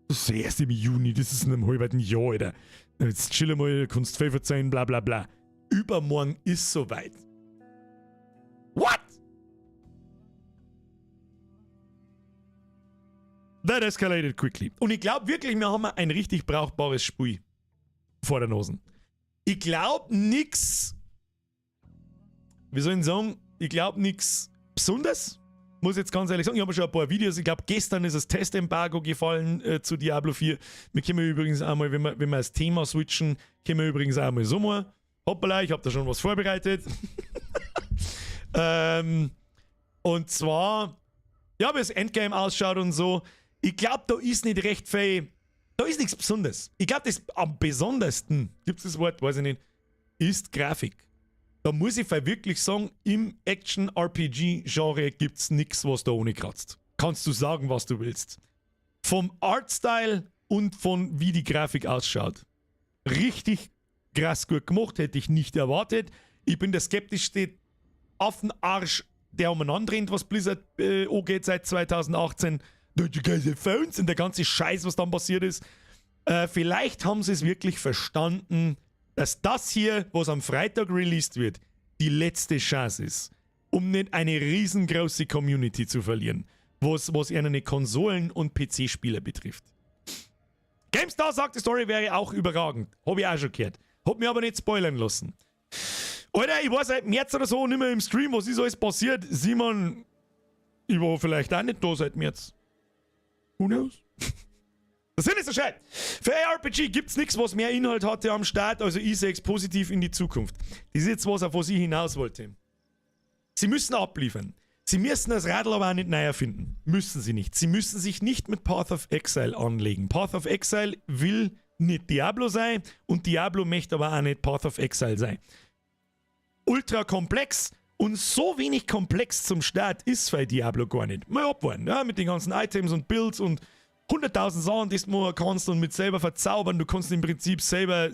ist erst im Juni, das ist in einem halben Jahr, Alter. Jetzt chill mal, kannst viel verzeihen, bla bla bla. Übermorgen ist soweit. What? That escalated quickly. Und ich glaube wirklich, wir haben ein richtig brauchbares Spiel vor der Nase. Ich glaube nix, wie soll ich sagen, ich glaube nix Besonderes. Muss jetzt ganz ehrlich sagen, ich habe schon ein paar Videos, ich glaube gestern ist das Testembargo gefallen zu Diablo 4. Wir können übrigens einmal, wenn wir das Thema switchen, können wir übrigens einmal so mal. Hoppala, ich habe da schon was vorbereitet. Und zwar, ja, wie das Endgame ausschaut und so. Ich glaube, da ist nicht recht viel Da ist nichts Besonderes. Ich glaube, das am besondersten, gibt es das Wort, weiß ich nicht, ist Grafik. Da muss ich wirklich sagen, im Action-RPG-Genre gibt es nichts, was da ohne kratzt. Kannst du sagen, was du willst. Vom Artstyle und von wie die Grafik ausschaut. Richtig krass gut gemacht, hätte ich nicht erwartet. Ich bin der skeptischste Affenarsch, der umeinander rennt, was Blizzard angeht seit 2018. Die ganzen Phones und der ganze Scheiß, was dann passiert ist. Vielleicht haben sie es wirklich verstanden, dass das hier, was am Freitag released wird, die letzte Chance ist, um nicht eine riesengroße Community zu verlieren, was ihre Konsolen- und PC-Spieler betrifft. GameStar sagt, die Story wäre auch überragend. Hab ich auch schon gehört. Hab mir aber nicht spoilern lassen. Alter, ich war seit März oder so nicht mehr im Stream. Was ist alles passiert? Simon, ich war vielleicht auch nicht da seit März. Who knows? Das ist so schön. Für ARPG gibt's nichts, was mehr Inhalt hatte am Start, also ich sehe es positiv in die Zukunft. Das ist jetzt was, auf was ich hinaus wollte. Sie müssen abliefern. Sie müssen das Radl aber auch nicht neu erfinden. Müssen sie nicht. Sie müssen sich nicht mit Path of Exile anlegen. Path of Exile will nicht Diablo sein und Diablo möchte aber auch nicht Path of Exile sein. Ultra komplex und so wenig komplex zum Start ist bei Diablo gar nicht. Mal abwarten, ja, mit den ganzen Items und Builds und 100.000 Sachen, die du machen kannst und mit selber verzaubern. Du kannst im Prinzip selber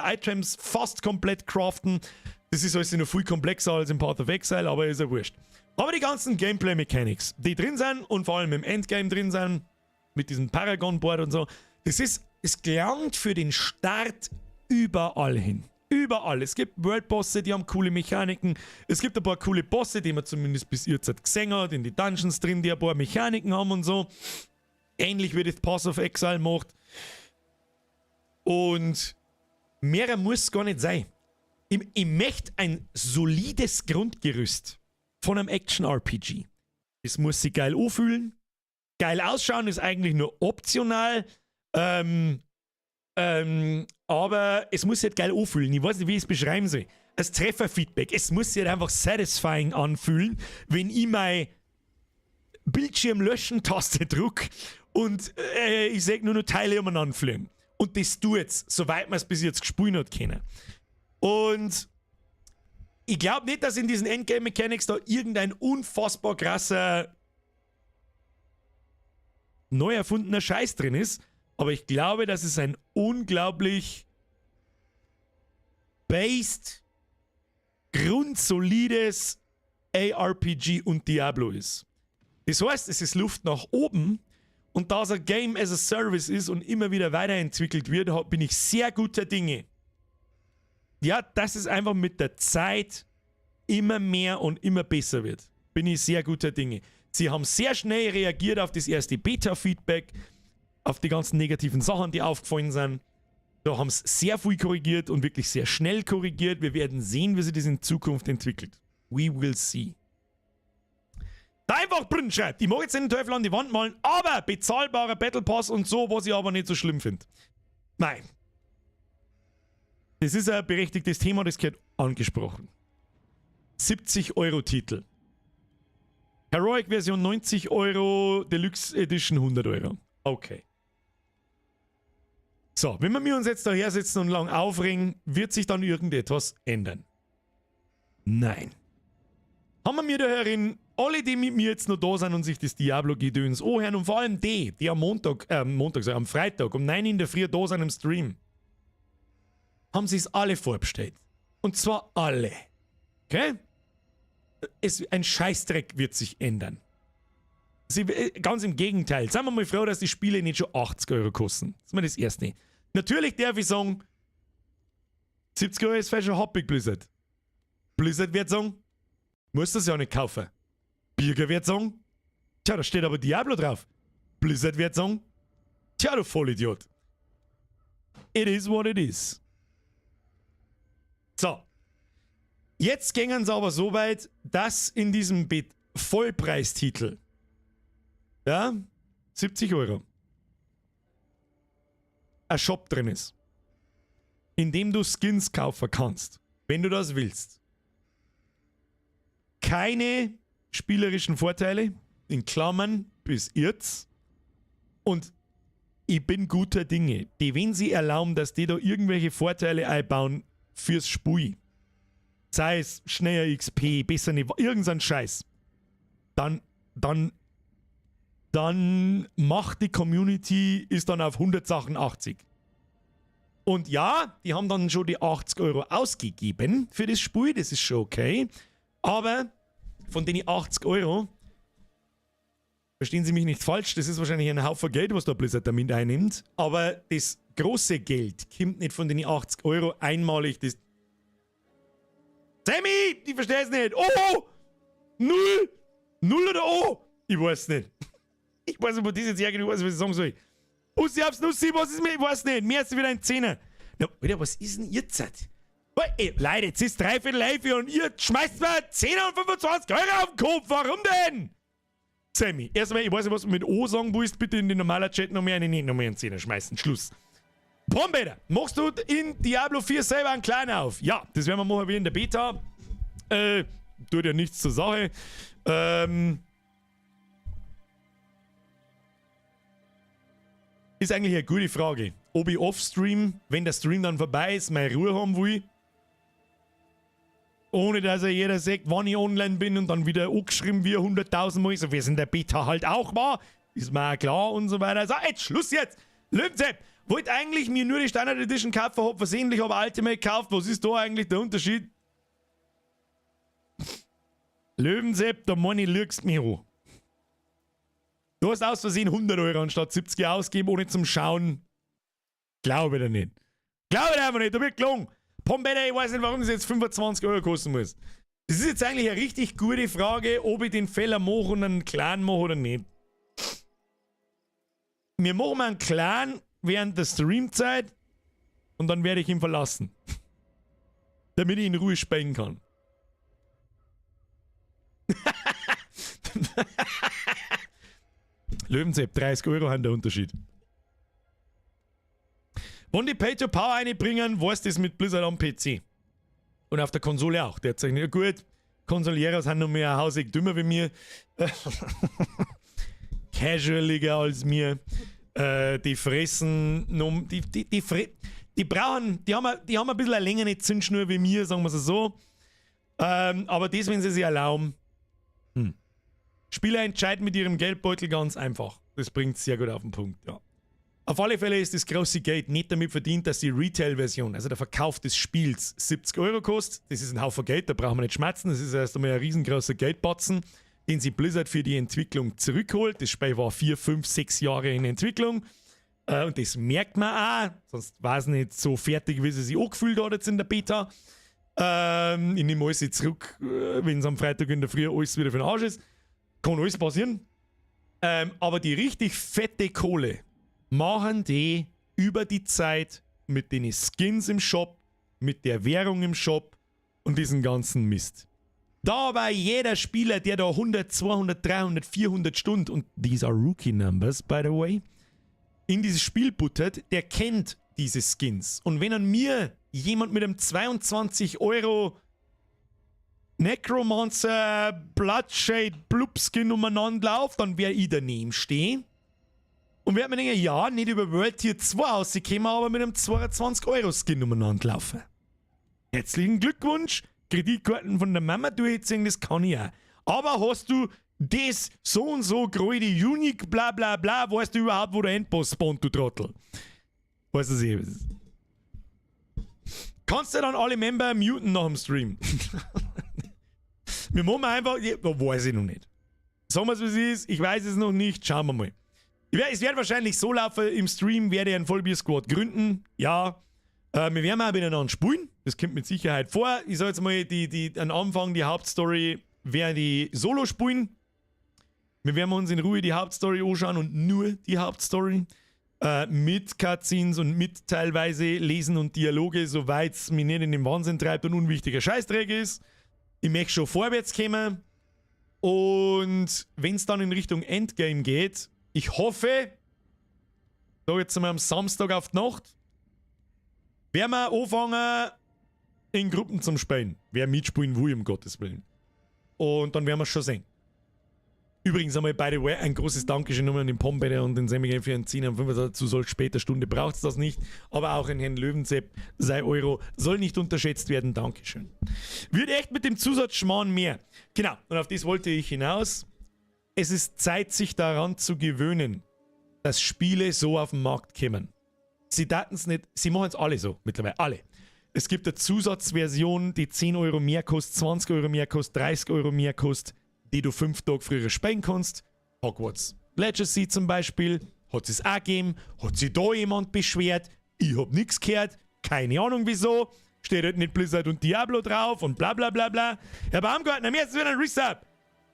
Items fast komplett craften. Das ist alles noch viel komplexer als im Path of Exile, aber ist ja wurscht. Aber die ganzen Gameplay-Mechanics, die drin sind und vor allem im Endgame drin sind, mit diesem Paragon-Board und so, es gelangt für den Start überall hin. Überall. Es gibt World-Bosse, die haben coole Mechaniken. Es gibt ein paar coole Bosse, die man zumindest bis jetzt gesehen hat, in die Dungeons drin, die ein paar Mechaniken haben und so. Ähnlich wie das Path of Exile macht. Und mehr muss gar nicht sein. Ich möchte ein solides Grundgerüst von einem Action-RPG. Es muss sich geil anfühlen. Geil ausschauen ist eigentlich nur optional. Aber es muss sich halt geil anfühlen. Ich weiß nicht, wie ich es beschreiben soll. Als Trefferfeedback. Es muss sich halt einfach satisfying anfühlen, wenn ich meine Bildschirm-Löschen-Taste drücke und ich sehe nur noch Teile umeinander fliegen. Und das tut's, soweit man es bis jetzt gespielt hat können. Und ich glaube nicht, dass in diesen Endgame-Mechanics da irgendein unfassbar krasser, neu erfundener Scheiß drin ist. Aber ich glaube, dass es ein unglaublich based, grundsolides ARPG und Diablo ist. Das heißt, es ist Luft nach oben und da es ein Game as a Service ist und immer wieder weiterentwickelt wird, bin ich sehr guter Dinge. Ja, dass es einfach mit der Zeit immer mehr und immer besser wird. Bin ich sehr guter Dinge. Sie haben sehr schnell reagiert auf das erste Beta-Feedback, auf die ganzen negativen Sachen, die aufgefallen sind. Da haben sie sehr viel korrigiert und wirklich sehr schnell korrigiert. Wir werden sehen, wie sich das in Zukunft entwickelt. We will see. Da einfach drin schreibt, ich mag jetzt den Teufel an die Wand malen, aber bezahlbarer Battle Pass und so, was ich aber nicht so schlimm finde. Nein. Das ist ein berechtigtes Thema, das gehört angesprochen. 70 € Titel. Heroic Version 90 €, Deluxe Edition 100 €. Okay. So, wenn wir uns jetzt daher sitzen und lang aufregen, wird sich dann irgendetwas ändern? Nein. Haben wir mir daherin, alle, die mit mir jetzt noch da sind und sich das Diablo-Gedöns anhören und vor allem die am Freitag um 9 in der Früh da sind im Stream, haben sie es alle vorbestellt. Und zwar alle. Okay? Ein Scheißdreck wird sich ändern. Ganz im Gegenteil. Seien wir mal froh, dass die Spiele nicht schon 80 € kosten. Das ist mir das Erste. Natürlich darf ich sagen, 70 € ist vielleicht schon happig, Blizzard. Blizzard wird sagen, musst das ja nicht kaufen. Birger wird sagen, tja, da steht aber Diablo drauf. Blizzard wird sagen, tja, du Vollidiot. It is what it is. So. Jetzt gingen sie aber so weit, dass in diesem Vollpreistitel, ja, 70 €, ein Shop drin ist, in dem du Skins kaufen kannst, wenn du das willst. Keine spielerischen Vorteile, in Klammern bis jetzt, und ich bin guter Dinge. Die, wenn sie erlauben, dass die da irgendwelche Vorteile einbauen fürs Spiel, sei es schneller XP, besser nicht, irgendein Scheiß, dann macht die Community, ist dann auf 100 Sachen 80. Und ja, die haben dann schon die 80 Euro ausgegeben für das Spiel, das ist schon okay. Aber von den 80 Euro, verstehen Sie mich nicht falsch, das ist wahrscheinlich ein Haufen Geld, was da Blizzard damit einnimmt. Aber das große Geld kommt nicht von den 80 Euro einmalig. Das Sammy, ich verstehe es nicht. Oh! Null! Null oder O? Ich weiß nicht. Ich weiß nicht, wo das jetzt hergeht, ich weiß nicht, was ich sagen soll. Ussi aufs Nussi, was ist mir? Ich weiß nicht. Mehr als wieder ein Zehner. Na, Alter, was ist denn jetzt? Ey, Leute, jetzt ist dreiviertel live und ihr schmeißt mir 10 und 25 Euro auf den Kopf. Warum denn? Sammy, erstmal, ich weiß nicht, was du mit O sagen willst. Bitte in den normalen Chat noch mehr einen Zehner schmeißen. Schluss. Pombeter, machst du in Diablo 4 selber einen kleinen auf? Ja, das werden wir machen wie in der Beta. Tut ja nichts zur Sache. Ist eigentlich eine gute Frage. Ob ich offstream, wenn der Stream dann vorbei ist, meine Ruhe haben will. Ohne dass jeder sagt, wann ich online bin und dann wieder angeschrieben wie 100.000 Mal. So wie es in der Beta halt auch war. Ist mir auch klar und so weiter. So, jetzt Schluss jetzt. Löwensepp, wollte eigentlich mir nur die Standard Edition kaufen, hab versehentlich aber Ultimate gekauft. Was ist da eigentlich der Unterschied? Löwensepp, der Money lügst mich an. Du hast aus Versehen 100 Euro anstatt 70 ausgegeben, ohne zum Schauen. Glaube ich dir nicht. Glaube ich einfach nicht, da wird gelungen. Pombetter, ich weiß nicht, warum das jetzt 25 Euro kosten muss. Das ist jetzt eigentlich eine richtig gute Frage, ob ich den Fehler mache und einen Clan mache oder nicht. Wir machen mal einen Clan während der Streamzeit und dann werde ich ihn verlassen. Damit ich in Ruhe spielen kann. Löwensepp, 30 Euro haben der Unterschied. Wenn die Pay-to-Power einbringen, weiß das mit Blizzard am PC. Und auf der Konsole auch. Der sagt, ja gut, Konsolierer sind noch mehr hausig dümmer wie mir. Casualiger als mir. Die fressen, die brauchen, die haben ein bisschen eine längere Zündschnur wie mir, sagen wir es so. Aber das, wenn sie sich erlauben. Spieler entscheiden mit ihrem Geldbeutel ganz einfach. Das bringt sehr gut auf den Punkt, ja. Auf alle Fälle ist das große Geld nicht damit verdient, dass die Retail-Version, also der Verkauf des Spiels, 70 Euro kostet. Das ist ein Haufen Geld, da brauchen wir nicht schmerzen. Das ist erst einmal ein riesengroßer Geldbatzen, den sie Blizzard für die Entwicklung zurückholt. Das Spiel war 4, 5, 6 Jahre in Entwicklung. Und das merkt man auch, sonst war es nicht so fertig, wie sie sich angefühlt hat jetzt in der Beta. Ich nehme alles zurück, wenn es am Freitag in der Früh alles wieder für den Arsch ist. Kann alles passieren. Aber die richtig fette Kohle machen die über die Zeit mit den Skins im Shop, mit der Währung im Shop und diesen ganzen Mist. Da war jeder Spieler, der da 100, 200, 300, 400 Stunden, und these are Rookie Numbers, by the way, in dieses Spiel buttert, der kennt diese Skins. Und wenn an mir jemand mit einem 22 Euro Necromancer Bloodshade Blub-Skin umeinander läuft, dann werde ich daneben stehen und werde mir denken, ja, nicht über World Tier 2 rausgekommen, aber mit einem 22 Euro Skin umeinander laufen. Herzlichen Glückwunsch, Kreditkarten von der Mama durchziehen, das kann ich auch. Aber hast du das so und so gerade Unique bla bla bla, weißt du überhaupt, wo der Endboss spawnt, du Trottel? Weißt du es? Kannst du dann alle Member muten nach dem Stream? Wir machen einfach, weiß ich noch nicht. Sagen wir es, wie es ist, ich weiß es noch nicht, schauen wir mal. Es wird wahrscheinlich so laufen, im Stream werde ich einen Vollbier-Squad gründen, ja. Wir werden auch miteinander spielen, das kommt mit Sicherheit vor. Ich sage jetzt mal, am Anfang die Hauptstory werde ich solo spielen. Wir werden uns in Ruhe die Hauptstory anschauen und nur die Hauptstory. Mit Cutscenes und mit teilweise Lesen und Dialoge, soweit es mich nicht in den Wahnsinn treibt und unwichtiger Scheißdreck ist. Ich möchte schon vorwärts kommen. Und wenn es dann in Richtung Endgame geht, ich hoffe, da jetzt mal am Samstag auf die Nacht, werden wir anfangen, in Gruppen zum Spielen. Wer mitspielen will, um Gottes Willen. Und dann werden wir es schon sehen. Übrigens einmal, by the way, ein großes Dankeschön nochmal an den Pombeter und den Semmige für einen 10 am 5 zu solch später Stunde braucht es das nicht. Aber auch an Herrn Löwensepp, sei Euro, soll nicht unterschätzt werden. Dankeschön. Wird echt mit dem Zusatzschmarrn mehr. Genau, und auf das wollte ich hinaus. Es ist Zeit, sich daran zu gewöhnen, dass Spiele so auf den Markt kommen. Sie daten es nicht, sie machen es alle so, mittlerweile, alle. Es gibt eine Zusatzversion, die 10 Euro mehr kostet, 20 Euro mehr kostet, 30 Euro mehr kostet, die du 5 Tage früher spielen kannst. Hogwarts Legacy zum Beispiel, hat es auch gegeben, hat sich da jemand beschwert, ich hab nichts gehört, keine Ahnung wieso, steht halt nicht Blizzard und Diablo drauf und bla bla bla bla. Herr Baumgartner, mir ist wieder ein Reset.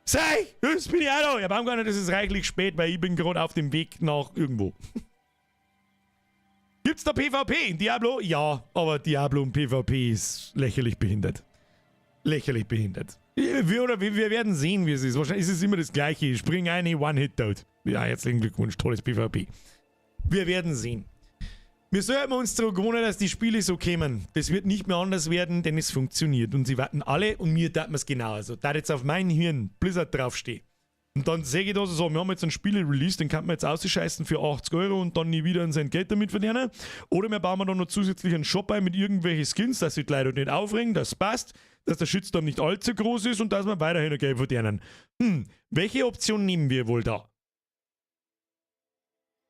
Sei, das bin ich auch da. Herr Baumgartner, das ist reichlich spät, weil ich bin gerade auf dem Weg nach irgendwo. Gibt's da PvP in Diablo? Ja, aber Diablo und PvP ist lächerlich behindert. Lächerlich behindert. Wir werden sehen, wie es ist. Wahrscheinlich ist es immer das Gleiche. Ich spring eine, One-Hit-Out. Ja, herzlichen Glückwunsch, tolles PvP. Wir werden sehen. Wir sollten uns daran gewöhnen, dass die Spiele so kämen. Das wird nicht mehr anders werden, denn es funktioniert. Und sie warten alle und mir taten wir es genau. Also, da jetzt auf mein Hirn Blizzard draufsteht. Und dann sehe ich da so, wir haben jetzt ein Spiel released, den kann man jetzt ausscheißen für 80 Euro und dann nie wieder an sein Geld damit verdienen. Oder wir bauen dann noch zusätzlich einen Shop ein mit irgendwelchen Skins, dass sich die Leute nicht aufregen, das passt, dass der Shitstorm nicht allzu groß ist und dass wir weiterhin noch Geld verdienen. Welche Option nehmen wir wohl da?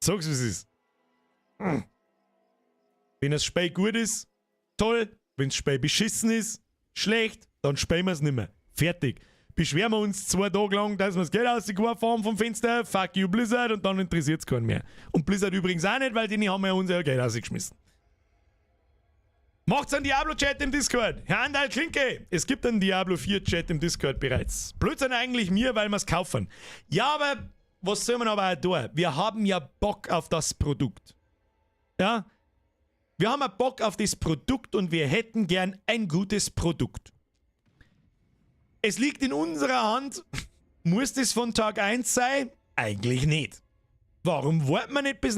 Sag's, wie es ist. Wenn das Spiel gut ist, toll. Wenn das Spiel beschissen ist, schlecht, dann spielen wir es nicht mehr. Fertig. Beschweren wir uns 2 Tage lang, dass wir das Geld rausgeworfen haben vom Fenster, fuck you Blizzard, und dann interessiert es keinen mehr. Und Blizzard übrigens auch nicht, weil die haben ja unser Geld rausgeschmissen. Macht's einen Diablo-Chat im Discord. Herr Andal Klinke, es gibt einen Diablo 4-Chat im Discord bereits. Blödsinn eigentlich mir, weil wir es kaufen. Ja, aber was soll man aber auch tun? Wir haben ja Bock auf das Produkt. Ja? Wir haben ja Bock auf das Produkt und wir hätten gern ein gutes Produkt. Es liegt in unserer Hand. Muss das von Tag 1 sein? Eigentlich nicht. Warum warten wir nicht bis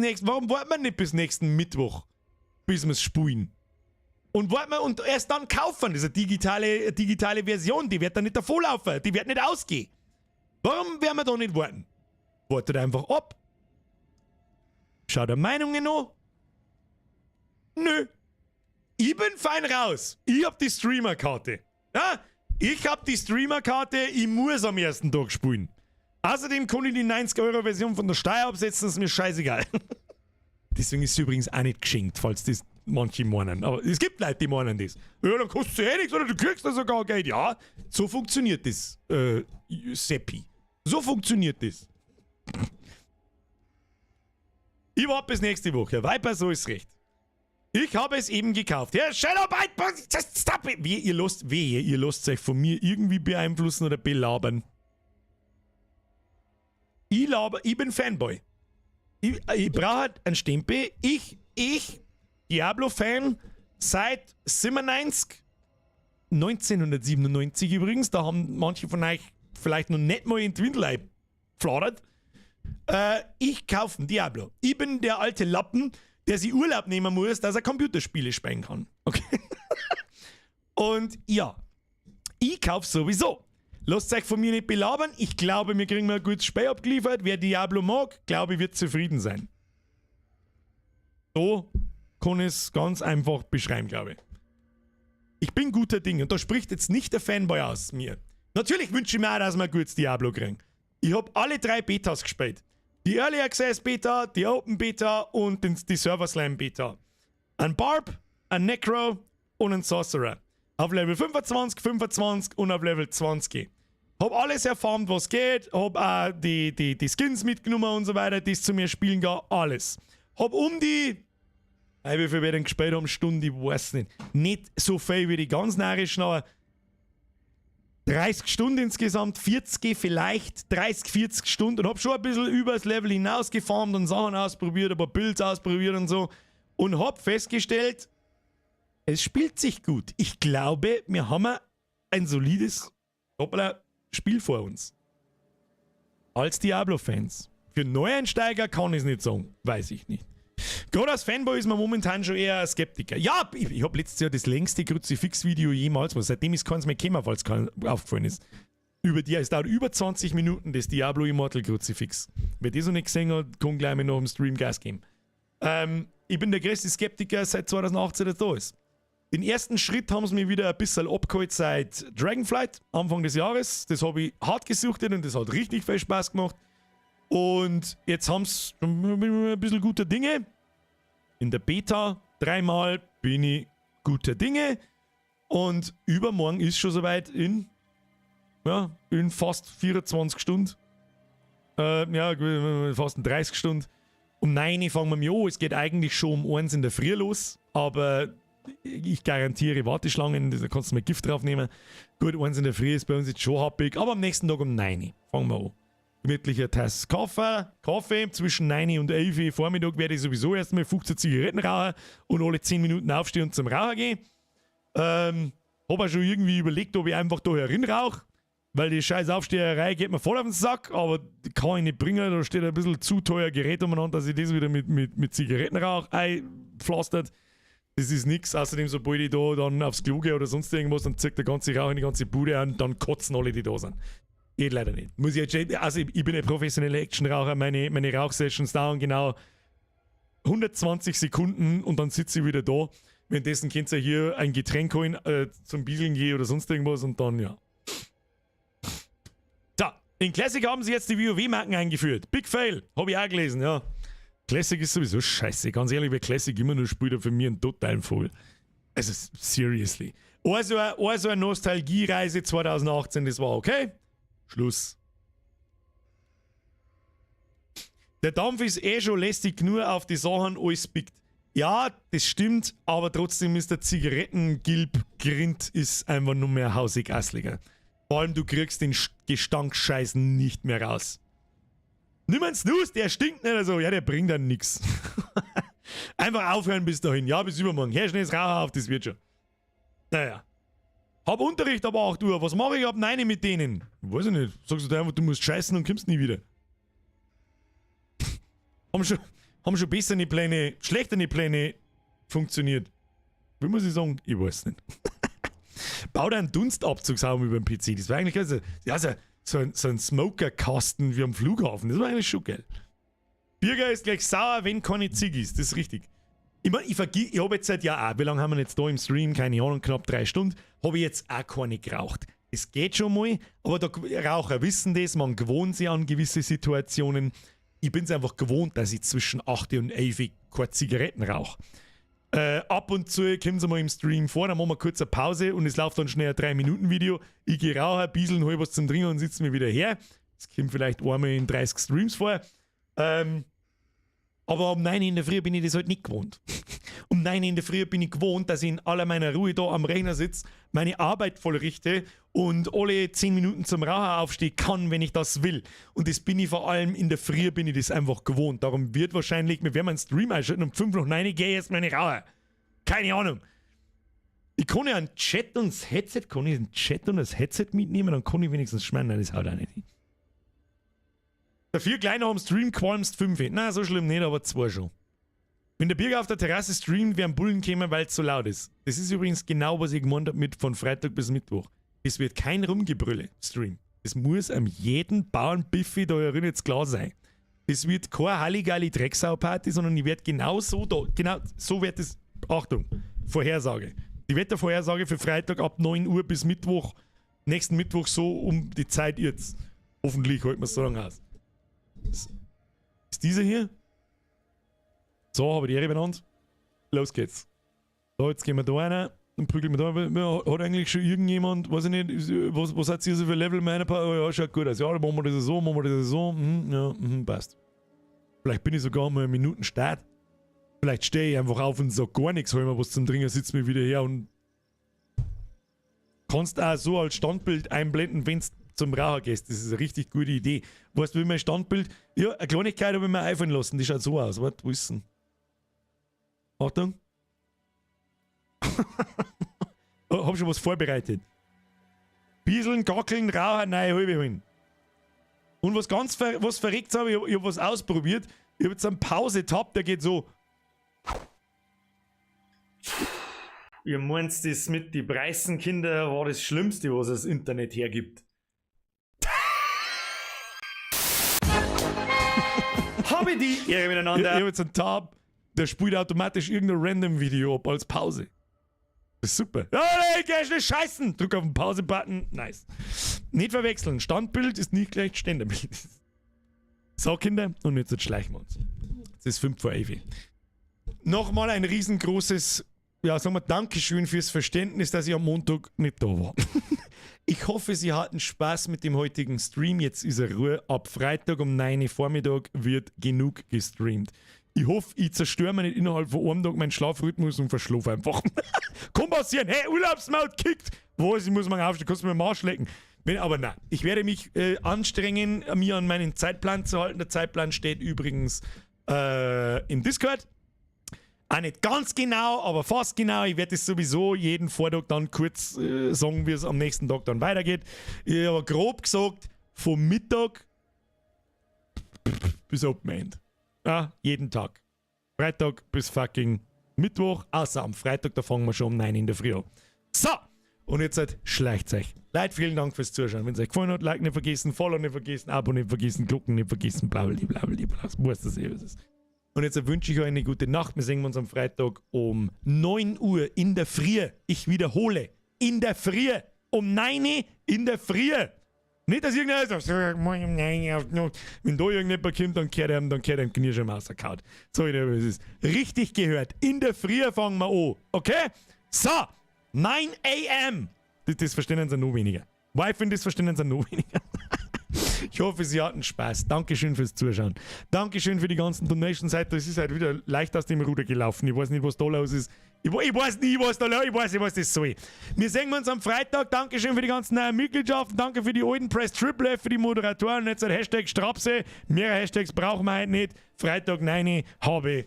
nächsten Mittwoch, bis wir es spielen? Und warten wir und erst dann kaufen. Das ist eine digitale Version, die wird dann nicht davor laufen, die wird nicht ausgehen. Warum werden wir da nicht warten? Wartet einfach ab. Schaut der Meinungen an. Nö. Ich bin fein raus. Ich hab die Streamer-Karte. Ja? Ich hab die Streamer-Karte, ich muss am ersten Tag spielen. Außerdem kann ich die 90-Euro-Version von der Steuer absetzen, ist mir scheißegal. Deswegen ist sie übrigens auch nicht geschenkt, falls das manche meinen. Aber es gibt Leute, die meinen das. Ja, dann kostet sie eh nichts oder du kriegst da sogar Geld. Ja, so funktioniert das, Seppi. So funktioniert das. Ich warte bis nächste Woche. Viper, so ist recht. Ich habe es eben gekauft. Ja, Shadowbite, just stop it. Ihr lasst euch von mir irgendwie beeinflussen oder belabern. Ich bin Fanboy. Ich brauche halt einen Stempel. Ich, Diablo-Fan, seit 1997 übrigens, da haben manche von euch vielleicht noch nicht mal in die Windel gefladert. Ich kaufe einen Diablo. Ich bin der alte Lappen, der sich Urlaub nehmen muss, dass er Computerspiele spielen kann. Okay? Und ja, ich kaufe sowieso. Lasst euch von mir nicht belabern. Ich glaube, wir kriegen ein gutes Spiel abgeliefert. Wer Diablo mag, glaube ich, wird zufrieden sein. So kann ich es ganz einfach beschreiben, glaube ich. Ich bin guter Ding und da spricht jetzt nicht der Fanboy aus mir. Natürlich wünsche ich mir auch, dass wir ein gutes Diablo kriegen. Ich habe alle 3 Betas gespielt. Die Early Access Beta, die Open Beta und die Server Slam Beta. Ein Barb, ein Necro und ein Sorcerer. Auf Level 25, 25 und auf Level 20. Hab alles erfarmt, was geht. Hab auch die Skins mitgenommen und so weiter, die es zu mir spielen gehen. Alles. Hab wie viel wir denn gespielt haben? Stunden, ich weiß nicht. Nicht so viel wie die ganz narischen, aber 30 Stunden insgesamt, 40 vielleicht, 30, 40 Stunden und hab schon ein bisschen übers Level hinaus gefarmt und Sachen ausprobiert, ein paar Builds ausprobiert und so und hab festgestellt, es spielt sich gut. Ich glaube, wir haben ein solides Spiel vor uns. Als Diablo-Fans. Für Neueinsteiger kann ich es nicht sagen. Weiß ich nicht. Gerade als Fanboy ist man momentan schon eher ein Skeptiker. Ja, ich habe letztes Jahr das längste Kruzifix-Video jemals, seitdem ist keins mehr gekommen, falls es aufgefallen ist. Es dauert über 20 Minuten, das Diablo Immortal Kruzifix. Wer das noch nicht gesehen hat, kann gleich mal nach dem Stream Gas geben. Ich bin der größte Skeptiker seit 2018, der da ist. Den ersten Schritt haben sie mir wieder ein bisschen abgeholt seit Dragonflight, Anfang des Jahres. Das habe ich hart gesuchtet und das hat richtig viel Spaß gemacht. Und jetzt haben sie ein bisschen guter Dinge. In der Beta 3-mal bin ich guter Dinge. Und übermorgen ist schon soweit in fast 24 Stunden. Fast in 30 Stunden. Um 9 Uhr fangen wir an. Es geht eigentlich schon um 1 in der Früh los. Aber ich garantiere Warteschlangen, da kannst du mal Gift draufnehmen. Gut, 1 in der Früh ist bei uns jetzt schon happig. Aber am nächsten Tag um 9 Uhr fangen wir an. Gemütlicher Tasse Kaffee. Zwischen 9 Uhr und 11 Uhr Vormittag werde ich sowieso erstmal 15 Zigaretten rauchen und alle 10 Minuten aufstehen und zum Rauchen gehen. Habe auch schon irgendwie überlegt, ob ich einfach da herin rauche. Weil die scheiß Aufsteherei geht mir voll auf den Sack, aber die kann ich nicht bringen. Da steht ein bisschen zu teuer Gerät umeinander, dass ich das wieder mit Zigarettenrauch einpflastert. Das ist nix. Außerdem, sobald ich da dann aufs Klo gehe oder sonst irgendwas, dann zieht der ganze Rauch in die ganze Bude an, dann kotzen alle, die da sind. Geht leider nicht. Muss ich jetzt, also ich bin ein professioneller Actionraucher, meine Rauchsessions dauern genau 120 Sekunden und dann sitze ich wieder da. Währenddessen könnt ihr hier ein Getränk holen, zum Bieseln gehen oder sonst irgendwas und dann, ja. So, in Classic haben sie jetzt die WoW-Marken eingeführt. Big Fail, habe ich auch gelesen, ja. Classic ist sowieso scheiße. Ganz ehrlich, wer Classic immer nur spielt, für mich einen totalen Fohl. Also, seriously. Also eine Nostalgiereise 2018, das war okay. Schluss. Der Dampf ist eh schon lästig nur auf die Sachen, alles pickt. Ja, das stimmt, aber trotzdem ist der Zigarettengilb-Grind ist einfach nur mehr hausig assliger. Vor allem, du kriegst den Gestankscheiß nicht mehr raus. Nimm einen Snooze, der stinkt nicht so. Ja, der bringt dann nix. Einfach aufhören bis dahin. Ja, bis übermorgen. Herr, schnell das Rauchen auf, das wird schon. Naja. Hab Unterricht ab 8 Uhr. Was mache ich ab 9 Uhr mit denen? Weiß ich nicht. Sagst du dir einfach, du musst scheißen und kommst nie wieder. haben schon bessere Pläne, schlechtere Pläne funktioniert. Wie muss ich sagen? Ich weiß nicht. Bau da einen Dunstabzugsraum über den PC. Das war eigentlich so ein Smokerkasten wie am Flughafen. Das war eigentlich schon geil. Bürger ist gleich sauer, wenn keine Ziege ist. Das ist richtig. Ich meine, ich habe jetzt seit Jahr auch, wie lange haben wir jetzt da im Stream? Keine Ahnung, knapp 3 Stunden. Habe ich jetzt auch keine geraucht. Es geht schon mal, aber Raucher wissen das, man gewohnt sich an gewisse Situationen. Ich bin es einfach gewohnt, dass ich zwischen 8 und 11 keine Zigaretten rauche. Ab und zu kommen sie mal im Stream vor, dann machen wir kurz eine Pause und es läuft dann schnell ein 3-Minuten-Video. Ich gehe rauchen, bieseln, hol was zum Trinken und sitze mir wieder her. Das kommt vielleicht einmal in 30 Streams vor. Aber um 9 Uhr in der Früh bin ich das halt nicht gewohnt. Um 9 Uhr in der Früh bin ich gewohnt, dass ich in aller meiner Ruhe da am Rechner sitze, meine Arbeit vollrichte und alle 10 Minuten zum Rauchen aufstehen kann, wenn ich das will. Und das bin ich vor allem in der Früh, bin ich das einfach gewohnt. Darum wird wahrscheinlich, wir werden einen Stream einschalten, um 5 nach 9 Uhr gehe ich jetzt meine Rauchen. Keine Ahnung. Ich kann ja einen Chat und das Headset mitnehmen, dann kann ich wenigstens schmeinen, nein, das haut auch nicht hin. Dafür kleiner am Stream qualmst 5. Na, so schlimm nicht, aber 2 schon. Wenn der Bürger auf der Terrasse streamt, werden Bullen kommen, weil es so laut ist. Das ist übrigens genau, was ich gemeint habe mit von Freitag bis Mittwoch. Es wird kein Rumgebrülle, Stream. Es muss am jeden Bauernbiffi da herin jetzt klar sein. Es wird keine Halligalli Drecksau-Party, sondern ich werde genau so wird es, Achtung, Vorhersage. Die Wettervorhersage für Freitag ab 9 Uhr bis Mittwoch, nächsten Mittwoch so um die Zeit jetzt. Hoffentlich halten wir es so lange aus. Ist dieser hier? So, habe ich die Ehre benannt. Los geht's. So, jetzt gehen wir da rein und prügeln wir da. Hat eigentlich schon irgendjemand, weiß ich nicht, was hat sie so für Level meiner Paar? Ja, schaut gut aus. Ja, dann machen wir das so. Passt. Vielleicht bin ich sogar mal Minuten Start. Vielleicht stehe ich einfach auf und sage gar nichts, hol mir was zum Trinken, sitze mir wieder her und kannst auch so als Standbild einblenden, wenn es zum Raucher gehst. Das ist eine richtig gute Idee. Weißt du, wie mein Standbild? Ja, eine Kleinigkeit habe ich mir einfallen lassen. Die schaut so aus. Warte, wo ist denn? Achtung. Hab schon was vorbereitet. Bieseln, gackeln, rauchen, neue Halbe holen. Und was verrückt habe, ich habe was ausprobiert. Ich habe jetzt einen Pause-Tab, der geht so. Ihr meint, das mit den Preisenkinder war das Schlimmste, was das Internet hergibt. Habe die Ehre Ich miteinander. habe jetzt einen Tab, der spielt automatisch irgendein Random-Video ab als Pause. Das ist super. Ja, nee, geh schnell scheißen. Drück auf den Pause-Button. Nice. Nicht verwechseln. Standbild ist nicht gleich Ständerbild. So, Kinder, und jetzt schleichen wir uns. Es ist 5 vor 11. Nochmal ein riesengroßes, ja, sagen wir, Dankeschön fürs Verständnis, dass ich am Montag nicht da war. Ich hoffe, Sie hatten Spaß mit dem heutigen Stream. Jetzt ist er Ruhe. Ab Freitag um 9 Uhr Vormittag wird genug gestreamt. Ich hoffe, ich zerstöre mir nicht innerhalb von einem Tag meinen Schlafrhythmus und verschlafe einfach. Kann passieren. Hey, Urlaubsmaut kickt. Was, ich muss mal aufstehen, kannst du mir den Marsch lecken. Aber nein, ich werde mich anstrengen, mir an meinen Zeitplan zu halten. Der Zeitplan steht übrigens im Discord. Auch nicht ganz genau, aber fast genau. Ich werde es sowieso jeden Vortag dann kurz sagen, wie es am nächsten Tag dann weitergeht. Ich habe grob gesagt, vom Mittag bis Open End. Ja, jeden Tag. Freitag bis fucking Mittwoch, außer am Freitag, da fangen wir schon um 9 in der Früh an. So, und jetzt halt schleicht's euch. Leute, vielen Dank fürs Zuschauen. Wenn es euch gefallen hat, Like nicht vergessen, Follow nicht vergessen, Abo nicht vergessen, Glocken nicht vergessen, blablabla, das muss das was ist. Und jetzt wünsche ich euch eine gute Nacht. Wir sehen uns am Freitag um 9 Uhr in der Früh. Ich wiederhole, in der Früh. Um 9 Uhr in der Früh. Nicht, dass irgendeiner sagt, wenn da irgendjemand kommt, dann kehrt er im Knie schon rausgehauen. So, es ist richtig gehört. In der Früh fangen wir an. Okay? So, 9 a.m. Das verstehen sie noch weniger. Wife und das verstehen sie noch weniger. Ich hoffe, Sie hatten Spaß. Dankeschön fürs Zuschauen. Dankeschön für die ganzen Donations-Seiten. Es ist halt wieder leicht aus dem Ruder gelaufen. Ich weiß nicht, was da los ist. Ich weiß nicht, was da los ist. Ich weiß nicht, was das soll. Wir sehen uns am Freitag. Dankeschön für die ganzen neuen Mitgliedschaften. Danke für die alten Press Triple F, für die Moderatoren. Jetzt ein Hashtag Strapse. Mehr Hashtags brauchen wir heute nicht. Freitag 9 habe.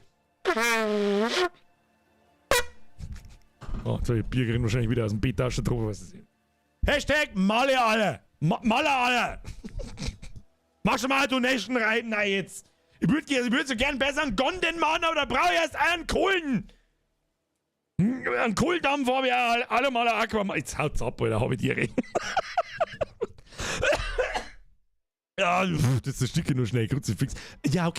Oh, jetzt habe ich Bier wahrscheinlich wieder aus dem Beetaschen drauf. Was ist das? Hashtag Malle alle. Malle alle. Mach schon mal eine Donation rein, na jetzt. Ich würd so gern besser einen Gonden machen, aber da brauche ich erst einen Kohlen. Einen Kohldampf habe ich ja alle mal ein Aqua. Jetzt haut's ab, Alter, habe ich die reden. Ja, das ist ein Stückchen nur schnell, Kruzifix. Ja, okay.